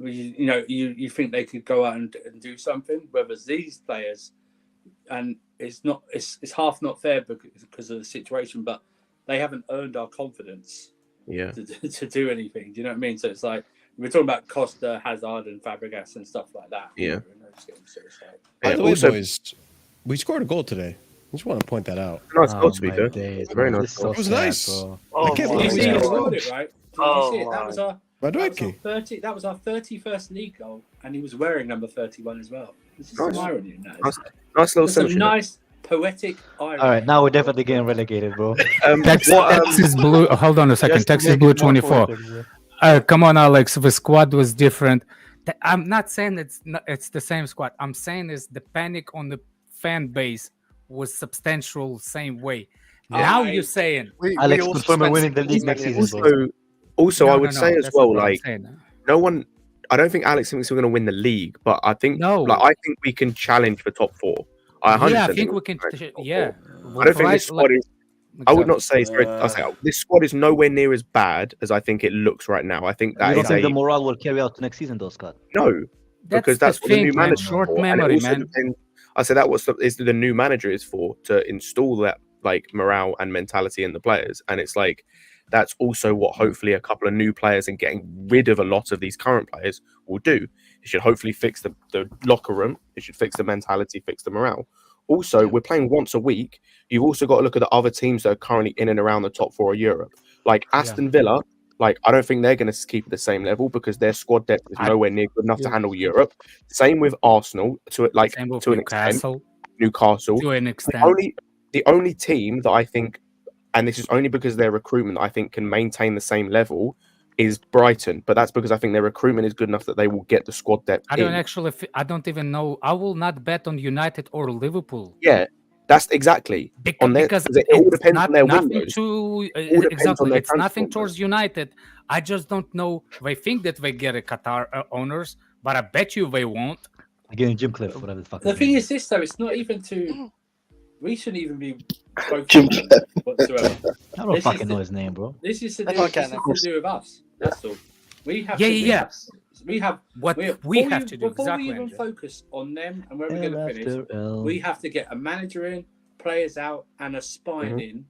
[SPEAKER 2] you think they could go out and do something. Whereas these players, and it's half not fair because of the situation, but they haven't earned our confidence.
[SPEAKER 6] Yeah.
[SPEAKER 2] To do anything. Do you know what I mean? So it's like we're talking about Costa, Hazard, and Fabregas and stuff like that.
[SPEAKER 6] Yeah.
[SPEAKER 2] In those games, so it's like,
[SPEAKER 1] By the way,
[SPEAKER 6] also-
[SPEAKER 1] boys, we scored a goal today. I just want to point that out.
[SPEAKER 6] Nice goal to be
[SPEAKER 8] my
[SPEAKER 6] fair.
[SPEAKER 8] days,
[SPEAKER 6] Very
[SPEAKER 8] man.
[SPEAKER 6] nice
[SPEAKER 8] This is
[SPEAKER 6] goal.
[SPEAKER 1] It was
[SPEAKER 8] sad,
[SPEAKER 1] nice.
[SPEAKER 8] bro.
[SPEAKER 1] I can't
[SPEAKER 2] did
[SPEAKER 1] believe
[SPEAKER 2] you
[SPEAKER 1] we
[SPEAKER 2] see who
[SPEAKER 1] scored a goal.
[SPEAKER 2] scored it, right? Did
[SPEAKER 3] Oh,
[SPEAKER 2] you see it? That was our
[SPEAKER 1] Madueke.
[SPEAKER 2] That was our 31st league goal, and he was wearing number 31 as well. There's just
[SPEAKER 6] Nice.
[SPEAKER 2] some irony in that.
[SPEAKER 6] Nice, nice little
[SPEAKER 2] There's some
[SPEAKER 6] sentiment.
[SPEAKER 2] nice poetic irony.
[SPEAKER 8] All right, now we're definitely getting relegated, bro.
[SPEAKER 5] Texas Blue. Hold on a second.
[SPEAKER 8] Just to
[SPEAKER 5] Texas
[SPEAKER 8] make
[SPEAKER 5] Blue
[SPEAKER 8] it more
[SPEAKER 5] 24.
[SPEAKER 8] poetic, bro.
[SPEAKER 5] Come on, Alex. The squad was different. I'm not saying it's the same squad. I'm saying is the panic on the fan base was substantial same way. Now you're saying
[SPEAKER 8] Alex confirming winning the league next season, bro.
[SPEAKER 6] Also, I would
[SPEAKER 5] No,
[SPEAKER 6] say as
[SPEAKER 5] that's
[SPEAKER 6] well,
[SPEAKER 5] not what I'm
[SPEAKER 6] like
[SPEAKER 5] saying.
[SPEAKER 6] no one. I don't think Alex thinks we're going to win the league, but I think I think we can challenge for top four. I 100%
[SPEAKER 5] think we can. Yeah,
[SPEAKER 6] I don't think this squad is. I would not say. I say this squad is nowhere near as bad as I think it looks right now. I think that
[SPEAKER 8] You don't
[SPEAKER 6] is
[SPEAKER 8] think
[SPEAKER 6] a
[SPEAKER 8] the morale will carry out next season, though, Scott?
[SPEAKER 6] no, because that's what the new manager
[SPEAKER 5] Short
[SPEAKER 6] for. And it
[SPEAKER 5] memory,
[SPEAKER 6] also
[SPEAKER 5] man.
[SPEAKER 6] depends- I say that what is the new manager is for to install that like morale and mentality in the players, and it's like that's also what hopefully a couple of new players and getting rid of a lot of these current players will do. It should hopefully fix the locker room. It should fix the mentality, fix the morale. Also, we're playing once a week. You've also got to look at the other teams that are currently in and around the top four of Europe. Like Aston Villa, like I don't think they're going to keep at the same level because their squad depth is nowhere near good enough to handle Europe. Same with Arsenal to an extent. Newcastle
[SPEAKER 5] to an extent.
[SPEAKER 6] The only team that I think, and this is only because their recruitment I think can maintain the same level, is Brighton. But that's because I think their recruitment is good enough that they will get the squad depth.
[SPEAKER 5] I don't even know. I will not bet on United or Liverpool.
[SPEAKER 6] Yeah, that's exactly
[SPEAKER 5] because
[SPEAKER 6] it all depends on their windows.
[SPEAKER 5] It's nothing towards United. I just don't know. They think that they get a Qatar owners, but I bet you they won't.
[SPEAKER 8] Again, Jim Cliff, whatever the fuck.
[SPEAKER 2] The thing is this though, it's not even to. We shouldn't even be focused whatsoever.
[SPEAKER 8] I don't fucking know his name, bro.
[SPEAKER 2] This is to do with us. That's all. We have to. We have
[SPEAKER 5] what we have to do.
[SPEAKER 2] Before we even focus on them and where we're going to finish, we have to get a manager in, players out, and a spine in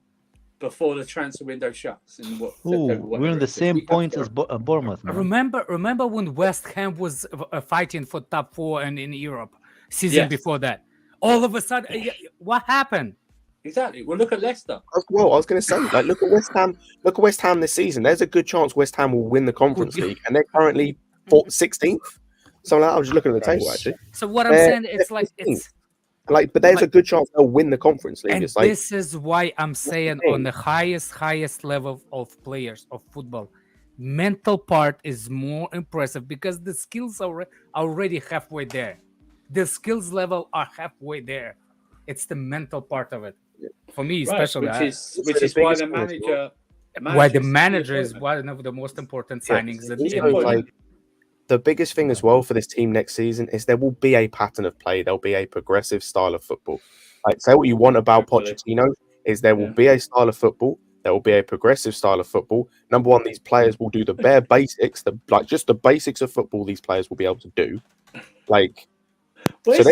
[SPEAKER 2] before the transfer window shuts.
[SPEAKER 8] We're in the same point as Bournemouth. Man.
[SPEAKER 5] Remember when West Ham was fighting for top 4 and in Europe season before that? All of a sudden, what happened?
[SPEAKER 2] Exactly. Well, look at Leicester.
[SPEAKER 6] Well, I was going to say, like, look at West Ham. Look at West Ham this season. There's a good chance West Ham will win the Conference League, and they're currently 16th. So like, I was just looking at the table actually.
[SPEAKER 5] So what I'm saying, it's like it's
[SPEAKER 6] like, but there's a good chance they'll win the Conference League.
[SPEAKER 5] And
[SPEAKER 6] it's like
[SPEAKER 5] this is why I'm saying on the highest level of players of football, mental part is more impressive because the skills are already halfway there. The skills level are halfway there. It's the mental part of it. For me, especially,
[SPEAKER 2] which is why the manager.
[SPEAKER 5] Why the manager is one of the most important signings.
[SPEAKER 6] Like, the biggest thing as well for this team next season is there will be a pattern of play. There'll be a progressive style of football. Like, say what you want about Pochettino is there will be a style of football. There will be a progressive style of football. Number one, these players will do the bare basics, just the basics of football. These players will be able to do. Like,
[SPEAKER 2] Where's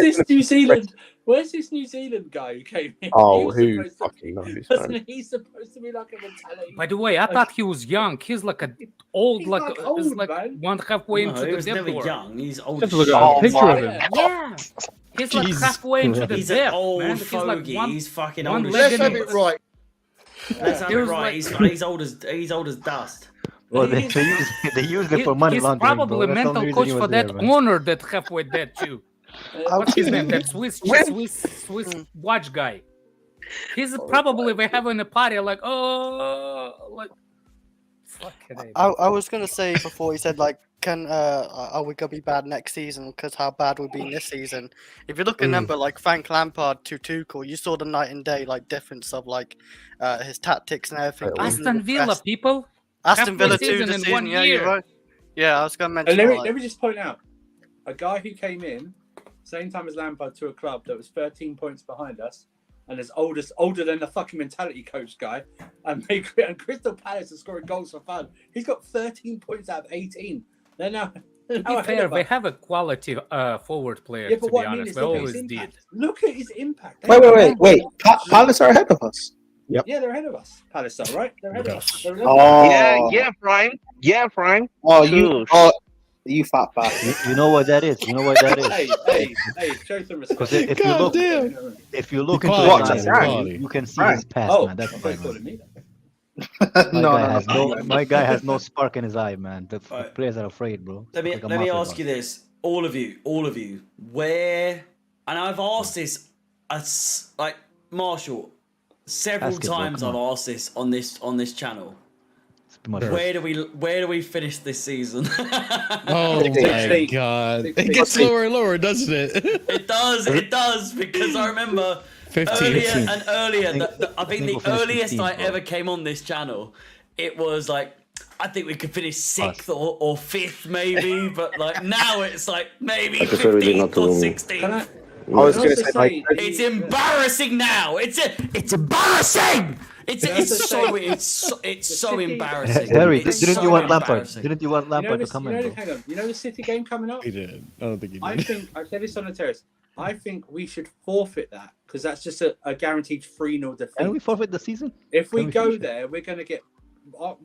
[SPEAKER 2] this New Zealand guy who came in?
[SPEAKER 6] Oh, who fucking knows, man?
[SPEAKER 2] Wasn't he supposed to be like a mentality?
[SPEAKER 5] By the way, I thought he was young. He's like a old,
[SPEAKER 2] He's
[SPEAKER 5] like,
[SPEAKER 2] like old,
[SPEAKER 5] he's like
[SPEAKER 2] man.
[SPEAKER 5] one halfway
[SPEAKER 7] No,
[SPEAKER 5] into
[SPEAKER 7] he
[SPEAKER 5] the
[SPEAKER 7] was
[SPEAKER 5] depth
[SPEAKER 7] never
[SPEAKER 5] door.
[SPEAKER 7] young. He's old.
[SPEAKER 5] Just
[SPEAKER 7] as
[SPEAKER 5] look
[SPEAKER 7] shit.
[SPEAKER 5] at a picture of
[SPEAKER 2] yeah.
[SPEAKER 5] him. Yeah, he's like
[SPEAKER 1] Jesus
[SPEAKER 5] halfway into the
[SPEAKER 7] He's
[SPEAKER 5] depth,
[SPEAKER 7] an old
[SPEAKER 5] man.
[SPEAKER 7] fogey.
[SPEAKER 5] He's like
[SPEAKER 7] He's fucking
[SPEAKER 5] one
[SPEAKER 7] old as
[SPEAKER 5] leg
[SPEAKER 10] Let's
[SPEAKER 7] shit.
[SPEAKER 10] have it right.
[SPEAKER 7] Let's have
[SPEAKER 5] He
[SPEAKER 7] it
[SPEAKER 5] was
[SPEAKER 7] right.
[SPEAKER 5] like-
[SPEAKER 7] He's old as dust.
[SPEAKER 8] Well, they used it for money
[SPEAKER 5] He's
[SPEAKER 8] laundering.
[SPEAKER 5] probably
[SPEAKER 8] bro.
[SPEAKER 5] a
[SPEAKER 8] That's the only
[SPEAKER 5] mental
[SPEAKER 8] reason
[SPEAKER 5] coach
[SPEAKER 8] he
[SPEAKER 5] for
[SPEAKER 8] was
[SPEAKER 5] that
[SPEAKER 8] there, man.
[SPEAKER 5] owner that halfway dead too. What's his name? That Swiss watch guy. He's probably we're having a party like fucking
[SPEAKER 3] I was gonna say before he said like, are we gonna be bad next season because how bad we've been this season? If you look at number like Frank Lampard to Tuchel, you saw the night and day like difference of like his tactics and everything.
[SPEAKER 5] Aston Villa, people.
[SPEAKER 3] Aston Villa
[SPEAKER 5] halfway
[SPEAKER 3] 2
[SPEAKER 5] season
[SPEAKER 3] this
[SPEAKER 5] in
[SPEAKER 3] season,
[SPEAKER 5] 1
[SPEAKER 3] yeah,
[SPEAKER 5] year.
[SPEAKER 3] you're right. Yeah, I was gonna mention.
[SPEAKER 2] And
[SPEAKER 3] all that.
[SPEAKER 2] let me just point out, a guy who came in same time as Lampard to a club that was 13 points behind us, and is older than the fucking mentality coach guy, and Crystal Palace is scoring goals for fun. He's got 13 points out of 18. They're now.
[SPEAKER 5] To be fair, they have a quality forward player.
[SPEAKER 2] Yeah, but
[SPEAKER 5] to be
[SPEAKER 2] what I mean
[SPEAKER 5] honest,
[SPEAKER 2] is
[SPEAKER 5] they
[SPEAKER 2] look at
[SPEAKER 5] always
[SPEAKER 2] his
[SPEAKER 5] did.
[SPEAKER 2] impact. Look at his impact.
[SPEAKER 6] Wait. Palace are ahead of us.
[SPEAKER 2] Yeah, they're ahead of us. Palace are right. They're ahead of us. They're 11.
[SPEAKER 6] Oh,
[SPEAKER 4] Yeah, Frank. Yeah, Frank.
[SPEAKER 11] Oh,
[SPEAKER 4] you
[SPEAKER 11] fat bastard.
[SPEAKER 8] You know what that is? You know what that is?
[SPEAKER 2] Hey, show some respect.
[SPEAKER 8] Because if you look into
[SPEAKER 6] Quality,
[SPEAKER 8] his eyes,
[SPEAKER 6] quality.
[SPEAKER 8] you can see his past, man. That's fine, man. My guy has no spark in his eye, man. The players are afraid, bro.
[SPEAKER 7] Let me ask you this, all of you, where, and I've asked this, like Marshall, several times I've asked this on this channel. Where do we finish this season?
[SPEAKER 1] Oh my god! It gets lower and lower, doesn't it?
[SPEAKER 7] It does, because I remember
[SPEAKER 1] 15.
[SPEAKER 7] earlier. I think the earliest
[SPEAKER 8] 15th,
[SPEAKER 7] I
[SPEAKER 8] bro.
[SPEAKER 7] ever came on this channel, it was like, I think we could finish 6th or 5th maybe, but like now it's like maybe 15th or 16th.
[SPEAKER 6] I was going to say, like,
[SPEAKER 7] It's embarrassing now. It's embarrassing. It's so embarrassing.
[SPEAKER 8] Harry,
[SPEAKER 7] It's
[SPEAKER 8] didn't
[SPEAKER 7] so
[SPEAKER 8] you want Lampard?
[SPEAKER 7] embarrassing.
[SPEAKER 8] Didn't you want Lampard to come in, bro?
[SPEAKER 2] Hang on. You know the City game coming up?
[SPEAKER 1] He did. I don't think he did.
[SPEAKER 2] I think I said this on the terrace. I think we should forfeit that because that's just a guaranteed 3-0 defeat.
[SPEAKER 8] Can we forfeit the season?
[SPEAKER 2] If we
[SPEAKER 8] Can we
[SPEAKER 2] go
[SPEAKER 8] finish it?
[SPEAKER 2] there, we're going to get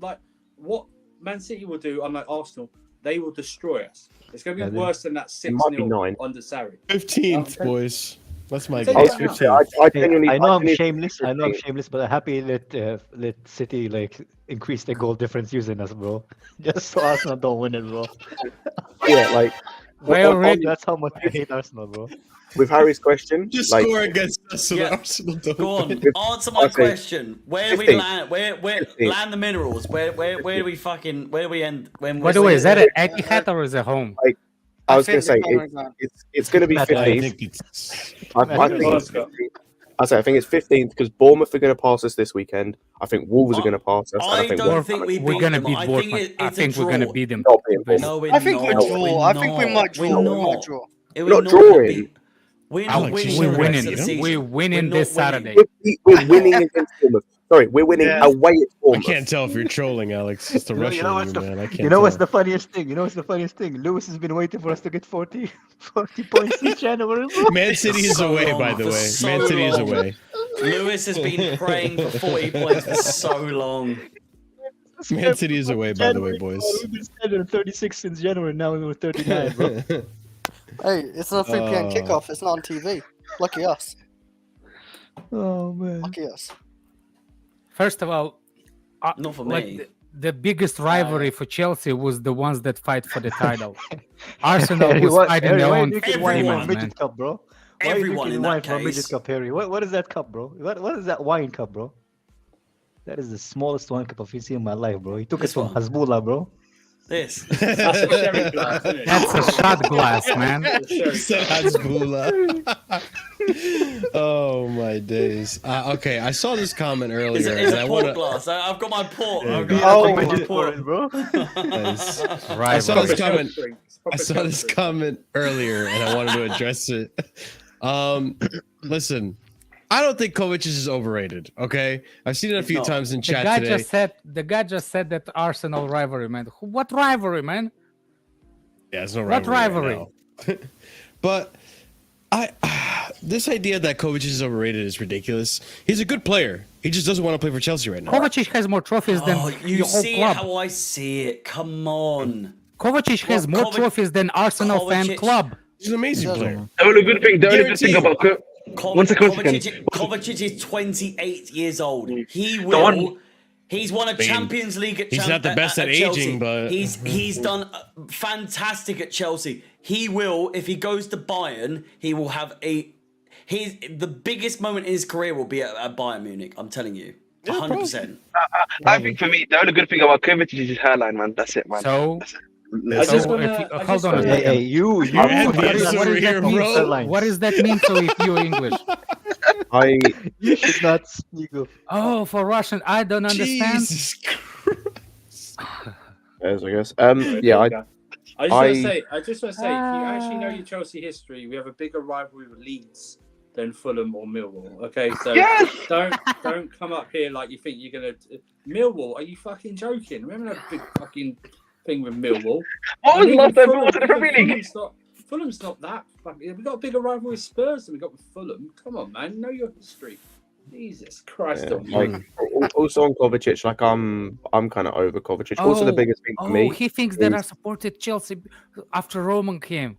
[SPEAKER 2] like what Man City will do, unlike Arsenal. They will destroy us. It's going to be worse than that 6-0 under Sarri.
[SPEAKER 1] 15th, boys. That's my
[SPEAKER 2] Take
[SPEAKER 1] guess.
[SPEAKER 2] it down.
[SPEAKER 1] 15th.
[SPEAKER 8] I know I'm shameless. I know I'm shameless, but I'm happy let City like increase their goal difference using us, bro. Just so Arsenal don't win it, bro.
[SPEAKER 6] Yeah, like
[SPEAKER 8] That's how much I hate Arsenal, bro.
[SPEAKER 6] with Harry's question,
[SPEAKER 1] Just
[SPEAKER 6] like,
[SPEAKER 1] score against us so
[SPEAKER 7] Yeah.
[SPEAKER 1] that Arsenal don't
[SPEAKER 7] Go on,
[SPEAKER 1] win.
[SPEAKER 7] answer my question. Where do we
[SPEAKER 6] 15th.
[SPEAKER 7] land? Where
[SPEAKER 6] 15th.
[SPEAKER 7] land the minerals? Where do we fucking where do we end?
[SPEAKER 5] By the way, is that an Etihad or is it home?
[SPEAKER 6] I was going to say, it's going to be
[SPEAKER 1] I
[SPEAKER 6] 15th.
[SPEAKER 1] think it's.
[SPEAKER 6] I think it's 15th. I think it's 15th because Bournemouth are going to pass us this weekend. I think Wolves are going to pass us.
[SPEAKER 7] I don't think we
[SPEAKER 5] We're
[SPEAKER 7] beat
[SPEAKER 5] gonna
[SPEAKER 7] them.
[SPEAKER 5] beat
[SPEAKER 7] I
[SPEAKER 5] Bournemouth.
[SPEAKER 7] think
[SPEAKER 5] I
[SPEAKER 7] it's
[SPEAKER 5] think
[SPEAKER 7] a
[SPEAKER 5] we're gonna
[SPEAKER 7] draw.
[SPEAKER 5] beat them.
[SPEAKER 6] Not being Bournemouth.
[SPEAKER 7] No, we're
[SPEAKER 3] I think
[SPEAKER 7] not.
[SPEAKER 3] we draw.
[SPEAKER 7] We're
[SPEAKER 3] I think we
[SPEAKER 7] not.
[SPEAKER 3] might
[SPEAKER 7] We're
[SPEAKER 3] draw. We
[SPEAKER 7] not.
[SPEAKER 3] might draw.
[SPEAKER 7] We're
[SPEAKER 6] Not
[SPEAKER 7] not
[SPEAKER 6] drawing.
[SPEAKER 7] We're not
[SPEAKER 1] Alex,
[SPEAKER 7] winning.
[SPEAKER 1] we're
[SPEAKER 7] the rest
[SPEAKER 1] winning.
[SPEAKER 7] of the season.
[SPEAKER 5] We're winning
[SPEAKER 7] We're
[SPEAKER 5] this
[SPEAKER 7] not winning.
[SPEAKER 5] Saturday.
[SPEAKER 6] We're winning against Bournemouth. Sorry, we're winning away at
[SPEAKER 1] I
[SPEAKER 6] Bournemouth.
[SPEAKER 1] can't tell if you're trolling, Alex. It's the
[SPEAKER 8] You
[SPEAKER 1] Russian
[SPEAKER 8] know
[SPEAKER 1] in
[SPEAKER 8] what's
[SPEAKER 1] you,
[SPEAKER 8] the
[SPEAKER 1] man. I can't
[SPEAKER 8] you know what's
[SPEAKER 1] tell.
[SPEAKER 8] the funniest thing? You know what's the funniest thing? Lewis has been waiting for us to get 40 points in January, bro.
[SPEAKER 1] Man City is
[SPEAKER 7] So
[SPEAKER 1] away,
[SPEAKER 7] long,
[SPEAKER 1] by the
[SPEAKER 7] for
[SPEAKER 1] way.
[SPEAKER 7] so
[SPEAKER 1] Man City is
[SPEAKER 7] long.
[SPEAKER 1] away.
[SPEAKER 7] Lewis has been praying for 40 points for so long.
[SPEAKER 1] Man City is away, by the way, boys.
[SPEAKER 8] We've been standing at 36 since January. Now we're 39, bro.
[SPEAKER 3] Hey, it's not a 3 p.m. kickoff. It's not on TV. Lucky us.
[SPEAKER 8] Oh man.
[SPEAKER 3] Lucky us.
[SPEAKER 5] First of all,
[SPEAKER 7] Not for
[SPEAKER 5] like
[SPEAKER 7] me.
[SPEAKER 5] the biggest rivalry for Chelsea was the ones that fight for the title. Arsenal was fighting their own
[SPEAKER 7] Everyone,
[SPEAKER 8] midget cup, bro. Why are you
[SPEAKER 7] Everyone
[SPEAKER 8] drinking
[SPEAKER 7] in
[SPEAKER 8] wine
[SPEAKER 7] that
[SPEAKER 8] from a midget
[SPEAKER 7] case.
[SPEAKER 8] cup, Harry? What is that cup, bro? What is that wine cup, bro? That is the smallest wine cup I've ever seen in my life, bro. He took
[SPEAKER 7] This
[SPEAKER 8] it from
[SPEAKER 7] one.
[SPEAKER 8] Hasbullah, bro.
[SPEAKER 7] This.
[SPEAKER 2] That's a sherry glass, isn't it?
[SPEAKER 5] That's a shot glass, man.
[SPEAKER 1] Said Hasbullah. Oh my days. Okay, I saw this comment earlier.
[SPEAKER 7] It's a
[SPEAKER 1] and I
[SPEAKER 7] port
[SPEAKER 1] wanna.
[SPEAKER 7] glass. I've got my port.
[SPEAKER 1] Yeah,
[SPEAKER 7] I've
[SPEAKER 1] go.
[SPEAKER 7] got
[SPEAKER 8] Oh,
[SPEAKER 7] my
[SPEAKER 8] midget for
[SPEAKER 7] port.
[SPEAKER 8] it, bro.
[SPEAKER 1] Nice. I
[SPEAKER 5] Rivalry.
[SPEAKER 1] saw this
[SPEAKER 2] Proper
[SPEAKER 1] comment.
[SPEAKER 2] shelf drink. It's
[SPEAKER 1] I
[SPEAKER 2] proper
[SPEAKER 1] saw
[SPEAKER 2] shelf
[SPEAKER 1] this
[SPEAKER 2] drink.
[SPEAKER 1] comment earlier, and I wanted to address it. Listen, I don't think Kovacic is overrated. Okay, I've seen it a few
[SPEAKER 7] No.
[SPEAKER 1] times in
[SPEAKER 5] The
[SPEAKER 1] chat
[SPEAKER 5] guy
[SPEAKER 1] today.
[SPEAKER 5] just said that Arsenal rivalry, man. What rivalry, man?
[SPEAKER 1] Yeah, it's no
[SPEAKER 5] What
[SPEAKER 1] rivalry.
[SPEAKER 5] rivalry?
[SPEAKER 1] right now. But This idea that Kovacic is overrated is ridiculous. He's a good player. He just doesn't want to play for Chelsea right now.
[SPEAKER 5] Kovacic has more trophies than
[SPEAKER 7] you
[SPEAKER 5] your whole
[SPEAKER 7] see
[SPEAKER 5] club.
[SPEAKER 7] how I see it. Come on.
[SPEAKER 5] Kovacic has more trophies than Arsenal fan club.
[SPEAKER 1] He's an amazing player.
[SPEAKER 4] The only good thing about
[SPEAKER 7] Kovacic is 28 years old. He will. He's won a Champions League at Chelsea.
[SPEAKER 1] He's not the best at aging, but
[SPEAKER 7] he's done fantastic at Chelsea. He will, if he goes to Bayern, he will have the biggest moment in his career will be at Bayern Munich. I'm telling you, 100%.
[SPEAKER 4] I think for me, the only good thing about Kovacic is his hairline, man. That's it, man.
[SPEAKER 5] So.
[SPEAKER 8] Hold on. Hey, you.
[SPEAKER 5] What does that mean? So if you're English,
[SPEAKER 8] you should not sneak up.
[SPEAKER 5] Oh, for Russian, I don't understand.
[SPEAKER 1] Jesus Christ.
[SPEAKER 6] Yes, I guess.
[SPEAKER 2] I just want to say, if you actually know your Chelsea history, we have a bigger rivalry with Leeds than Fulham or Millwall. Okay, so don't come up here like you think you're gonna. Millwall? Are you fucking joking? Remember that big fucking thing with Millwall?
[SPEAKER 4] What was last time Millwall to the Premier League?
[SPEAKER 2] Fulham's not that fucking. We got a bigger rivalry with Spurs than we got with Fulham. Come on, man, know your history. Jesus Christ!
[SPEAKER 6] Also on Kovacic, like I'm kind of over Kovacic. Also, the biggest thing for me.
[SPEAKER 5] He thinks that I supported Chelsea after Roman came.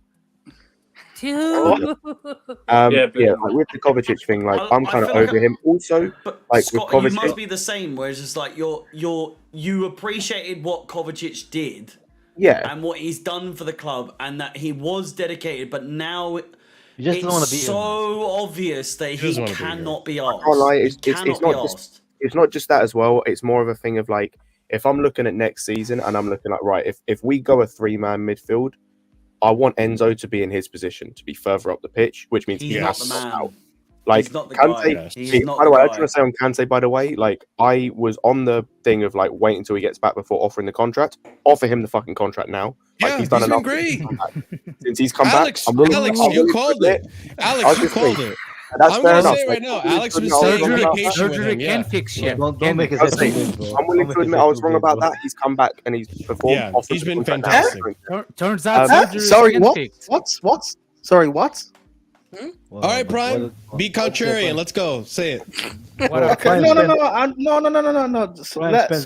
[SPEAKER 6] Like with the Kovacic thing, like I'm kind of over him. Also, like
[SPEAKER 7] Scott,
[SPEAKER 6] with Kovacic,
[SPEAKER 7] you must be the same. Where it's just like you appreciated what Kovacic did, and what he's done for the club, and that he was dedicated. But now it's so obvious that he cannot be asked.
[SPEAKER 6] I can't lie, it's not just that as well. It's more of a thing of like, if I'm looking at next season and I'm looking like, right, if we go a 3-man midfield, I want Enzo to be in his position, to be further up the pitch, which means he has to stop out. Like Kante, by the way, I just want to say on Kante, by the way, like I was on the thing of like wait until he gets back before offering the contract. Offer him the fucking contract now. Like, he's done enough
[SPEAKER 1] great.
[SPEAKER 6] Since he's come
[SPEAKER 1] Alex,
[SPEAKER 6] back.
[SPEAKER 1] You called it. Alex, you called it.
[SPEAKER 6] That's fair enough.
[SPEAKER 1] Say right now, Alex was saying
[SPEAKER 5] surgery can fix shit.
[SPEAKER 8] Don't make it.
[SPEAKER 6] I'm willing to admit I was wrong about that. He's come back and he's performed.
[SPEAKER 1] Yeah, he's been fantastic.
[SPEAKER 5] Turns out surgery
[SPEAKER 11] sorry,
[SPEAKER 5] can
[SPEAKER 11] what?
[SPEAKER 5] fix.
[SPEAKER 11] What? Sorry, what?
[SPEAKER 1] All right, Prime, be contrarian. Let's go. Say it.
[SPEAKER 11] Okay, no.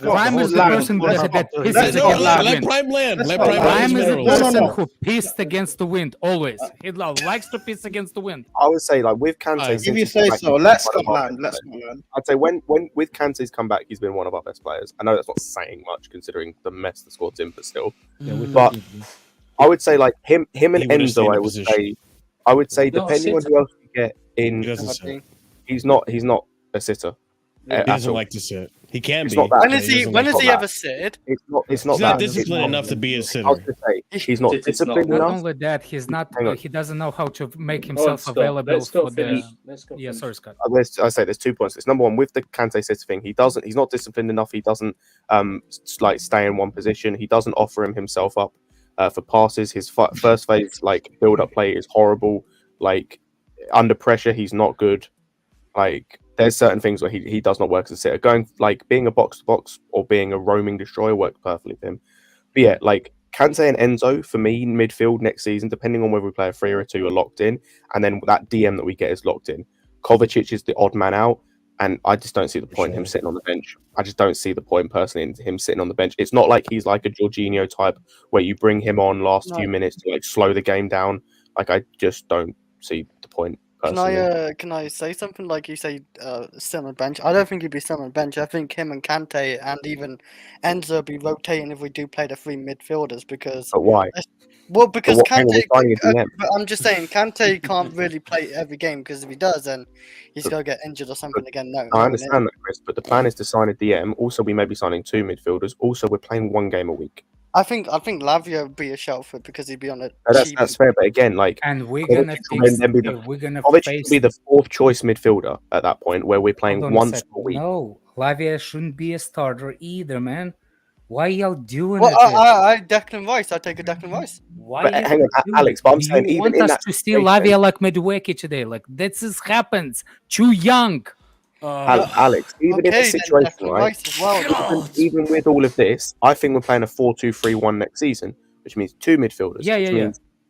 [SPEAKER 5] Prime is the person that pisses against the
[SPEAKER 1] Let
[SPEAKER 5] wind.
[SPEAKER 1] Prime land. Let
[SPEAKER 5] Prime is the
[SPEAKER 1] land.
[SPEAKER 5] person who pissed against the wind always. He likes to piss against the wind.
[SPEAKER 6] I would say like with Kante,
[SPEAKER 11] If you say so, let's Scotland.
[SPEAKER 6] I'd say when with Kante's comeback, he's been one of our best players. I know that's not saying much considering the mess the squad's in, but still. But I would say like him and Enzo. I would say depending on who else we get in, he's not a sitter.
[SPEAKER 1] He doesn't like to sit. He can be.
[SPEAKER 3] When has he ever sitted?
[SPEAKER 6] It's not
[SPEAKER 1] He's
[SPEAKER 6] that.
[SPEAKER 1] not disciplined enough to be a sitter.
[SPEAKER 6] I was going to say, he's not disciplined
[SPEAKER 5] Not
[SPEAKER 6] enough.
[SPEAKER 5] only that, he's not. He doesn't know how to make himself available for the. Yeah, sorry, Scott.
[SPEAKER 6] I say there's 2 points. It's number one with the Kante sitter thing. He's not disciplined enough. He doesn't like stay in one position. He doesn't offer himself up for passes. His first phase like build up play is horrible. Like under pressure, he's not good. Like there's certain things where he does not work as a sitter. Going like being a box to box or being a roaming destroyer works perfectly for him. But yeah, like Kante and Enzo for me midfield next season, depending on whether we play a 3 or a 2, are locked in, and then that DM that we get is locked in. Kovacic is the odd man out, and I just don't see the point in him sitting on the bench. I just don't see the point personally in him sitting on the bench. It's not like he's like a Jorginho type where you bring him on last few minutes to like slow the game down. Like I just don't see the point.
[SPEAKER 3] Can I say something? Like you say, sit on the bench. I don't think he'd be sitting on the bench. I think him and Kante and even Enzo will be rotating if we do play the 3 midfielders because.
[SPEAKER 6] But why?
[SPEAKER 3] Well, because Kante. But I'm just saying, Kante can't really play every game because if he does, then he's going to get injured or something again. No,
[SPEAKER 6] I understand that, Chris. But the plan is to sign a DM. Also, we may be signing 2 midfielders. Also, we're playing 1 game a week.
[SPEAKER 3] I think Lavia would be a shout for it because he'd be on it.
[SPEAKER 6] That's fair, but again, like,
[SPEAKER 5] and we're gonna be
[SPEAKER 6] the 4th choice midfielder at that point, where we're playing once a week.
[SPEAKER 5] No, Lavia shouldn't be a starter either, man. Why y'all doing
[SPEAKER 3] it?
[SPEAKER 5] I
[SPEAKER 3] Declan Rice. I take a Declan Rice.
[SPEAKER 5] Why?
[SPEAKER 6] Hang on, Alex. But I'm saying
[SPEAKER 5] you
[SPEAKER 6] even
[SPEAKER 5] want us to steal Lavia like Madueke today? Like this happens. Too young.
[SPEAKER 6] Alex, even in this situation, right? Even with all of this, I think we're playing a 4-2-3-1 next season, which means 2 midfielders.
[SPEAKER 5] Yeah.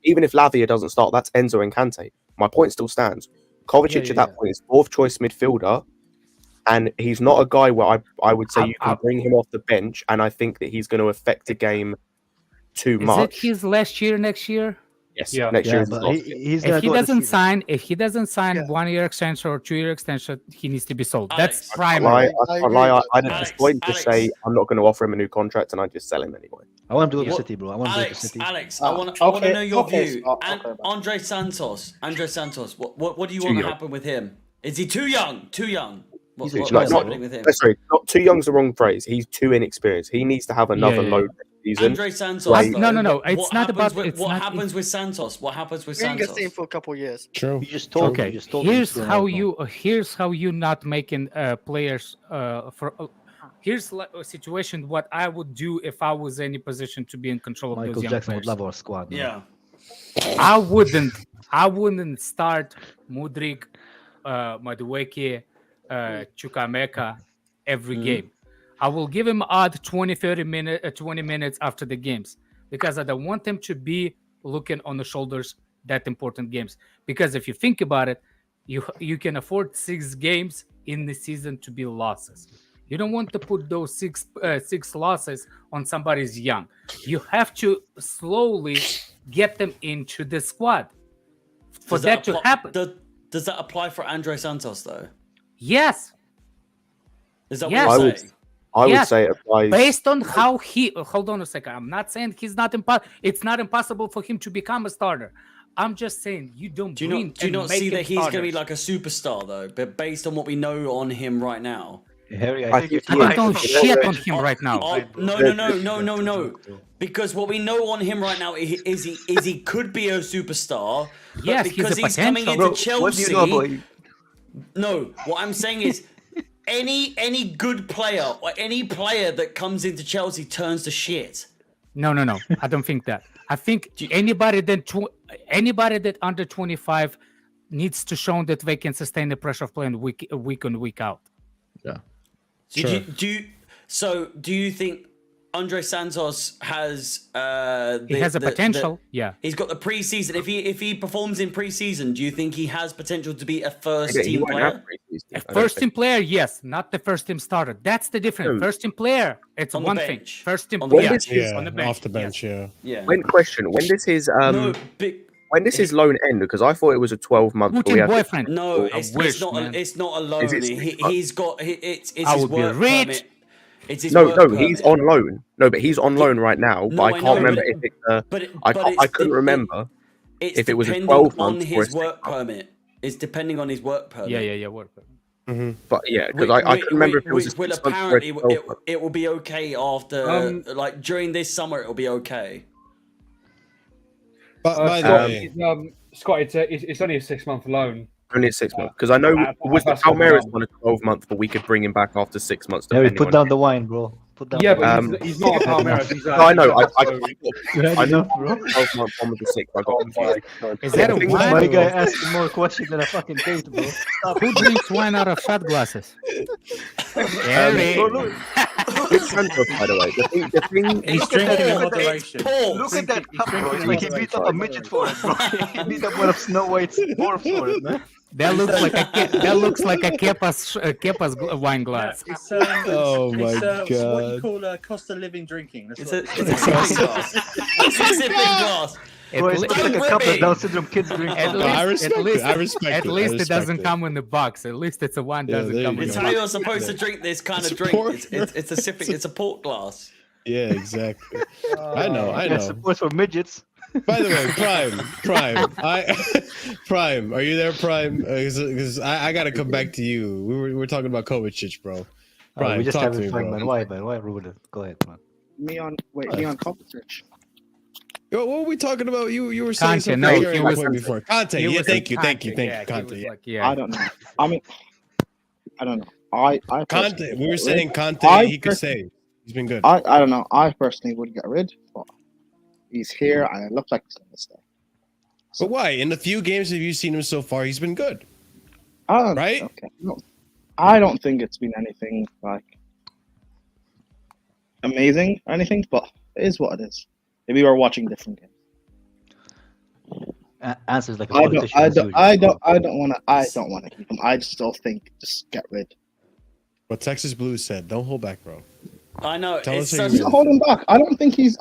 [SPEAKER 6] Even if Lavia doesn't start, that's Enzo and Kante. My point still stands. Kovacic at that point is 4th choice midfielder, and he's not a guy where I would say you can bring him off the bench, and I think that he's going to affect the game too much.
[SPEAKER 5] Is it his last year next year?
[SPEAKER 6] Yes,
[SPEAKER 8] Yeah.
[SPEAKER 6] next year is
[SPEAKER 8] But
[SPEAKER 6] his last year.
[SPEAKER 8] he's
[SPEAKER 5] If he doesn't sign,
[SPEAKER 3] Yeah.
[SPEAKER 5] 1 year extension or 2 year extension, he needs to be sold.
[SPEAKER 7] Alex,
[SPEAKER 5] That's primary.
[SPEAKER 6] I
[SPEAKER 3] agree
[SPEAKER 6] can't lie.
[SPEAKER 3] with
[SPEAKER 6] I'd
[SPEAKER 3] that.
[SPEAKER 6] have
[SPEAKER 7] Alex,
[SPEAKER 6] disappointed to
[SPEAKER 7] Alex.
[SPEAKER 6] say I'm not going to offer him a new contract, and I just sell him anyway.
[SPEAKER 8] I want to go to
[SPEAKER 7] What-
[SPEAKER 8] City, bro. I want to go to City.
[SPEAKER 7] Alex,
[SPEAKER 10] Ah,
[SPEAKER 7] I want to
[SPEAKER 10] okay,
[SPEAKER 7] know your
[SPEAKER 10] okay,
[SPEAKER 7] view.
[SPEAKER 10] so-
[SPEAKER 7] And
[SPEAKER 10] okay,
[SPEAKER 7] Andre Santos, what do you
[SPEAKER 6] Too
[SPEAKER 7] want to
[SPEAKER 6] young.
[SPEAKER 7] happen with him? Is he too young? Too young.
[SPEAKER 8] He's
[SPEAKER 6] Like,
[SPEAKER 7] What's
[SPEAKER 6] not-
[SPEAKER 7] happening with him?
[SPEAKER 6] Sorry, not too young's the wrong phrase. He's too inexperienced. He needs to have another
[SPEAKER 5] yeah.
[SPEAKER 6] load this season.
[SPEAKER 7] Andre Santos.
[SPEAKER 6] Like-
[SPEAKER 7] though,
[SPEAKER 5] No.
[SPEAKER 7] what
[SPEAKER 5] It's not
[SPEAKER 7] happens
[SPEAKER 5] about.
[SPEAKER 7] with-
[SPEAKER 5] It's
[SPEAKER 7] what
[SPEAKER 5] not.
[SPEAKER 7] happens with Santos? What happens with
[SPEAKER 3] We didn't get
[SPEAKER 7] Santos?
[SPEAKER 3] seen for a couple of years.
[SPEAKER 1] True.
[SPEAKER 8] You just told me.
[SPEAKER 5] Okay.
[SPEAKER 8] You just told me
[SPEAKER 5] Here's
[SPEAKER 8] he's gonna
[SPEAKER 5] how
[SPEAKER 8] go.
[SPEAKER 5] you. Here's how you not making players for. Here's a situation. What I would do if I was in any position to be in control of
[SPEAKER 8] Michael
[SPEAKER 5] those young
[SPEAKER 8] Jackson would
[SPEAKER 5] players.
[SPEAKER 8] love our squad. Man.
[SPEAKER 7] Yeah.
[SPEAKER 5] I wouldn't start Mudryk, Madueke, Chukwuemeka every game. I will give him odd 20 minutes after the games, because I don't want them to be looking on the shoulders that important games. Because if you think about it, you can afford 6 games in the season to be losses. You don't want to put those six losses on somebody's young. You have to slowly get them into the squad for that to happen.
[SPEAKER 7] Does that apply for Andre Santos though?
[SPEAKER 5] Yes.
[SPEAKER 7] Is that
[SPEAKER 5] Yes.
[SPEAKER 7] what you're
[SPEAKER 6] I would-
[SPEAKER 7] saying?
[SPEAKER 6] I would
[SPEAKER 5] Yes.
[SPEAKER 6] say it applies.
[SPEAKER 5] Based on how he hold on a second. I'm not saying he's not it's not impossible for him to become a starter. I'm just saying you don't
[SPEAKER 7] Do
[SPEAKER 5] bring
[SPEAKER 7] you
[SPEAKER 5] and
[SPEAKER 7] not
[SPEAKER 5] make
[SPEAKER 7] see
[SPEAKER 5] him
[SPEAKER 7] that he's going to be
[SPEAKER 5] starters.
[SPEAKER 7] like a superstar though? But based on what we know on him right now,
[SPEAKER 8] Harry,
[SPEAKER 6] I
[SPEAKER 8] I think
[SPEAKER 6] think
[SPEAKER 8] you
[SPEAKER 5] I don't shit on him right now.
[SPEAKER 7] No. Because what we know on him right now is he could be a superstar. But
[SPEAKER 5] Yes, he's
[SPEAKER 7] because
[SPEAKER 5] a
[SPEAKER 7] he's coming
[SPEAKER 5] potential.
[SPEAKER 7] into
[SPEAKER 8] Bro, what do you
[SPEAKER 7] Chelsea.
[SPEAKER 8] know about him?
[SPEAKER 7] No, what I'm saying is any good player or any player that comes into Chelsea turns to shit.
[SPEAKER 5] No. I don't think that. I think anybody that under 25 needs to show that they can sustain the pressure of playing week in, week out.
[SPEAKER 1] Yeah.
[SPEAKER 7] So
[SPEAKER 1] Sure.
[SPEAKER 7] do you think Andre Santos has
[SPEAKER 5] He has a potential. Yeah.
[SPEAKER 7] He's got the preseason. If he performs in preseason, do you think he has potential to be a first
[SPEAKER 6] Yeah, he
[SPEAKER 7] team
[SPEAKER 6] won't have
[SPEAKER 7] player?
[SPEAKER 6] preseason, I don't
[SPEAKER 5] First
[SPEAKER 6] think.
[SPEAKER 5] team player, yes, not the first team starter. That's the difference.
[SPEAKER 6] No.
[SPEAKER 5] First team player, it's
[SPEAKER 7] On the
[SPEAKER 5] one thing.
[SPEAKER 7] bench.
[SPEAKER 5] First team
[SPEAKER 7] On the
[SPEAKER 5] player,
[SPEAKER 7] bench.
[SPEAKER 1] Yeah,
[SPEAKER 5] on the bench.
[SPEAKER 1] off the bench.
[SPEAKER 5] yes.
[SPEAKER 1] Yeah.
[SPEAKER 7] Yeah.
[SPEAKER 6] When does his
[SPEAKER 7] No, big,
[SPEAKER 6] when does his loan end? Because I thought it was a 12-month. but we
[SPEAKER 5] Putin
[SPEAKER 6] had-
[SPEAKER 5] boyfriend.
[SPEAKER 7] no,
[SPEAKER 5] I
[SPEAKER 7] it's
[SPEAKER 5] wish,
[SPEAKER 7] not.
[SPEAKER 5] man.
[SPEAKER 7] It's not a loan.
[SPEAKER 6] Is it
[SPEAKER 7] He,
[SPEAKER 6] 6 months?
[SPEAKER 7] he's got. It's
[SPEAKER 5] I
[SPEAKER 7] his
[SPEAKER 5] would be
[SPEAKER 7] work
[SPEAKER 5] rich.
[SPEAKER 7] permit. It's his
[SPEAKER 6] No,
[SPEAKER 7] work
[SPEAKER 6] no,
[SPEAKER 7] permit.
[SPEAKER 6] he's on loan. No, but he's on loan right now. But
[SPEAKER 7] No,
[SPEAKER 6] I
[SPEAKER 7] I
[SPEAKER 6] can't
[SPEAKER 7] know,
[SPEAKER 6] remember
[SPEAKER 7] but
[SPEAKER 6] if it's.
[SPEAKER 7] But
[SPEAKER 6] I couldn't remember.
[SPEAKER 7] It's
[SPEAKER 6] if it was a
[SPEAKER 7] depending
[SPEAKER 6] 12
[SPEAKER 7] on
[SPEAKER 6] months or a
[SPEAKER 7] his work
[SPEAKER 6] 6 months.
[SPEAKER 7] permit. It's depending on his work permit.
[SPEAKER 5] Yeah, work permit.
[SPEAKER 6] But yeah, because I couldn't remember if it was a 6
[SPEAKER 7] Well,
[SPEAKER 6] months or a
[SPEAKER 7] apparently
[SPEAKER 6] 12 months.
[SPEAKER 7] it will be okay after like during this summer. It will be okay.
[SPEAKER 1] But by the
[SPEAKER 12] Scott,
[SPEAKER 1] way,
[SPEAKER 12] Scott, it's only a 6-month loan.
[SPEAKER 6] Only a 6 month. Because I know was the
[SPEAKER 12] that's what
[SPEAKER 6] Palmeiras
[SPEAKER 12] I'm-
[SPEAKER 6] one a 12-month, but we could bring him back after 6 months.
[SPEAKER 8] Harry,
[SPEAKER 6] Depending
[SPEAKER 8] put
[SPEAKER 6] on
[SPEAKER 8] down the wine, bro. Put down.
[SPEAKER 12] Yeah,
[SPEAKER 8] the
[SPEAKER 12] but
[SPEAKER 8] wine.
[SPEAKER 12] he's not a Palmeiras. He's
[SPEAKER 6] No, I know. I
[SPEAKER 8] You had enough, bro.
[SPEAKER 6] 12-month one with the 6. I got confused.
[SPEAKER 5] Is that a
[SPEAKER 6] Things
[SPEAKER 5] wine?
[SPEAKER 8] My guy asking more questions than a fucking date, bro.
[SPEAKER 5] Who drinks wine out of shot glasses? Harry.
[SPEAKER 6] It's Santos, by the way. The thing
[SPEAKER 2] He's drinking in moderation.
[SPEAKER 8] Look at that cup, bro. It's like he beat up a midget for it, bro. He beat up one of Snow White's dwarfs for it, man.
[SPEAKER 5] That looks like a Kepa's wine glass.
[SPEAKER 2] It's,
[SPEAKER 1] Oh my
[SPEAKER 2] it's, what do you
[SPEAKER 1] God.
[SPEAKER 2] call cost of living drinking? That's
[SPEAKER 7] It's
[SPEAKER 2] what-
[SPEAKER 7] a sipping glass. It's a sipping glass.
[SPEAKER 8] Bro, it's just like a cup that Down syndrome kids drink.
[SPEAKER 5] At
[SPEAKER 1] I
[SPEAKER 5] least,
[SPEAKER 1] respect it. I respect
[SPEAKER 5] at
[SPEAKER 1] it. I
[SPEAKER 5] least it
[SPEAKER 1] respect
[SPEAKER 5] doesn't
[SPEAKER 1] it.
[SPEAKER 5] come in the box. At least it's a wine
[SPEAKER 1] Yeah,
[SPEAKER 5] doesn't
[SPEAKER 1] there
[SPEAKER 5] come
[SPEAKER 1] you
[SPEAKER 5] in
[SPEAKER 7] It's
[SPEAKER 5] the
[SPEAKER 7] how
[SPEAKER 5] box.
[SPEAKER 7] you're supposed to drink this kind
[SPEAKER 1] It's
[SPEAKER 7] of
[SPEAKER 1] a
[SPEAKER 7] drink.
[SPEAKER 1] port.
[SPEAKER 7] It's a sipping. It's a port glass.
[SPEAKER 1] Yeah, exactly. I know.
[SPEAKER 8] Yeah, support for midgets.
[SPEAKER 1] By the way, Prime, Prime, are you there, Prime? Because I gotta come back to you. We were talking about Kovacic, bro. Prime,
[SPEAKER 8] We just
[SPEAKER 1] talk to
[SPEAKER 8] having
[SPEAKER 1] me,
[SPEAKER 8] fun,
[SPEAKER 1] bro.
[SPEAKER 8] man. Why ruin it? Go ahead, man.
[SPEAKER 11] Me on Kovacic.
[SPEAKER 1] Yo, what were we talking about? You were saying
[SPEAKER 5] Conte,
[SPEAKER 1] something
[SPEAKER 5] no,
[SPEAKER 1] here
[SPEAKER 5] he
[SPEAKER 1] on the
[SPEAKER 5] was-
[SPEAKER 1] point before. Conte,
[SPEAKER 5] He
[SPEAKER 1] yeah,
[SPEAKER 5] was
[SPEAKER 1] thank
[SPEAKER 5] a
[SPEAKER 1] you, Conte,
[SPEAKER 5] he
[SPEAKER 1] Conte.
[SPEAKER 5] was
[SPEAKER 1] Yeah.
[SPEAKER 5] like, yeah.
[SPEAKER 11] I don't know. I mean, I don't know. I
[SPEAKER 1] Conte,
[SPEAKER 11] personally
[SPEAKER 1] we were
[SPEAKER 11] would get
[SPEAKER 1] saying
[SPEAKER 11] rid.
[SPEAKER 1] Conte,
[SPEAKER 11] I
[SPEAKER 1] he could
[SPEAKER 11] pers-
[SPEAKER 1] save. He's been good.
[SPEAKER 11] I don't know. I personally would get rid, but he's here and it looks like he's gonna stay.
[SPEAKER 1] But why? In the few games have you seen him so far, he's been good.
[SPEAKER 11] I don't
[SPEAKER 1] Right?
[SPEAKER 11] Okay. No, I don't think it's been anything like amazing or anything, but it is what it is. Maybe we're watching different games.
[SPEAKER 8] answers like a
[SPEAKER 11] I don't,
[SPEAKER 8] politician.
[SPEAKER 11] I
[SPEAKER 8] as
[SPEAKER 11] don't,
[SPEAKER 8] usual,
[SPEAKER 11] I
[SPEAKER 8] bro.
[SPEAKER 11] don't, I don't want to. I don't want to keep him. I still think just get rid.
[SPEAKER 1] What Texas Blues said. Don't hold back, bro.
[SPEAKER 7] I know.
[SPEAKER 1] Tell
[SPEAKER 7] It's
[SPEAKER 1] us how
[SPEAKER 7] such
[SPEAKER 1] you
[SPEAKER 11] He's
[SPEAKER 1] really
[SPEAKER 11] not holding back. I don't think he's.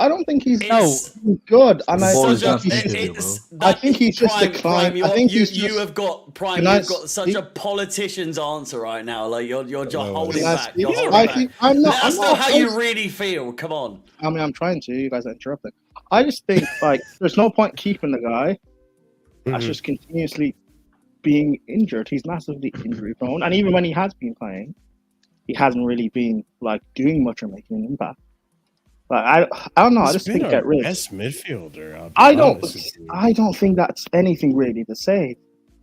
[SPEAKER 7] It's-
[SPEAKER 11] good. And I
[SPEAKER 8] ball is
[SPEAKER 11] think
[SPEAKER 8] down
[SPEAKER 11] he's,
[SPEAKER 8] to you, bro.
[SPEAKER 11] I think he's just
[SPEAKER 7] Prime,
[SPEAKER 11] declined.
[SPEAKER 7] Prime,
[SPEAKER 11] I think
[SPEAKER 7] you
[SPEAKER 11] he's just.
[SPEAKER 7] have got Prime.
[SPEAKER 11] Can I
[SPEAKER 7] You've got such
[SPEAKER 11] speak?
[SPEAKER 7] a politician's answer right now. Like you're just holding
[SPEAKER 11] Can I
[SPEAKER 7] back.
[SPEAKER 11] speak?
[SPEAKER 7] You're holding
[SPEAKER 11] I
[SPEAKER 7] back.
[SPEAKER 11] think I'm not.
[SPEAKER 7] Let us
[SPEAKER 11] I'm
[SPEAKER 7] know
[SPEAKER 11] not.
[SPEAKER 7] how you really feel. Come on.
[SPEAKER 11] I mean, I'm trying to. You guys are interrupting. I just think like there's no point keeping the guy. That's just continuously being injured. He's massively injury prone, and even when he has been playing, he hasn't really been like doing much or making an impact. Like I don't know. I just think get rid.
[SPEAKER 1] Best midfielder. I'll be
[SPEAKER 11] I don't.
[SPEAKER 1] honest with you.
[SPEAKER 11] I don't think that's anything really to say.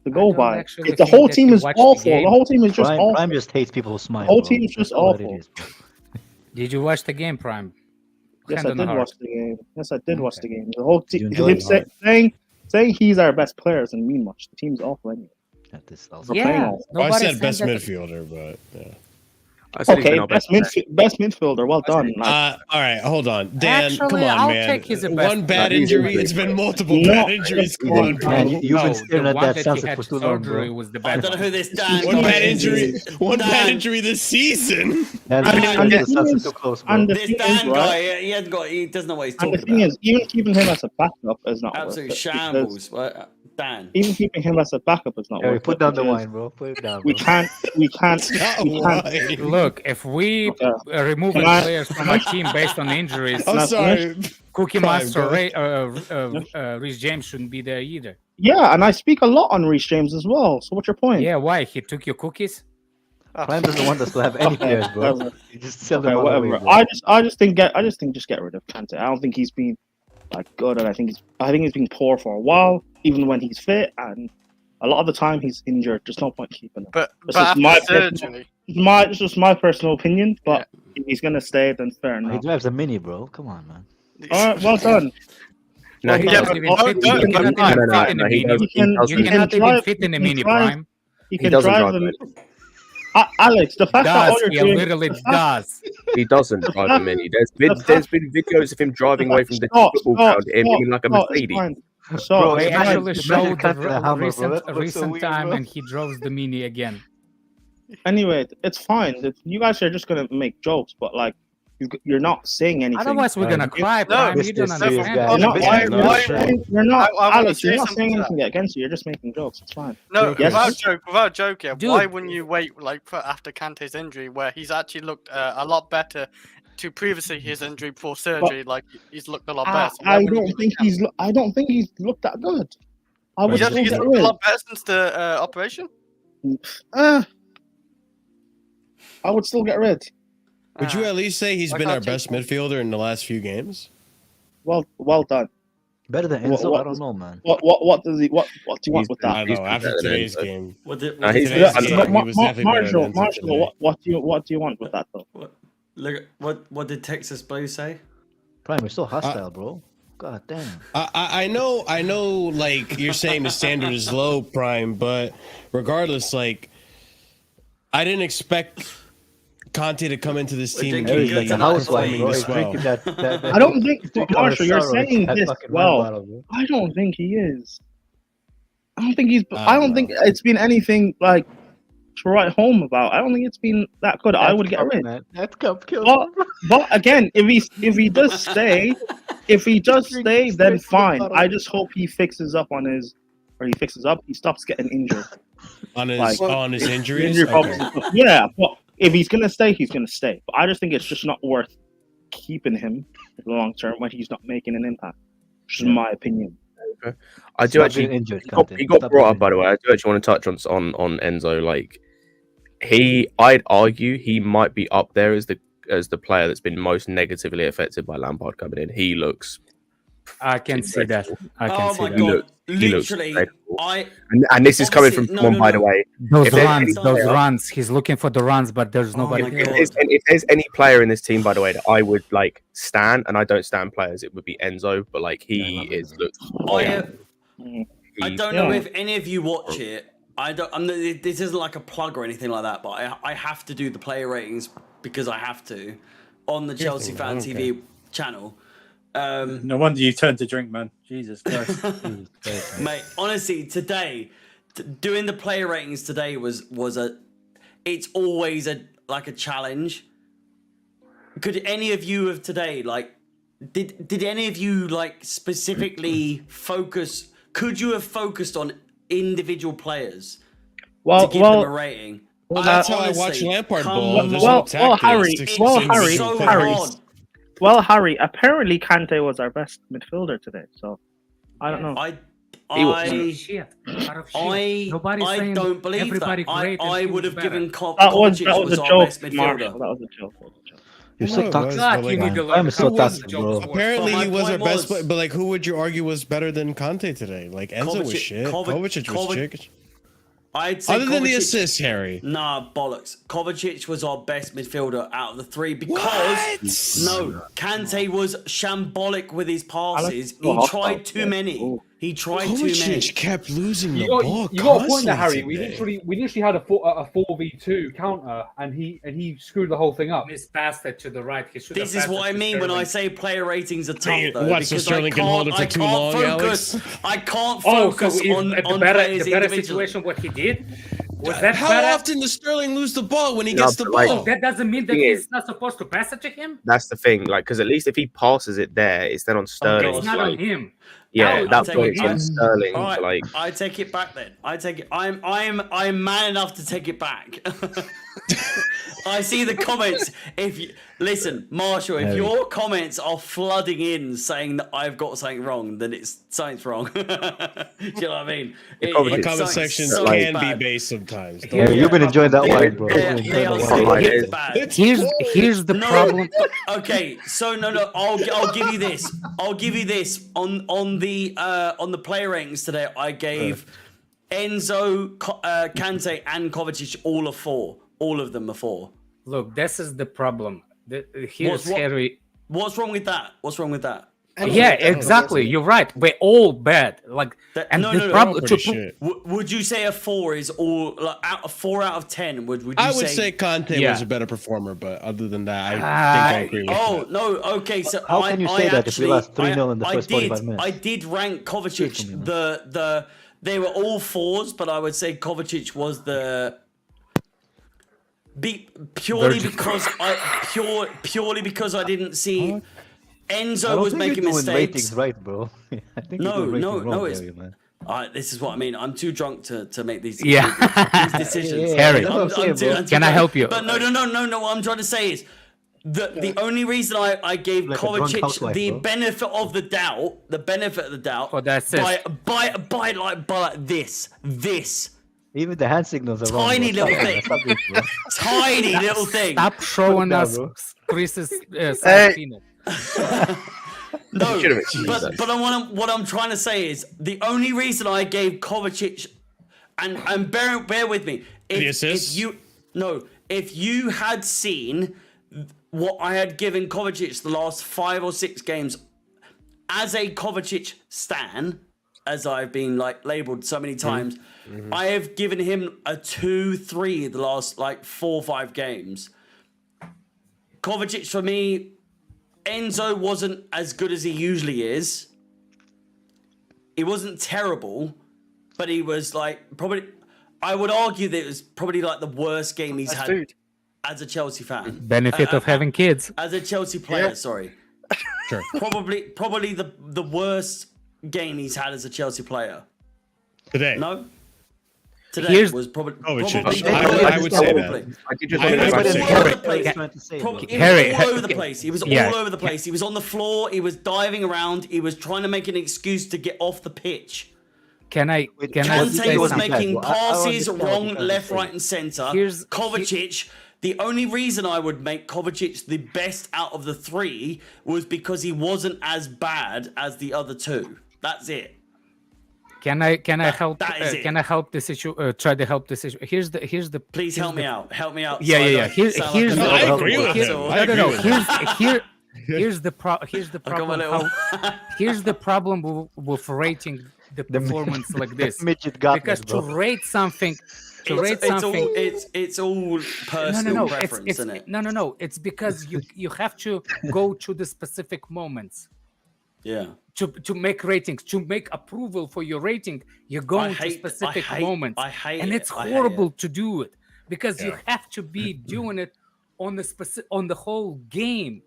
[SPEAKER 11] To go
[SPEAKER 5] don't
[SPEAKER 11] by.
[SPEAKER 5] actually
[SPEAKER 11] If the
[SPEAKER 5] think
[SPEAKER 11] whole
[SPEAKER 5] that
[SPEAKER 11] team
[SPEAKER 5] you
[SPEAKER 11] is
[SPEAKER 5] watched the
[SPEAKER 11] awful.
[SPEAKER 5] game.
[SPEAKER 11] The whole team is just
[SPEAKER 8] Prime,
[SPEAKER 11] awful.
[SPEAKER 8] Prime just hates people who smile.
[SPEAKER 11] The whole
[SPEAKER 8] bro.
[SPEAKER 11] team is just
[SPEAKER 8] That's all it
[SPEAKER 11] awful.
[SPEAKER 8] is, bro.
[SPEAKER 5] Did you watch the game, Prime?
[SPEAKER 11] Yes,
[SPEAKER 5] Hand
[SPEAKER 11] I
[SPEAKER 5] on the
[SPEAKER 11] did
[SPEAKER 5] heart.
[SPEAKER 11] watch the game. Yes, I did watch the game. The whole
[SPEAKER 8] You
[SPEAKER 11] team.
[SPEAKER 8] enjoyed it,
[SPEAKER 11] Saying he's our best player doesn't mean much. The team's awful anyway.
[SPEAKER 8] Also.
[SPEAKER 11] We're playing
[SPEAKER 5] Yeah,
[SPEAKER 11] awful.
[SPEAKER 1] Well, I
[SPEAKER 5] nobody's
[SPEAKER 1] said best
[SPEAKER 5] saying that-
[SPEAKER 1] midfielder, but yeah.
[SPEAKER 6] I said he's
[SPEAKER 11] Okay,
[SPEAKER 6] been our
[SPEAKER 11] best midfielder. Well done.
[SPEAKER 1] All right, hold on, Dan.
[SPEAKER 5] Actually,
[SPEAKER 1] come on,
[SPEAKER 5] I'll
[SPEAKER 1] man.
[SPEAKER 5] take his best
[SPEAKER 1] One bad
[SPEAKER 6] player.
[SPEAKER 1] injury. It's been multiple
[SPEAKER 11] No,
[SPEAKER 1] bad injuries. Come on, bro.
[SPEAKER 8] Man, you've
[SPEAKER 5] No,
[SPEAKER 8] been staring
[SPEAKER 5] the
[SPEAKER 8] at
[SPEAKER 5] one
[SPEAKER 8] that
[SPEAKER 5] that he
[SPEAKER 8] sunset
[SPEAKER 5] had
[SPEAKER 8] for too long,
[SPEAKER 5] surgery
[SPEAKER 8] bro.
[SPEAKER 5] was the
[SPEAKER 7] I
[SPEAKER 5] best
[SPEAKER 7] don't know
[SPEAKER 5] one.
[SPEAKER 7] who this Dan
[SPEAKER 1] One
[SPEAKER 7] guy
[SPEAKER 1] bad
[SPEAKER 7] is.
[SPEAKER 1] injury. One bad
[SPEAKER 7] Dan.
[SPEAKER 1] injury this season.
[SPEAKER 8] Man,
[SPEAKER 11] And-
[SPEAKER 8] you've been
[SPEAKER 11] and
[SPEAKER 8] staring
[SPEAKER 11] the
[SPEAKER 8] at the
[SPEAKER 11] thing
[SPEAKER 8] sunset
[SPEAKER 11] is-
[SPEAKER 8] too close, bro.
[SPEAKER 11] and the
[SPEAKER 7] This
[SPEAKER 11] thing
[SPEAKER 7] Dan
[SPEAKER 11] is,
[SPEAKER 7] guy,
[SPEAKER 11] right?
[SPEAKER 7] he doesn't know what he's
[SPEAKER 11] And the
[SPEAKER 7] talking
[SPEAKER 11] thing
[SPEAKER 7] about.
[SPEAKER 11] is, even keeping him as a backup is not
[SPEAKER 7] Absolute
[SPEAKER 11] worth it.
[SPEAKER 7] shambles. Dan.
[SPEAKER 11] Even keeping him as a backup is not
[SPEAKER 8] Hey,
[SPEAKER 11] worth
[SPEAKER 8] put
[SPEAKER 11] it.
[SPEAKER 8] down the
[SPEAKER 11] because
[SPEAKER 8] wine, bro. Put it down,
[SPEAKER 11] We
[SPEAKER 8] bro.
[SPEAKER 11] can't.
[SPEAKER 1] Not
[SPEAKER 11] We can't.
[SPEAKER 1] why.
[SPEAKER 5] Look, if we
[SPEAKER 11] Okay.
[SPEAKER 5] removing
[SPEAKER 11] Can I-
[SPEAKER 5] players from our team based on injuries,
[SPEAKER 1] I'm
[SPEAKER 11] Not
[SPEAKER 1] sorry.
[SPEAKER 5] Cookie
[SPEAKER 1] Prime,
[SPEAKER 5] Monster
[SPEAKER 1] go
[SPEAKER 5] Rhys James shouldn't be there either.
[SPEAKER 11] Yeah, and I speak a lot on Reece James as well. So what's your point?
[SPEAKER 5] Yeah, why? He took your cookies?
[SPEAKER 8] Prime doesn't want us to have any players, bro.
[SPEAKER 11] whatever.
[SPEAKER 8] You just sell
[SPEAKER 11] Okay,
[SPEAKER 8] them all
[SPEAKER 11] whatever.
[SPEAKER 8] away, bro.
[SPEAKER 11] I just think just get rid of Kante. I don't think he's been like good, and I think he's been poor for a while, even when he's fit, and a lot of the time he's injured. There's no point keeping him.
[SPEAKER 3] But
[SPEAKER 11] This is
[SPEAKER 3] after
[SPEAKER 11] my
[SPEAKER 3] surgery,
[SPEAKER 11] It's just my personal opinion, but if he's gonna stay, then fair
[SPEAKER 8] He
[SPEAKER 11] enough.
[SPEAKER 8] drives a mini, bro. Come on, man.
[SPEAKER 11] All right, well done.
[SPEAKER 6] No, he
[SPEAKER 5] Yeah,
[SPEAKER 6] doesn't.
[SPEAKER 5] but
[SPEAKER 11] Oh,
[SPEAKER 5] you
[SPEAKER 11] no,
[SPEAKER 5] cannot
[SPEAKER 11] no,
[SPEAKER 5] even
[SPEAKER 11] no,
[SPEAKER 5] fit in
[SPEAKER 6] no,
[SPEAKER 5] a
[SPEAKER 6] he
[SPEAKER 5] mini.
[SPEAKER 6] doesn't.
[SPEAKER 11] He can-
[SPEAKER 5] You
[SPEAKER 6] doesn't.
[SPEAKER 11] he
[SPEAKER 5] cannot
[SPEAKER 11] can
[SPEAKER 5] even
[SPEAKER 11] drive-
[SPEAKER 5] fit in a
[SPEAKER 11] he
[SPEAKER 5] mini,
[SPEAKER 11] can drive-
[SPEAKER 5] Prime.
[SPEAKER 11] He
[SPEAKER 6] He
[SPEAKER 11] can
[SPEAKER 6] doesn't
[SPEAKER 11] drive
[SPEAKER 6] drive
[SPEAKER 11] them.
[SPEAKER 6] it.
[SPEAKER 11] Alex, the fact that all
[SPEAKER 5] Does, he
[SPEAKER 11] you're doing,
[SPEAKER 5] literally
[SPEAKER 11] the fact-
[SPEAKER 5] does.
[SPEAKER 6] He doesn't drive a mini. There's been videos of him driving away from the football ground in like a
[SPEAKER 11] it's
[SPEAKER 6] Mercedes.
[SPEAKER 11] fine.
[SPEAKER 8] Bro,
[SPEAKER 11] So
[SPEAKER 5] They
[SPEAKER 11] it's fine.
[SPEAKER 5] actually
[SPEAKER 8] imagine
[SPEAKER 5] showed
[SPEAKER 8] Kante in a Hummer, bro. That looks so
[SPEAKER 5] recent
[SPEAKER 8] weird,
[SPEAKER 5] time
[SPEAKER 8] bro.
[SPEAKER 5] and he drove the mini again.
[SPEAKER 11] Anyway, it's fine. You guys are just gonna make jokes, but like you're not saying anything.
[SPEAKER 5] Otherwise, we're gonna cry, Prime. You don't
[SPEAKER 8] serious
[SPEAKER 5] understand.
[SPEAKER 8] guy.
[SPEAKER 11] You're not,
[SPEAKER 8] Business,
[SPEAKER 11] you're not
[SPEAKER 8] bro.
[SPEAKER 11] saying, you're not
[SPEAKER 3] I wanna
[SPEAKER 11] Alex. You're
[SPEAKER 3] say
[SPEAKER 11] not
[SPEAKER 3] something
[SPEAKER 11] saying
[SPEAKER 3] to that.
[SPEAKER 11] anything against you. You're just making jokes. It's fine.
[SPEAKER 3] no,
[SPEAKER 11] Yes.
[SPEAKER 3] without joke, yeah.
[SPEAKER 5] Dude.
[SPEAKER 3] Why wouldn't you wait like for after Kante's injury, where he's actually looked a lot better to previously his injury before surgery? Like he's looked a lot better. So why
[SPEAKER 11] I
[SPEAKER 3] wouldn't you
[SPEAKER 11] don't
[SPEAKER 3] wait
[SPEAKER 11] think
[SPEAKER 3] now?
[SPEAKER 11] I don't think he's looked that good. I
[SPEAKER 3] You
[SPEAKER 11] would
[SPEAKER 3] don't
[SPEAKER 11] still
[SPEAKER 3] think he's
[SPEAKER 11] get
[SPEAKER 3] looked a
[SPEAKER 11] rid.
[SPEAKER 3] lot better since the operation?
[SPEAKER 11] I would still get rid.
[SPEAKER 1] Would you at least say he's
[SPEAKER 3] I
[SPEAKER 1] been
[SPEAKER 3] can't
[SPEAKER 1] our
[SPEAKER 3] take
[SPEAKER 1] best midfielder in the last few games?
[SPEAKER 11] Well done.
[SPEAKER 8] Better than
[SPEAKER 11] What-
[SPEAKER 8] Enzo?
[SPEAKER 11] what-
[SPEAKER 8] I don't know, man.
[SPEAKER 11] What do you want with
[SPEAKER 1] I
[SPEAKER 11] that?
[SPEAKER 1] don't know. After
[SPEAKER 6] better than
[SPEAKER 1] today's
[SPEAKER 6] Enzo.
[SPEAKER 1] game,
[SPEAKER 7] What did,
[SPEAKER 6] No,
[SPEAKER 7] what
[SPEAKER 6] he's-
[SPEAKER 7] did
[SPEAKER 1] today's
[SPEAKER 7] today's
[SPEAKER 1] game,
[SPEAKER 7] game?
[SPEAKER 1] he was definitely better than Enzo
[SPEAKER 11] Marshall,
[SPEAKER 1] today.
[SPEAKER 11] what do you want with that though?
[SPEAKER 7] What did Texas Blue say?
[SPEAKER 8] Prime, you're so hostile, bro. God damn.
[SPEAKER 1] I know. Like you're saying, the standard is low, Prime, but regardless, like I didn't expect Conte to come into this team and
[SPEAKER 7] drinking
[SPEAKER 1] be
[SPEAKER 8] He's like a
[SPEAKER 7] tonight,
[SPEAKER 8] housewife,
[SPEAKER 1] performing
[SPEAKER 8] bro.
[SPEAKER 1] this
[SPEAKER 8] He's
[SPEAKER 1] well.
[SPEAKER 8] drinking that
[SPEAKER 11] I don't think
[SPEAKER 8] drinking out of
[SPEAKER 11] Marshall, you're
[SPEAKER 8] sorrow,
[SPEAKER 11] saying
[SPEAKER 8] that
[SPEAKER 11] this
[SPEAKER 8] fucking wine
[SPEAKER 11] well.
[SPEAKER 8] bottle, bro.
[SPEAKER 11] I don't think he is. I don't think he's.
[SPEAKER 1] I
[SPEAKER 11] I
[SPEAKER 1] don't
[SPEAKER 11] don't think it's been anything like to write home about. I don't think it's been that good. I would get rid.
[SPEAKER 8] Man. That cup kills
[SPEAKER 11] But,
[SPEAKER 8] him, bro.
[SPEAKER 11] but again, if he does stay, then fine. I just hope he fixes up on his, or he fixes up. He stops getting injured.
[SPEAKER 1] on his
[SPEAKER 11] Like-
[SPEAKER 1] on his injuries.
[SPEAKER 11] Injury
[SPEAKER 1] Okay.
[SPEAKER 11] problems. Yeah, but if he's gonna stay, he's gonna stay. But I just think it's just not worth keeping him in the long term when he's not making an impact. Which is my opinion.
[SPEAKER 6] I do
[SPEAKER 8] Stop
[SPEAKER 6] actually.
[SPEAKER 8] being injured,
[SPEAKER 6] He got
[SPEAKER 8] Kante. Stop
[SPEAKER 6] brought
[SPEAKER 8] being
[SPEAKER 6] up, by the way. I do actually want to touch on Enzo. Like I'd argue he might be up there as the player that's been most negatively affected by Lampard coming in. He looks.
[SPEAKER 5] I can see that. I can
[SPEAKER 7] Oh
[SPEAKER 5] see
[SPEAKER 7] my
[SPEAKER 5] that.
[SPEAKER 7] god!
[SPEAKER 6] He looks
[SPEAKER 7] Literally,
[SPEAKER 6] dreadful.
[SPEAKER 7] I
[SPEAKER 6] And this is coming from
[SPEAKER 7] Obviously- no,
[SPEAKER 6] someone,
[SPEAKER 7] no,
[SPEAKER 6] by
[SPEAKER 7] no.
[SPEAKER 6] the way.
[SPEAKER 5] Those
[SPEAKER 6] If there's
[SPEAKER 5] runs,
[SPEAKER 6] any
[SPEAKER 5] those
[SPEAKER 6] player-
[SPEAKER 5] runs. He's looking for the runs, but there's nobody
[SPEAKER 7] my
[SPEAKER 5] there.
[SPEAKER 7] God.
[SPEAKER 6] If there's any player in this team, by the way, that I would like stand, and I don't stand players, it would be Enzo. But like he is looks.
[SPEAKER 7] I don't know if any of you watch it. This isn't like a plug or anything like that, but I have to do the player ratings because I have to on the Chelsea Fan TV channel.
[SPEAKER 2] No wonder you turned to drink, man. Jesus Christ.
[SPEAKER 7] Mate, honestly, today, doing the player ratings today was it's always a challenge. Could any of you of today, like, did any of you, like, specifically focus, could you have focused on individual players to give them a rating?
[SPEAKER 1] That's how I watch Lampard ball.
[SPEAKER 11] Harry, apparently Kante was our best midfielder today, so I don't know.
[SPEAKER 7] I
[SPEAKER 5] Nobody's saying
[SPEAKER 7] don't believe
[SPEAKER 5] everybody
[SPEAKER 7] that.
[SPEAKER 5] great and
[SPEAKER 7] I
[SPEAKER 5] he
[SPEAKER 7] would
[SPEAKER 5] was
[SPEAKER 7] have given
[SPEAKER 5] better.
[SPEAKER 7] Kovacic was our best midfielder.
[SPEAKER 11] Marshall, that was a joke.
[SPEAKER 8] You're so toxic.
[SPEAKER 5] God, you need to learn
[SPEAKER 8] I'm so
[SPEAKER 5] how
[SPEAKER 8] toxic,
[SPEAKER 5] jokes
[SPEAKER 8] bro.
[SPEAKER 5] work.
[SPEAKER 1] Apparently,
[SPEAKER 7] But
[SPEAKER 1] he
[SPEAKER 7] my
[SPEAKER 1] was our
[SPEAKER 7] point
[SPEAKER 1] best,
[SPEAKER 7] was-
[SPEAKER 1] but like, who would you argue was better than Conte today? Like Enzo was shit. Kovacic was shit.
[SPEAKER 7] I'd say
[SPEAKER 1] Other than the
[SPEAKER 7] Kovacic-
[SPEAKER 1] assist, Harry.
[SPEAKER 7] Nah, bollocks. Kovacic was our best midfielder out of the three because no, Kante was shambolic with his passes. He tried too many. He tried too many.
[SPEAKER 1] Kovacic kept losing the
[SPEAKER 12] You
[SPEAKER 1] ball.
[SPEAKER 12] got a point there, Harry.
[SPEAKER 1] constantly
[SPEAKER 12] We literally had a 4v2 counter, and he screwed the whole thing up.
[SPEAKER 5] Mispassed it to the right. He should
[SPEAKER 7] This
[SPEAKER 5] have
[SPEAKER 7] is what I
[SPEAKER 5] passed it to
[SPEAKER 7] mean when I
[SPEAKER 5] Sterling.
[SPEAKER 7] say player ratings are tough,
[SPEAKER 1] Hey,
[SPEAKER 7] though.
[SPEAKER 1] what, so
[SPEAKER 7] because
[SPEAKER 1] Sterling can hold it for too long,
[SPEAKER 7] focus.
[SPEAKER 1] Alex?
[SPEAKER 7] I can't
[SPEAKER 5] Oh,
[SPEAKER 7] focus
[SPEAKER 5] so
[SPEAKER 7] on
[SPEAKER 5] the better
[SPEAKER 7] players individually.
[SPEAKER 5] situation what he did was that
[SPEAKER 1] How
[SPEAKER 5] better?
[SPEAKER 1] often does Sterling lose the ball when he
[SPEAKER 6] No,
[SPEAKER 1] gets the
[SPEAKER 6] but, like,
[SPEAKER 1] ball?
[SPEAKER 5] That doesn't mean that
[SPEAKER 6] Thing
[SPEAKER 5] he's
[SPEAKER 6] is-
[SPEAKER 5] not supposed to pass it to him.
[SPEAKER 6] That's the thing, like, because at least if he passes it there, it's then on Sterling.
[SPEAKER 5] It's not on him.
[SPEAKER 6] Yeah,
[SPEAKER 5] No,
[SPEAKER 6] that
[SPEAKER 7] I'll
[SPEAKER 6] point's
[SPEAKER 7] take it.
[SPEAKER 6] on Sterling.
[SPEAKER 7] All right,
[SPEAKER 6] Like,
[SPEAKER 7] I take it back then. I take it. I'm man enough to take it back. I see the comments. If you listen, Marshall, if your comments are flooding in saying that I've got something wrong, then it's something's wrong. Do you know what I mean?
[SPEAKER 1] The comment section can be based sometimes.
[SPEAKER 8] Yeah, you've been enjoying that wine, bro.
[SPEAKER 7] They are saying it's bad.
[SPEAKER 5] Here's the problem.
[SPEAKER 7] Okay, so no, I'll give you this. I'll give you this on the player ratings today. I gave Enzo, Kante, and Kovacic all a 4. All of them a 4.
[SPEAKER 5] Look, this is the problem. Here's
[SPEAKER 7] What-
[SPEAKER 5] Harry.
[SPEAKER 7] What's wrong with that? What's wrong with that?
[SPEAKER 5] Yeah, exactly. You're right. We're all bad. Like, and the problem.
[SPEAKER 7] Would you say a 4 is all like out of 4 out of 10? Would you
[SPEAKER 1] I would say Conte was a better performer, but other than that, I think I agree with
[SPEAKER 7] Oh no! Okay, so
[SPEAKER 8] How can you say that if we lost 3-0 in the first 45 minutes?
[SPEAKER 7] I did rank Kovacic. They were all 4s, but I would say Kovacic was the purely because I didn't see Enzo was making mistakes.
[SPEAKER 8] Ratings right, bro. I think
[SPEAKER 7] No,
[SPEAKER 8] it's.
[SPEAKER 7] it's. This is what I mean. I'm too drunk to make these,
[SPEAKER 5] Yeah.
[SPEAKER 7] these decisions.
[SPEAKER 5] Harry,
[SPEAKER 7] I'm too
[SPEAKER 5] can I help you?
[SPEAKER 7] But no. What I'm trying to say is the only reason I gave
[SPEAKER 8] Like a drunk
[SPEAKER 7] Kovacic
[SPEAKER 8] housewife,
[SPEAKER 7] the
[SPEAKER 8] bro.
[SPEAKER 7] benefit of the doubt,
[SPEAKER 5] For the assist.
[SPEAKER 7] by like this.
[SPEAKER 8] Even the hand signals are wrong.
[SPEAKER 7] Tiny
[SPEAKER 8] bro.
[SPEAKER 7] little thing.
[SPEAKER 8] Stop this, bro.
[SPEAKER 7] Tiny little thing.
[SPEAKER 5] Stop showing
[SPEAKER 8] Put it
[SPEAKER 5] us
[SPEAKER 8] down, bro.
[SPEAKER 5] Chris's side peanut.
[SPEAKER 7] No,
[SPEAKER 6] Should've been Jesus.
[SPEAKER 7] but what I'm trying to say is the only reason I gave Kovacic and bear with me. If you had seen what I had given Kovacic the last 5 or 6 games as a Kovacic stan, as I've been like labeled so many times, I have given him a 2-3 the last like 4 or 5 games. Kovacic for me, Enzo wasn't as good as he usually is. He wasn't terrible, but he was like probably. I would argue that it was probably like the worst game he's had as a Chelsea fan.
[SPEAKER 5] Benefit of having kids.
[SPEAKER 7] As a Chelsea player, sorry.
[SPEAKER 1] Sure.
[SPEAKER 7] Probably the worst game he's had as a Chelsea player.
[SPEAKER 1] Today.
[SPEAKER 7] No. Today was probably.
[SPEAKER 1] I would say that.
[SPEAKER 5] Harry,
[SPEAKER 7] all over the place. He was all over the place. He was on the floor. He was diving around. He was trying to make an excuse to get off the pitch. Kante was making passes wrong, left, right, and centre. Kovacic. The only reason I would make Kovacic the best out of the 3 was because he wasn't as bad as the other 2. That's it.
[SPEAKER 5] Can I help?
[SPEAKER 7] That is it.
[SPEAKER 5] Can I help this issue? Try to help this issue. Here's the.
[SPEAKER 7] Please help me out. Help me out.
[SPEAKER 5] Yeah. Here's the.
[SPEAKER 1] I agree with him.
[SPEAKER 5] No. Here's the problem. Here's the problem with rating the performance like this. Because to rate something.
[SPEAKER 7] It's all personal preference, isn't it?
[SPEAKER 5] No. It's because you have to go to the specific moments.
[SPEAKER 7] Yeah.
[SPEAKER 5] To make ratings, to make approval for your rating, you're going to specific moments. And it's horrible to do it because you have to be doing it on the whole game.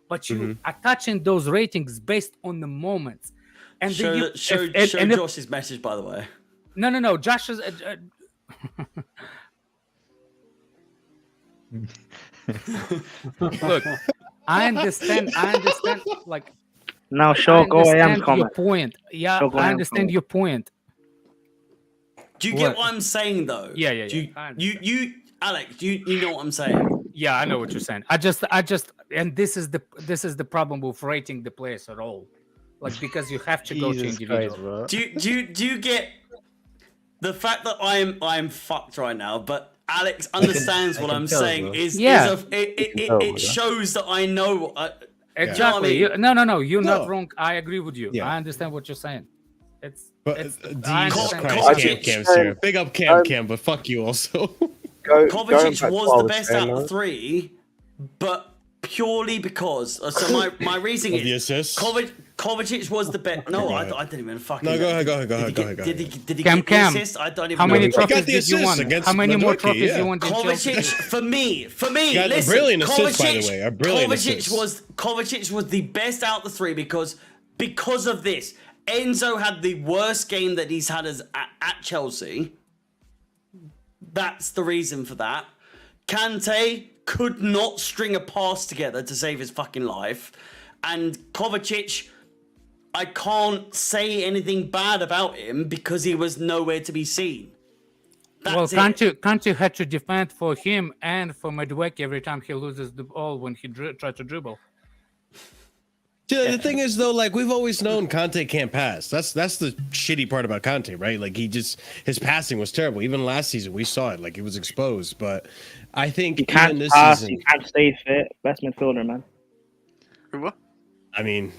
[SPEAKER 5] But you are touching those ratings based on the moments. And
[SPEAKER 7] show Josh's message, by the way.
[SPEAKER 5] No. Josh is. Look, I understand. Like,
[SPEAKER 11] now, show go AM's comment.
[SPEAKER 5] Your point. Yeah, I understand your point.
[SPEAKER 7] Do you get what I'm saying, though?
[SPEAKER 5] Yeah.
[SPEAKER 7] You, Alex, you know what I'm saying?
[SPEAKER 5] Yeah, I know what you're saying. I just, and this is the problem with rating the players at all. Like, because you have to go to individual.
[SPEAKER 7] Do you get the fact that I'm fucked right now, but Alex understands what I'm saying? It shows that I know.
[SPEAKER 5] Exactly.
[SPEAKER 7] You know what I mean?
[SPEAKER 5] No. You're not wrong. I agree with you. I understand what you're saying.
[SPEAKER 1] Jesus Christ, Cam's here. Big up Cam, but fuck you also.
[SPEAKER 7] Kovacic was the best out of 3, but purely because. So my reasoning is Kovacic was the best. No, I didn't even fucking.
[SPEAKER 1] No, go ahead.
[SPEAKER 7] Did he get the assist? I don't even know.
[SPEAKER 5] How many trophies did you want? How many more trophies you want?
[SPEAKER 7] Kovacic, for me.
[SPEAKER 1] Got
[SPEAKER 7] Listen,
[SPEAKER 1] a brilliant assist, by the way. A brilliant assist.
[SPEAKER 7] Kovacic was the best out of the 3 because of this. Enzo had the worst game that he's had at Chelsea. That's the reason for that. Kante could not string a pass together to save his fucking life. And Kovacic, I can't say anything bad about him because he was nowhere to be seen.
[SPEAKER 5] Kante had to defend for him and for Madueke every time he loses the ball when he tried to dribble.
[SPEAKER 1] Dude, the thing is, though, like, we've always known Kante can't pass. That's the shitty part about Kante, right? Like, his passing was terrible. Even last season, we saw it. Like, it was exposed. But I think even this season...
[SPEAKER 11] He can't stay fit. Best midfielder, man.
[SPEAKER 3] What?
[SPEAKER 1] I mean,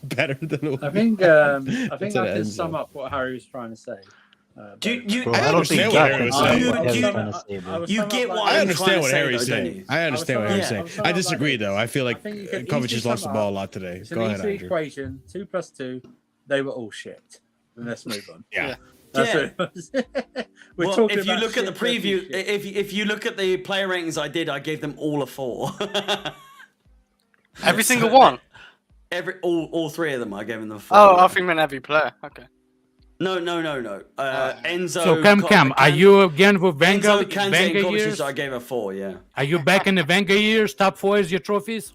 [SPEAKER 1] better than...
[SPEAKER 13] I think I can sum up what Harry was trying to say.
[SPEAKER 1] I understand what Harry was saying.
[SPEAKER 7] You get what
[SPEAKER 1] I understand what Harry's saying. I understand what Harry's saying. I disagree, though. I feel like Kovacic lost the ball a lot today. Go ahead, Andrew.
[SPEAKER 13] Equation 2 + 2, they were all shit. And let's move on.
[SPEAKER 1] Yeah.
[SPEAKER 7] Well, if you look at the preview, if you look at the player ratings I did, I gave them all a 4.
[SPEAKER 3] Every single one?
[SPEAKER 7] All 3 of them, I gave them the 4.
[SPEAKER 3] Oh, I think you meant every player. Okay.
[SPEAKER 7] No. Enzo.
[SPEAKER 5] So Cam, are you again with Wenger?
[SPEAKER 7] Enzo, Kante,
[SPEAKER 5] Wenger
[SPEAKER 7] and
[SPEAKER 5] years?
[SPEAKER 7] I gave a 4. Yeah.
[SPEAKER 5] Are you back in the Wenger years? Top 4 is your trophies.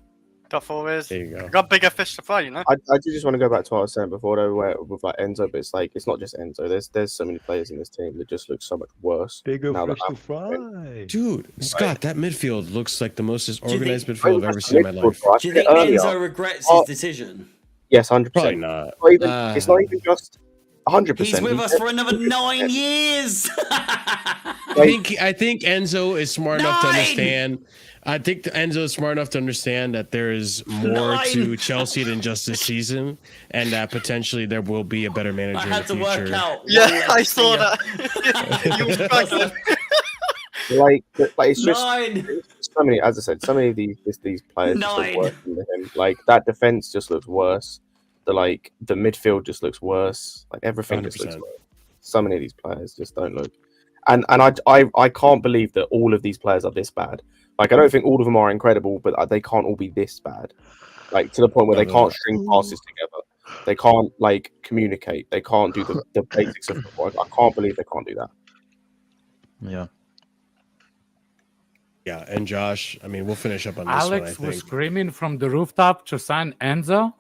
[SPEAKER 3] Top 4 is.
[SPEAKER 1] There you go.
[SPEAKER 3] Got bigger fish to fry, you know.
[SPEAKER 6] I do just want to go back to what I was saying before, though, with like Enzo, but it's like it's not just Enzo. There's so many players in this team that just look so much worse.
[SPEAKER 8] Bigger
[SPEAKER 6] now
[SPEAKER 8] fish to fry.
[SPEAKER 1] Dude, Scott, that midfield looks like the most organized midfield I've ever seen in my life.
[SPEAKER 7] Do you think Enzo regrets his decision?
[SPEAKER 6] Yes, 100%.
[SPEAKER 1] Probably not.
[SPEAKER 6] It's not even just 100%.
[SPEAKER 7] He's with us for another 9 years.
[SPEAKER 1] I think Enzo is smart enough to understand. I think Enzo is smart enough to understand that there is more to Chelsea than just this season, and that potentially there will be a better manager
[SPEAKER 7] I had
[SPEAKER 1] in the
[SPEAKER 7] to
[SPEAKER 1] future.
[SPEAKER 7] work out.
[SPEAKER 3] Yeah, I saw that. You were struggling.
[SPEAKER 6] like it's just
[SPEAKER 7] 9.
[SPEAKER 6] so many. As I said, so many of these players just look worse than him. Like that defense just looks worse. The midfield just looks worse. Like everything 100%. Just looks worse. So many of these players just don't look. And I can't believe that all of these players are this bad. Like I don't think all of them are incredible, but they can't all be this bad. Like to the point where they can't string passes together. They can't like communicate. They can't do the basics of football. I can't believe they can't do that.
[SPEAKER 8] Yeah.
[SPEAKER 1] Yeah, and Josh, I mean, we'll finish up on this
[SPEAKER 5] Alex
[SPEAKER 1] one, I think.
[SPEAKER 5] was screaming from the rooftop to sign Enzo.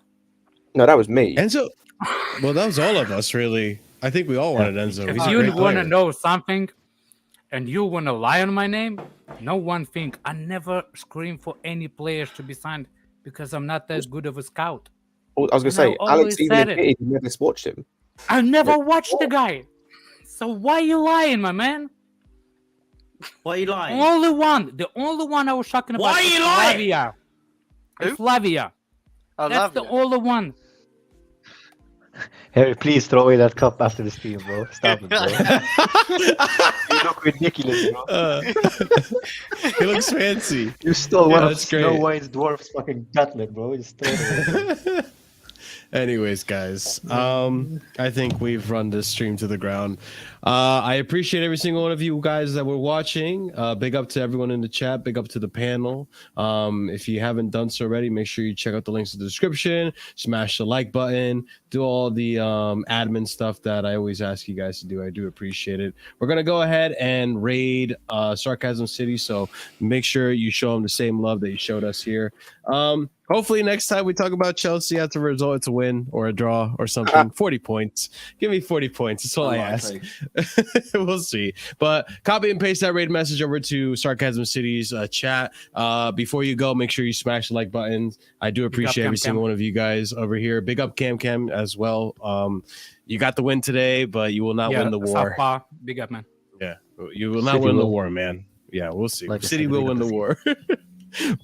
[SPEAKER 6] No, that was me.
[SPEAKER 1] Enzo. Well, that was all of us, really. I think we all wanted Enzo.
[SPEAKER 5] If you want to know something, and you want to lie on my name, know one thing: I never scream for any players to be signed because I'm not that good of a scout.
[SPEAKER 6] I was gonna say, Alex even admitted he never watched him.
[SPEAKER 5] I never watched the guy. So why you lying, my man?
[SPEAKER 7] Why are you lying?
[SPEAKER 5] The only one I was talking about.
[SPEAKER 7] Why are you lying?
[SPEAKER 5] Flavia. Flavia. That's the only one.
[SPEAKER 8] Harry, please throw away that cup after the stream, bro. Stop it, bro. You look ridiculous, bro.
[SPEAKER 1] He looks fancy.
[SPEAKER 8] You stole one of Snow White's dwarf's fucking gauntlet, bro. Just throw it away.
[SPEAKER 1] Anyways, guys, I think we've run this stream to the ground. I appreciate every single one of you guys that were watching. Big up to everyone in the chat. Big up to the panel. If you haven't done so already, make sure you check out the links in the description. Smash the like button. Do all the admin stuff that I always ask you guys to do. I do appreciate it. We're gonna go ahead and raid Sarcasm City, so make sure you show them the same love that you showed us here. Hopefully next time we talk about Chelsea after a result, it's a win or a draw or something. 40 points. Give me 40 points. That's all I ask. We'll see. But copy and paste that raid message over to Sarcasm City's chat. Before you go, make sure you smash the like buttons. I do appreciate every single one of you guys over here. Big up Cam as well. You got the win today, but you will not win the war.
[SPEAKER 5] Big up, man.
[SPEAKER 1] Yeah, you will not win the war, man. Yeah, we'll see. City will win the war.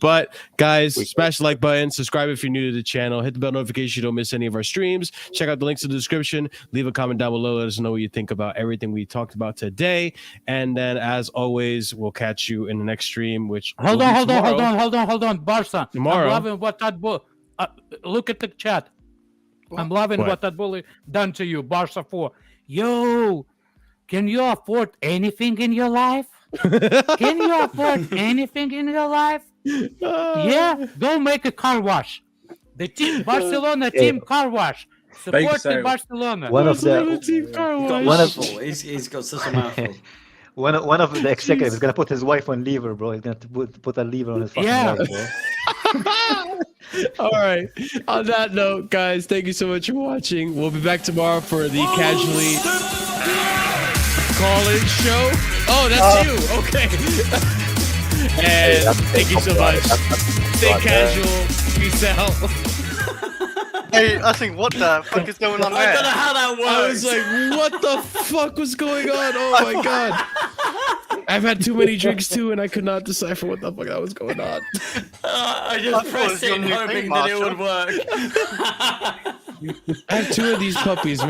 [SPEAKER 1] But guys, smash the like button, subscribe if you're new to the channel, hit the bell notification so you don't miss any of our streams. Check out the links in the description. Leave a comment down below. Let us know what you think about everything we talked about today. And then, as always, we'll catch you in the next stream. Which
[SPEAKER 5] hold on, Barca.
[SPEAKER 1] Tomorrow.
[SPEAKER 5] I'm loving what that bull. Look at the chat. I'm loving what that bully done to you, Barca 4. Yo, can you afford anything in your life? Can you afford anything in your life? Yeah, go make a car wash. The team Barcelona team car wash. Support the Barcelona.
[SPEAKER 8] One of the
[SPEAKER 5] team car wash.
[SPEAKER 7] He's got such a mouthful.
[SPEAKER 8] One of the executives is gonna put his wife on lever, bro. He's gonna put a lever on his fucking wife, bro.
[SPEAKER 1] All right. On that note, guys, thank you so much for watching. We'll be back tomorrow for the Casually College show. Oh, that's you. Okay. And thank you so much. Stay casual. Peace out.
[SPEAKER 3] Hey, I think what the fuck is going on there?
[SPEAKER 7] I don't know how that works.
[SPEAKER 1] I was like, what the fuck was going on? Oh my god. I've had too many drinks too, and I could not decipher what the fuck that was going on.
[SPEAKER 7] I just pressed it hoping that it would work.
[SPEAKER 1] I have two of these puppies, man.